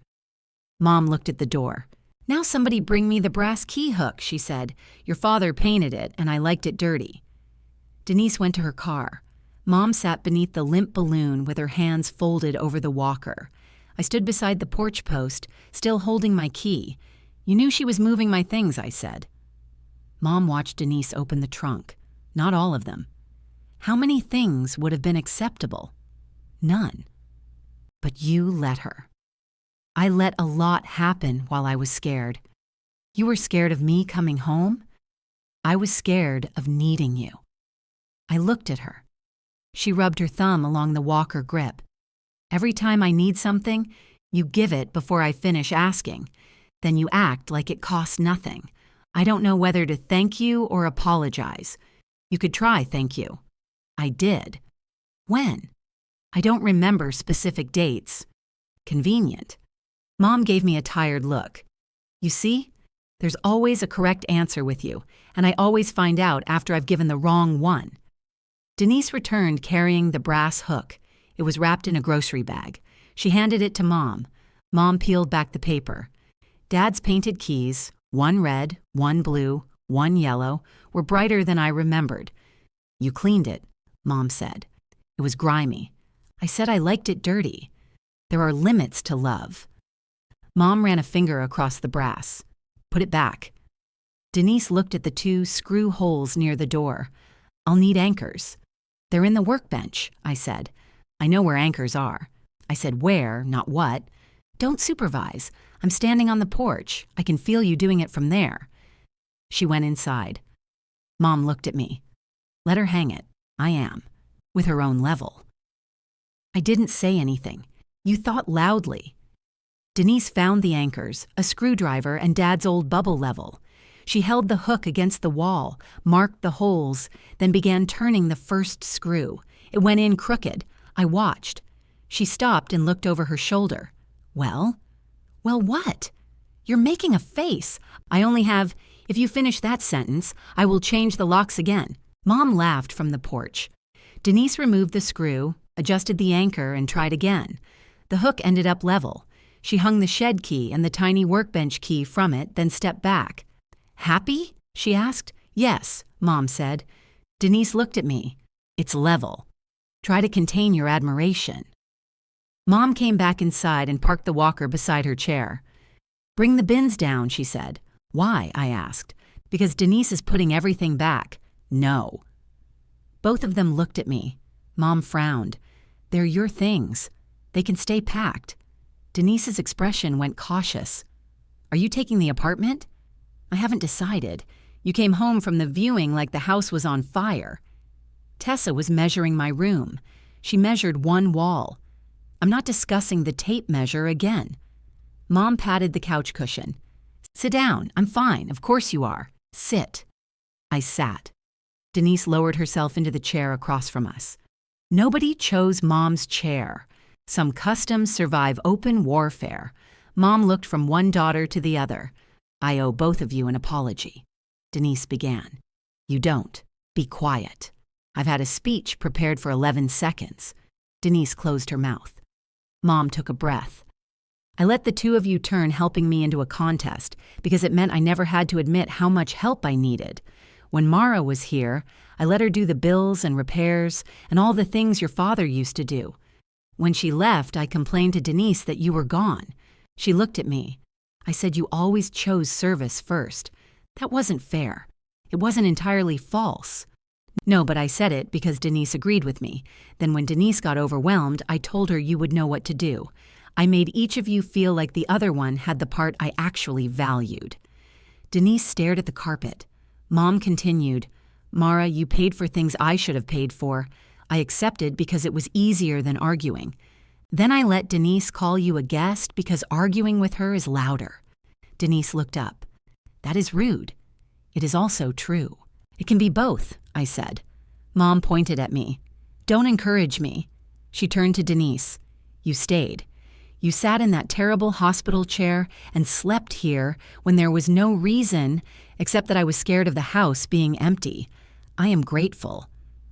A: Mom looked at the door. "Now somebody bring me the brass key hook," she said. "Your father painted it, and I liked it dirty." Denise went to her car. Mom sat beneath the limp balloon with her hands folded over the walker. I stood beside the porch post, still holding my key. "You knew she was moving my things," I said. Mom watched Denise open the trunk. Not all of them. How many things would have been acceptable? None. But you let her. I let a lot happen while I was scared. You were scared of me coming home? I was scared of needing you. I looked at her. She rubbed her thumb along the walker grip. "Every time I need something, you give it before I finish asking. Then you act like it costs nothing. I don't know whether to thank you or apologize. You could try thank you." I did. "When?" "I don't remember specific dates." "Convenient." Mom gave me a tired look. "You see? There's always a correct answer with you, and I always find out after I've given the wrong one." Denise returned carrying the brass hook. It was wrapped in a grocery bag. She handed it to Mom. Mom peeled back the paper. Dad's painted keys, one red, one blue, one yellow, were brighter than I remembered. "You cleaned it," Mom said. "It was grimy. I said I liked it dirty. There are limits to love." Mom ran a finger across the brass. "Put it back." Denise looked at the two screw holes near the door. "I'll need anchors." "They're in the workbench," I said. "I know where anchors are." I said where, not what. "Don't supervise. I'm standing on the porch. I can feel you doing it from there." She went inside. Mom looked at me. "Let her hang it. I am. With her own level." I didn't say anything. You thought loudly. Denise found the anchors, a screwdriver, and Dad's old bubble level. She held the hook against the wall, marked the holes, then began turning the first screw. It went in crooked. I watched. She stopped and looked over her shoulder. "Well?" "Well, what?" "You're making a face. I only have, if you finish that sentence, I will change the locks again." Mom laughed from the porch. Denise removed the screw, adjusted the anchor, and tried again. The hook ended up level. She hung the shed key and the tiny workbench key from it, then stepped back. "Happy?" she asked. "Yes," Mom said. Denise looked at me. "It's level. Try to contain your admiration." Mom came back inside and parked the walker beside her chair. "Bring the bins down," she said. "Why?" I asked. "Because Denise is putting everything back." "No." Both of them looked at me. Mom frowned. "They're your things. They can stay packed." Denise's expression went cautious. "Are you taking the apartment?" "I haven't decided. You came home from the viewing like the house was on fire." Tessa was measuring my room. She measured one wall. I'm not discussing the tape measure again. Mom patted the couch cushion. Sit down. I'm fine. Of course you are. Sit. I sat. Denise lowered herself into the chair across from us. Nobody chose Mom's chair. Some customs survive open warfare. Mom looked from one daughter to the other. I owe both of you an apology. Denise began. You don't. Be quiet. I've had a speech prepared for 11 seconds. Denise closed her mouth. Mom took a breath. I let the two of you turn helping me into a contest because it meant I never had to admit how much help I needed. When Mara was here, I let her do the bills and repairs and all the things your father used to do. When she left, I complained to Denise that you were gone. She looked at me. I said you always chose service first. That wasn't fair. It wasn't entirely false. No, but I said it because Denise agreed with me. Then when Denise got overwhelmed, I told her you would know what to do. I made each of you feel like the other one had the part I actually valued. Denise stared at the carpet. Mom continued, Mara, you paid for things I should have paid for. I accepted because it was easier than arguing. Then I let Denise call you a guest because arguing with her is louder. Denise looked up. That is rude. It is also true. It can be both, I said. Mom pointed at me. Don't encourage me. She turned to Denise. You stayed. You sat in that terrible hospital chair and slept here when there was no reason except that I was scared of the house being empty. I am grateful.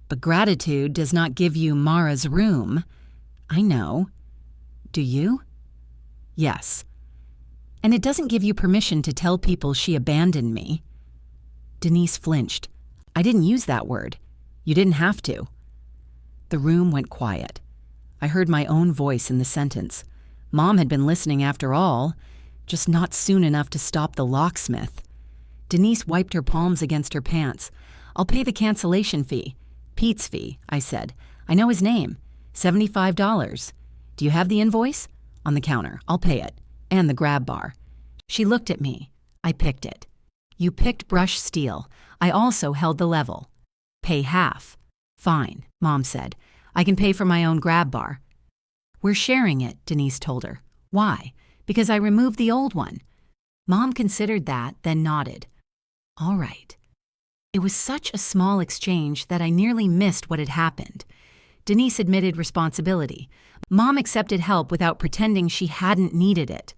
A: But gratitude does not give you Mara's room. I know. Do you? Yes. And it doesn't give you permission to tell people she abandoned me. Denise flinched. I didn't use that word. You didn't have to. The room went quiet. I heard my own voice in the sentence. Mom had been listening after all, just not soon enough to stop the locksmith. Denise wiped her palms against her pants. I'll pay the cancellation fee. Pete's fee, I said. I know his name. $75. Do you have the invoice? On the counter. I'll pay it. And the grab bar. She looked at me. I picked it. You picked brush steel. I also held the level. Pay half. Fine, Mom said. I can pay for my own grab bar. We're sharing it, Denise told her. Why? Because I removed the old one. Mom considered that, then nodded. All right. It was such a small exchange that I nearly missed what had happened. Denise admitted responsibility. Mom accepted help without pretending she hadn't needed it.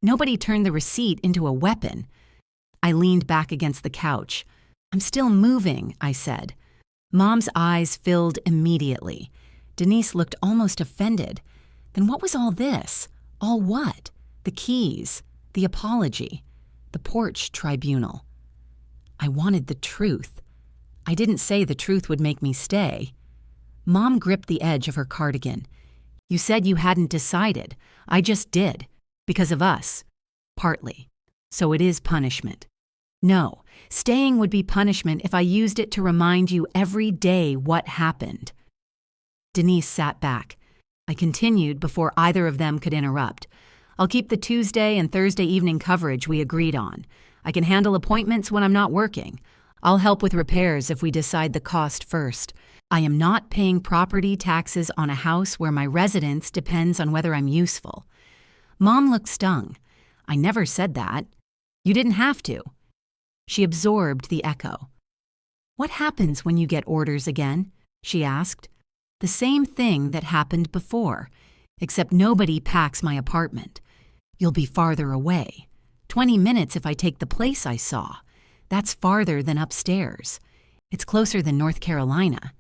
A: Nobody turned the receipt into a weapon. I leaned back against the couch. I'm still moving, I said. Mom's eyes filled immediately. Denise looked almost offended. Then what was all this? All what? The keys, the apology, the porch tribunal. I wanted the truth. I didn't say the truth would make me stay. Mom gripped the edge of her cardigan. You said you hadn't decided. I just did. Because of us. Partly. So it is punishment. No, staying would be punishment if I used it to remind you every day what happened. Denise sat back. I continued before either of them could interrupt. I'll keep the Tuesday and Thursday evening coverage we agreed on. I can handle appointments when I'm not working. I'll help with repairs if we decide the cost first. I am not paying property taxes on a house where my residence depends on whether I'm useful. Mom looked stung. I never said that. You didn't have to. She absorbed the echo. What happens when you get orders again? She asked. The same thing that happened before, except nobody packs my apartment. You'll be farther away. 20 minutes if I take the place I saw. That's farther than upstairs. It's closer than North Carolina.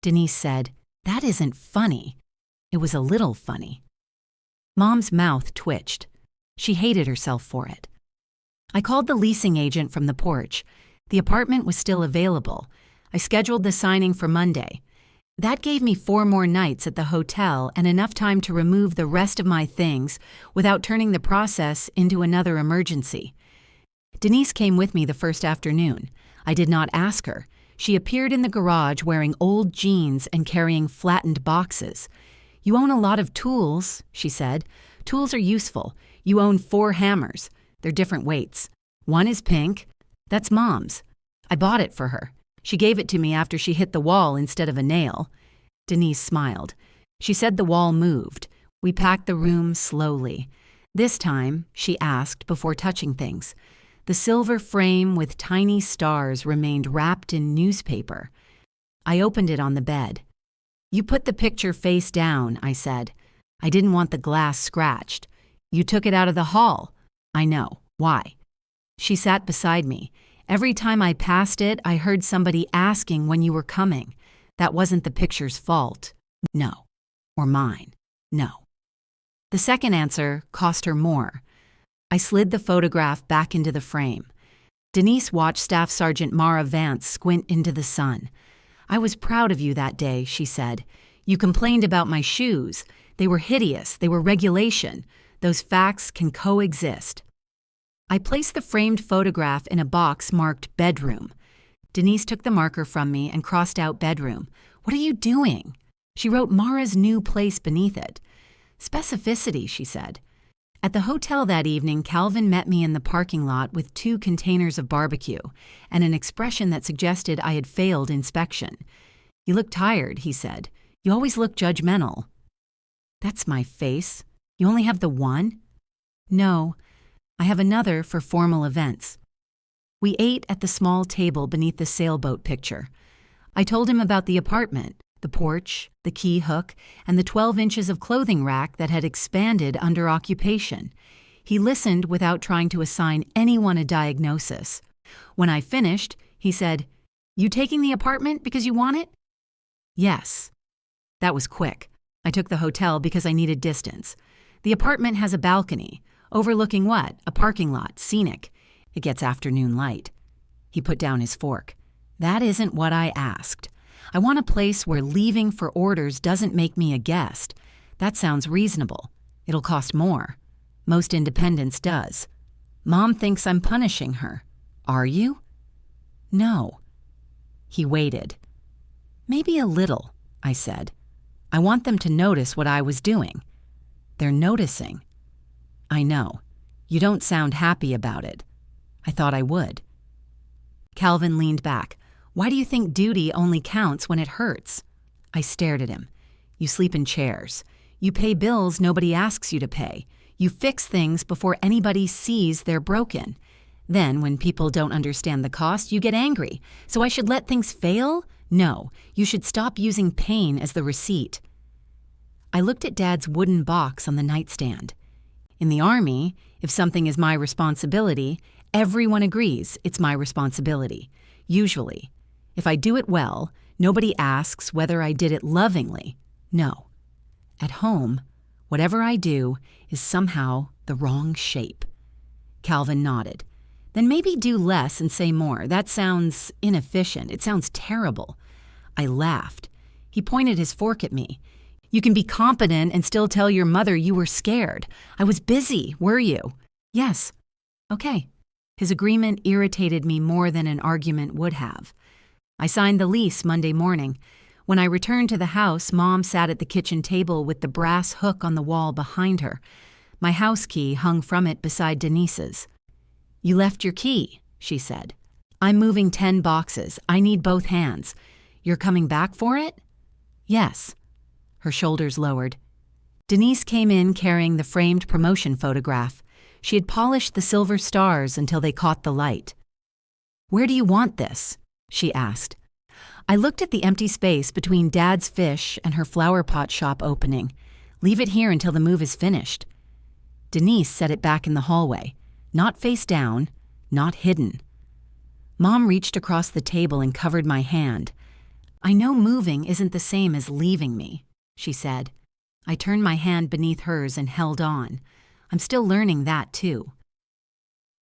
A: Denise said, That isn't funny. It was a little funny. Mom's mouth twitched. She hated herself for it. I called the leasing agent from the porch. The apartment was still available. I scheduled the signing for Monday. That gave me 4 more nights at the hotel and enough time to remove the rest of my things without turning the process into another emergency. Denise came with me the first afternoon. I did not ask her. She appeared in the garage wearing old jeans and carrying flattened boxes. You own a lot of tools, she said. Tools are useful. You own 4 hammers. They're different weights. One is pink. That's Mom's. I bought it for her. She gave it to me after she hit the wall instead of a nail. Denise smiled. She said the wall moved. We packed the room slowly. This time, she asked before touching things. The silver frame with tiny stars remained wrapped in newspaper. I opened it on the bed. You put the picture face down, I said. I didn't want the glass scratched. You took it out of the hall. I know. Why? She sat beside me. Every time I passed it, I heard somebody asking when you were coming. That wasn't the picture's fault. No. Or mine. No. The second answer cost her more. I slid the photograph back into the frame. Denise watched Staff Sergeant Mara Vance squint into the sun. I was proud of you that day, she said. You complained about my shoes. They were hideous. They were regulation. Those facts can coexist. I placed the framed photograph in a box marked bedroom. Denise took the marker from me and crossed out bedroom. What are you doing? She wrote Mara's new place beneath it. Specificity, she said. At the hotel that evening, Calvin met me in the parking lot with 2 containers of barbecue and an expression that suggested I had failed inspection. You look tired, he said. You always look judgmental. That's my face. You only have the one? No, I have another for formal events. We ate at the small table beneath the sailboat picture. I told him about the apartment, the porch, the key hook, and the 12 inches of clothing rack that had expanded under occupation. He listened without trying to assign anyone a diagnosis. When I finished, he said, You taking the apartment because you want it? Yes. That was quick. I took the hotel because I needed distance. The apartment has a balcony, overlooking what? A parking lot, scenic. It gets afternoon light. He put down his fork. That isn't what I asked. I want a place where leaving for orders doesn't make me a guest. That sounds reasonable. It'll cost more. Most independence does. Mom thinks I'm punishing her. Are you? No. He waited. Maybe a little, I said. I want them to notice what I was doing. They're noticing. I know. You don't sound happy about it. I thought I would. Calvin leaned back. Why do you think duty only counts when it hurts? I stared at him. You sleep in chairs. You pay bills nobody asks you to pay. You fix things before anybody sees they're broken. Then, when people don't understand the cost, you get angry. So I should let things fail? No, you should stop using pain as the receipt. I looked at Dad's wooden box on the nightstand. In the Army, if something is my responsibility, everyone agrees it's my responsibility. Usually. If I do it well, nobody asks whether I did it lovingly. No. At home, whatever I do is somehow the wrong shape. Calvin nodded. Then maybe do less and say more. That sounds inefficient. It sounds terrible. I laughed. He pointed his fork at me. You can be competent and still tell your mother you were scared. I was busy, were you? Yes. Okay. His agreement irritated me more than an argument would have. I signed the lease Monday morning. When I returned to the house, Mom sat at the kitchen table with the brass hook on the wall behind her. My house key hung from it beside Denise's. You left your key, she said. I'm moving 10 boxes. I need both hands. You're coming back for it? Yes. Her shoulders lowered. Denise came in carrying the framed promotion photograph. She had polished the silver stars until they caught the light. Where do you want this? She asked. I looked at the empty space between Dad's fish and her flower pot shop opening. Leave it here until the move is finished. Denise set it back in the hallway. Not face down, not hidden. Mom reached across the table and covered my hand. I know moving isn't the same as leaving me, she said. I turned my hand beneath hers and held on. I'm still learning that, too.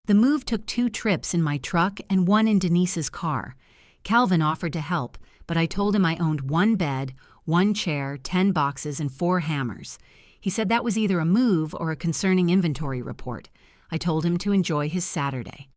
A: The move took 2 trips in my truck and 1 in Denise's car. Calvin offered to help, but I told him I owned 1 bed, 1 chair, 10 boxes, and 4 hammers. He said that was either a move or a concerning inventory report. I told him to enjoy his Saturday.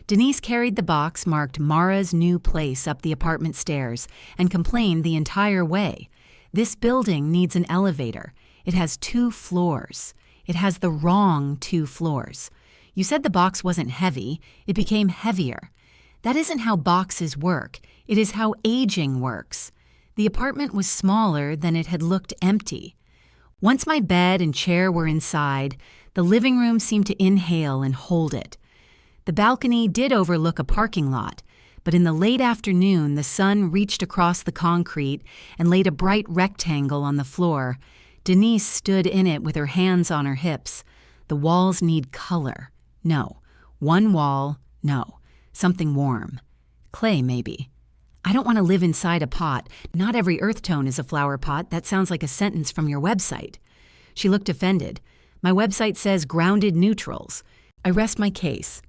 A: Denise carried the box marked Mara's new place up the apartment stairs and complained the entire way. This building needs an elevator. It has 2 floors. It has the wrong 2 floors. You said the box wasn't heavy. It became heavier. That isn't how boxes work. It is how aging works. The apartment was smaller than it had looked empty. Once my bed and chair were inside, the living room seemed to inhale and hold it. The balcony did overlook a parking lot, but in the late afternoon the sun reached across the concrete and laid a bright rectangle on the floor. Denise stood in it with her hands on her hips. The walls need color. No. One wall, no. Something warm. Clay, maybe. I don't want to live inside a pot. Not every earth tone is a flower pot. That sounds like a sentence from your website. She looked offended. My website says grounded neutrals. I rest my case.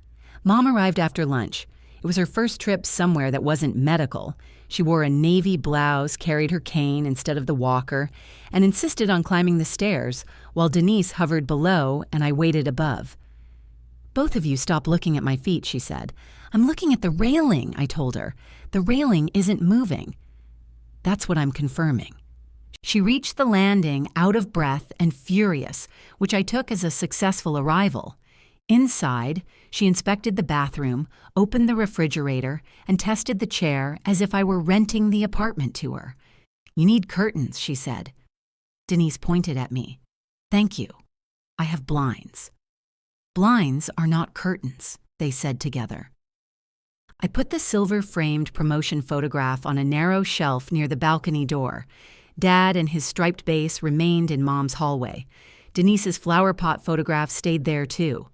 A: Mom arrived after lunch. It was her first trip somewhere that wasn't medical. She wore a navy blouse, carried her cane instead of the walker, and insisted on climbing the stairs, while Denise hovered below and I waited above. "Both of you stop looking at my feet," she said. "I'm looking at the railing," I told her. "The railing isn't moving." "That's what I'm confirming." She reached the landing out of breath and furious, which I took as a successful arrival. Inside, she inspected the bathroom, opened the refrigerator, and tested the chair as if I were renting the apartment to her. "You need curtains," she said. Denise pointed at me. "Thank you. I have blinds." "Blinds are not curtains," they said together. I put the silver-framed promotion photograph on a narrow shelf near the balcony door. Dad and his striped base remained in Mom's hallway. Denise's flower pot photograph stayed there too.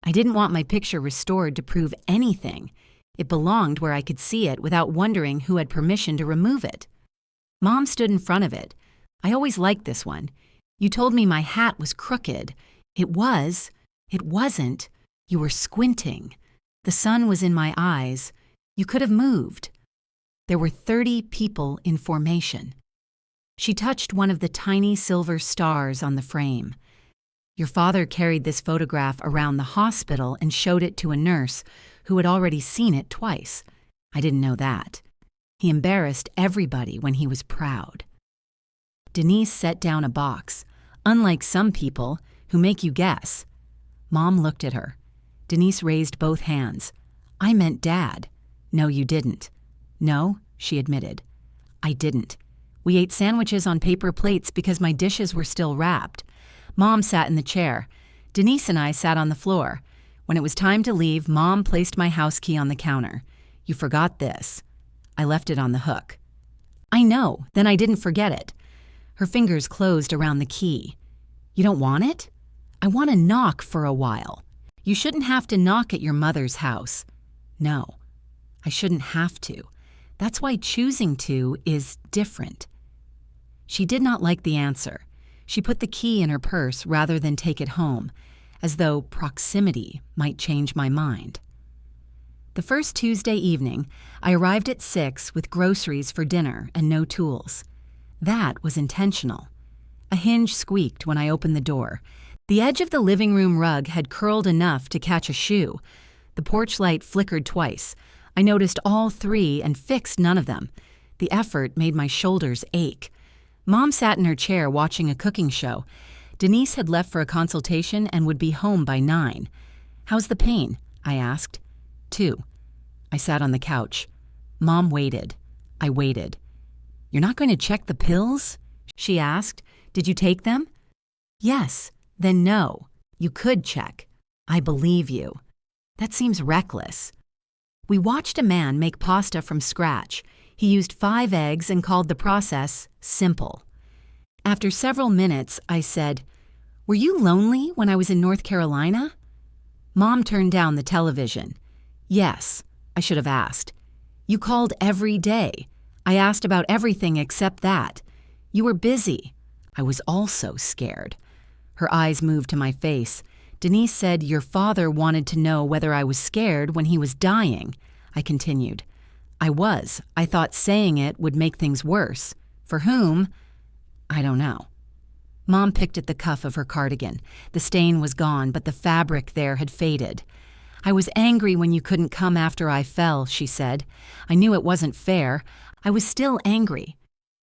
A: I didn't want my picture restored to prove anything. It belonged where I could see it without wondering who had permission to remove it. Mom stood in front of it. "I always liked this one. You told me my hat was crooked. It was. It wasn't. You were squinting. The sun was in my eyes. You could have moved." There were 30 people in formation. She touched one of the tiny silver stars on the frame. "Your father carried this photograph around the hospital and showed it to a nurse who had already seen it twice. I didn't know that. He embarrassed everybody when he was proud." Denise set down a box, unlike some people who make you guess. Mom looked at her. Denise raised both hands. "I meant Dad." "No, you didn't." "No," she admitted. "I didn't. We ate sandwiches on paper plates because my dishes were still wrapped." Mom sat in the chair. Denise and I sat on the floor. When it was time to leave, Mom placed my house key on the counter. "You forgot this." I left it on the hook. "I know, then I didn't forget it." Her fingers closed around the key. "You don't want it?" "I want to knock for a while." "You shouldn't have to knock at your mother's house." "No, I shouldn't have to. That's why choosing to is different." She did not like the answer. She put the key in her purse rather than take it home, as though proximity might change my mind. The first Tuesday evening, I arrived at 6 with groceries for dinner and no tools. That was intentional. A hinge squeaked when I opened the door. The edge of the living room rug had curled enough to catch a shoe. The porch light flickered twice. I noticed all 3 and fixed none of them. The effort made my shoulders ache. Mom sat in her chair watching a cooking show. Denise had left for a consultation and would be home by 9. "How's the pain?" I asked. 2. I sat on the couch. Mom waited. I waited. "You're not going to check the pills?" she asked. "Did you take them?" "Yes." "Then no. You could check." "I believe you." "That seems reckless." We watched a man make pasta from scratch. He used 5 eggs and called the process simple. After several minutes, I said, "Were you lonely when I was in North Carolina?" Mom turned down the television. "Yes." I should have asked. "You called every day. I asked about everything except that. You were busy." I was also scared. Her eyes moved to my face. Denise said, "Your father wanted to know whether I was scared when he was dying." I continued. "I was. I thought saying it would make things worse. For whom? I don't know." Mom picked at the cuff of her cardigan. The stain was gone, but the fabric there had faded. "I was angry when you couldn't come after I fell," she said. "I knew it wasn't fair. I was still angry.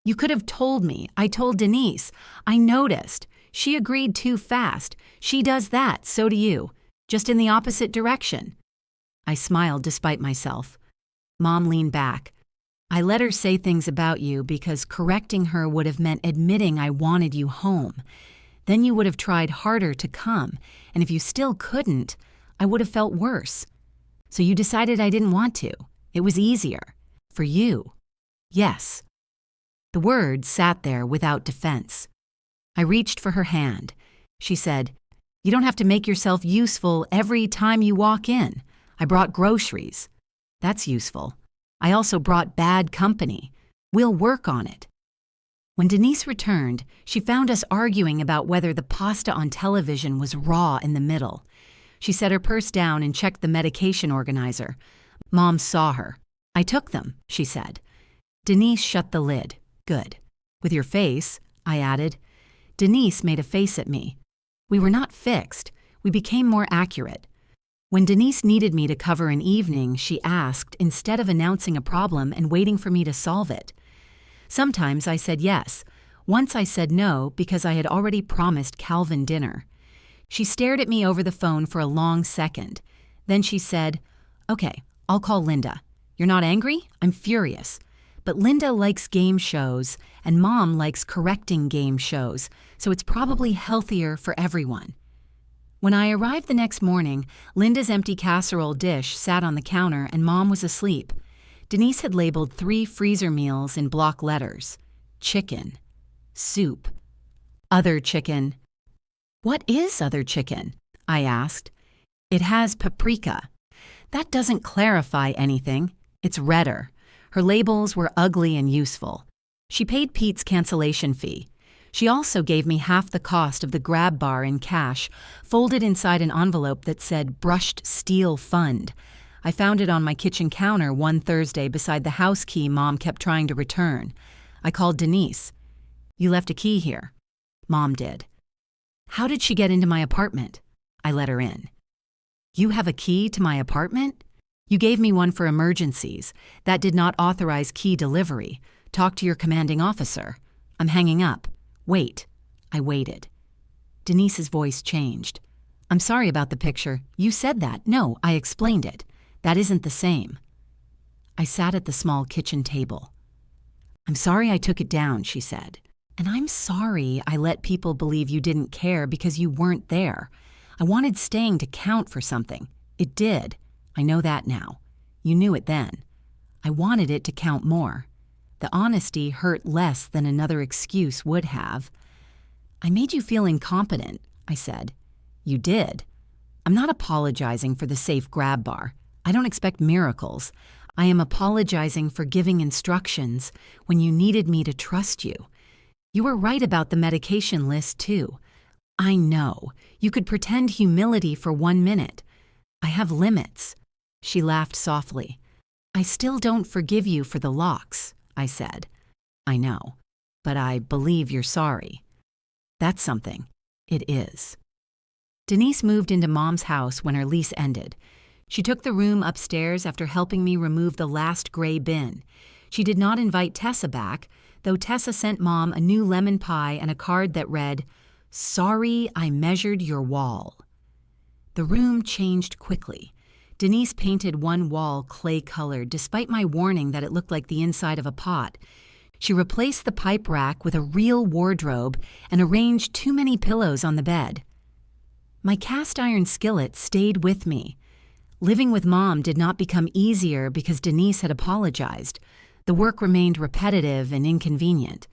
A: You could have told me. I told Denise. I noticed. She agreed too fast. She does that, so do you. Just in the opposite direction." I smiled despite myself. Mom leaned back. I let her say things about you because correcting her would have meant admitting I wanted you home. Then you would have tried harder to come, and if you still couldn't, I would have felt worse. So you decided I didn't want to. It was easier. For you. Yes. The words sat there without defense. I reached for her hand. She said, "You don't have to make yourself useful every time you walk in. I brought groceries. That's useful. I also brought bad company. We'll work on it." When Denise returned, she found us arguing about whether the pasta on television was raw in the middle. She set her purse down and checked the medication organizer. Mom saw her. "I took them," she said. Denise shut the lid. "Good. With your face," I added. Denise made a face at me. We were not fixed. We became more accurate. When Denise needed me to cover an evening, she asked instead of announcing a problem and waiting for me to solve it. Sometimes I said yes. Once I said no because I had already promised Calvin dinner. She stared at me over the phone for a long second. Then she said, "Okay, I'll call Linda. You're not angry? I'm furious. But Linda likes game shows, and Mom likes correcting game shows, so it's probably healthier for everyone." When I arrived the next morning, Linda's empty casserole dish sat on the counter and Mom was asleep. Denise had labeled 3 freezer meals in block letters. Chicken. Soup. Other chicken. "What is other chicken?" I asked. "It has paprika." That doesn't clarify anything. It's redder. Her labels were ugly and useful. She paid Pete's cancellation fee. She also gave me half the cost of the grab bar in cash, folded inside an envelope that said Brushed Steel Fund. I found it on my kitchen counter one Thursday beside the house key Mom kept trying to return. I called Denise. "You left a key here." Mom did. "How did she get into my apartment?" I let her in. "You have a key to my apartment? You gave me one for emergencies. That did not authorize key delivery. Talk to your commanding officer." "I'm hanging up." "Wait." I waited. Denise's voice changed. "I'm sorry about the picture. You said that." "No, I explained it. That isn't the same." I sat at the small kitchen table. "I'm sorry I took it down," she said. "And I'm sorry I let people believe you didn't care because you weren't there. I wanted staying to count for something. It did. I know that now. You knew it then. I wanted it to count more. The honesty hurt less than another excuse would have." "I made you feel incompetent," I said. "You did. I'm not apologizing for the safe grab bar. I don't expect miracles. I am apologizing for giving instructions when you needed me to trust you. You were right about the medication list, too. I know. You could pretend humility for 1 minute. I have limits." She laughed softly. "I still don't forgive you for the locks," I said. "I know, but I believe you're sorry." "That's something." "It is." Denise moved into Mom's house when her lease ended. She took the room upstairs after helping me remove the last gray bin. She did not invite Tessa back, though Tessa sent Mom a new lemon pie and a card that read, "Sorry I measured your wall." The room changed quickly. Denise painted one wall clay-colored, despite my warning that it looked like the inside of a pot. She replaced the pipe rack with a real wardrobe and arranged too many pillows on the bed. My cast-iron skillet stayed with me. Living with Mom did not become easier because Denise had apologized. The work remained repetitive and inconvenient.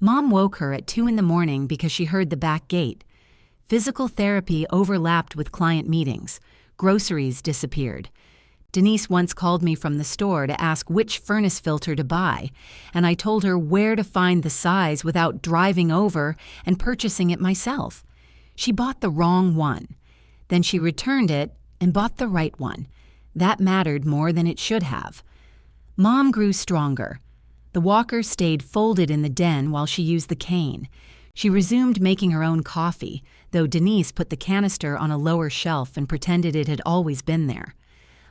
A: Mom woke her at 2 a.m. because she heard the back gate. Physical therapy overlapped with client meetings. Groceries disappeared. Denise once called me from the store to ask which furnace filter to buy, and I told her where to find the size without driving over and purchasing it myself. She bought the wrong one. Then she returned it and bought the right one. That mattered more than it should have. Mom grew stronger. The walker stayed folded in the den while she used the cane. She resumed making her own coffee, though Denise put the canister on a lower shelf and pretended it had always been there.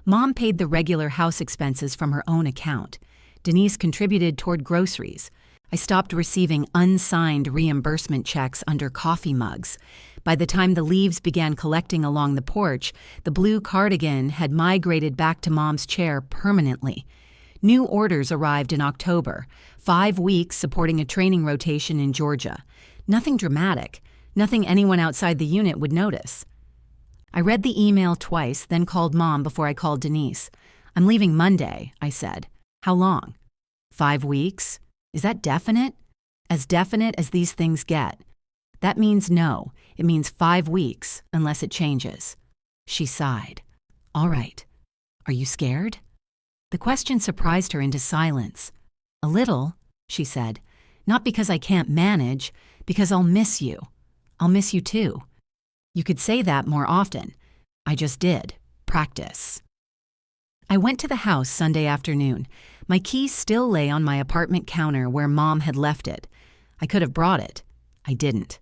A: Mom paid the regular house expenses from her own account. Denise contributed toward groceries. I stopped receiving unsigned reimbursement checks under coffee mugs. By the time the leaves began collecting along the porch, the blue cardigan had migrated back to Mom's chair permanently. New orders arrived in October, 5 weeks supporting a training rotation in Georgia. Nothing dramatic, nothing anyone outside the unit would notice. I read the email twice, then called Mom before I called Denise. "I'm leaving Monday," I said. "How long?" 5 weeks? Is that definite? As definite as these things get. That means no. It means 5 weeks, unless it changes. She sighed. "All right. Are you scared?" The question surprised her into silence. "A little," she said. "Not because I can't manage, because I'll miss you. I'll miss you too. You could say that more often." I just did. Practice. I went to the house Sunday afternoon. My key still lay on my apartment counter where Mom had left it. I could have brought it. I didn't.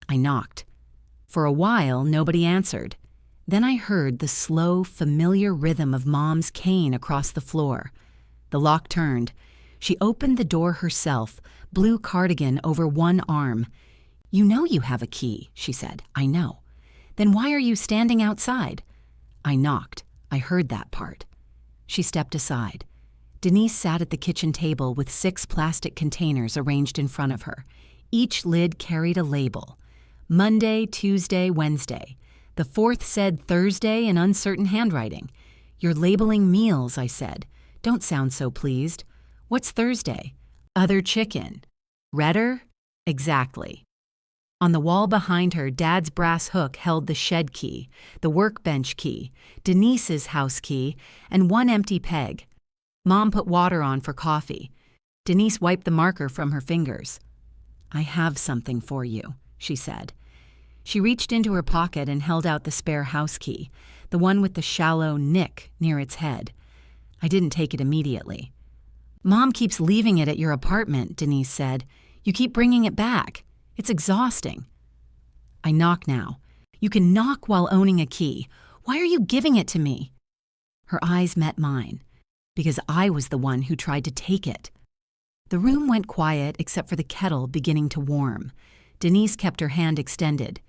A: I knocked. For a while, nobody answered. Then I heard the slow, familiar rhythm of Mom's cane across the floor. The lock turned. She opened the door herself, blue cardigan over one arm. "You know you have a key," she said. "I know." "Then why are you standing outside?" I knocked. I heard that part. She stepped aside. Denise sat at the kitchen table with 6 plastic containers arranged in front of her. Each lid carried a label. Monday, Tuesday, Wednesday. The 4th said Thursday in uncertain handwriting. "You're labeling meals," I said. "Don't sound so pleased." "What's Thursday?" "Other chicken." "Redder?" "Exactly." On the wall behind her, Dad's brass hook held the shed key, the workbench key, Denise's house key, and one empty peg. Mom put water on for coffee. Denise wiped the marker from her fingers. "I have something for you," she said. She reached into her pocket and held out the spare house key, the one with the shallow nick near its head. I didn't take it immediately. "Mom keeps leaving it at your apartment," Denise said. "You keep bringing it back. It's exhausting." I knock now. "You can knock while owning a key. Why are you giving it to me?" Her eyes met mine. "Because I was the one who tried to take it." The room went quiet except for the kettle beginning to warm. Denise kept her hand extended.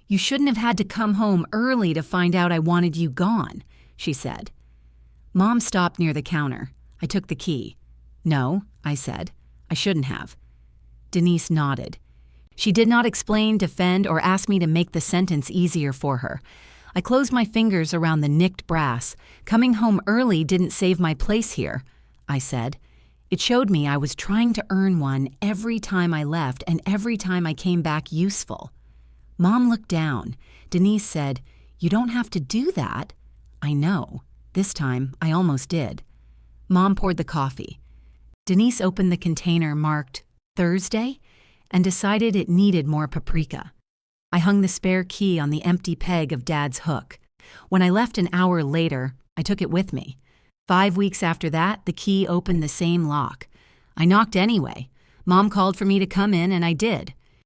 A: "You shouldn't have had to come home early to find out I wanted you gone," she said. Mom stopped near the counter. I took the key. "No," I said. "I shouldn't have." Denise nodded. She did not explain, defend, or ask me to make the sentence easier for her. I closed my fingers around the nicked brass. "Coming home early didn't save my place here," I said. It showed me I was trying to earn one every time I left and every time I came back useful. Mom looked down. Denise said, "You don't have to do that." I know. This time, I almost did. Mom poured the coffee. Denise opened the container marked Thursday and decided it needed more paprika. I hung the spare key on the empty peg of Dad's hook. When I left an hour later, I took it with me. 5 weeks after that, the key opened the same lock. I knocked anyway. Mom called for me to come in, and I did.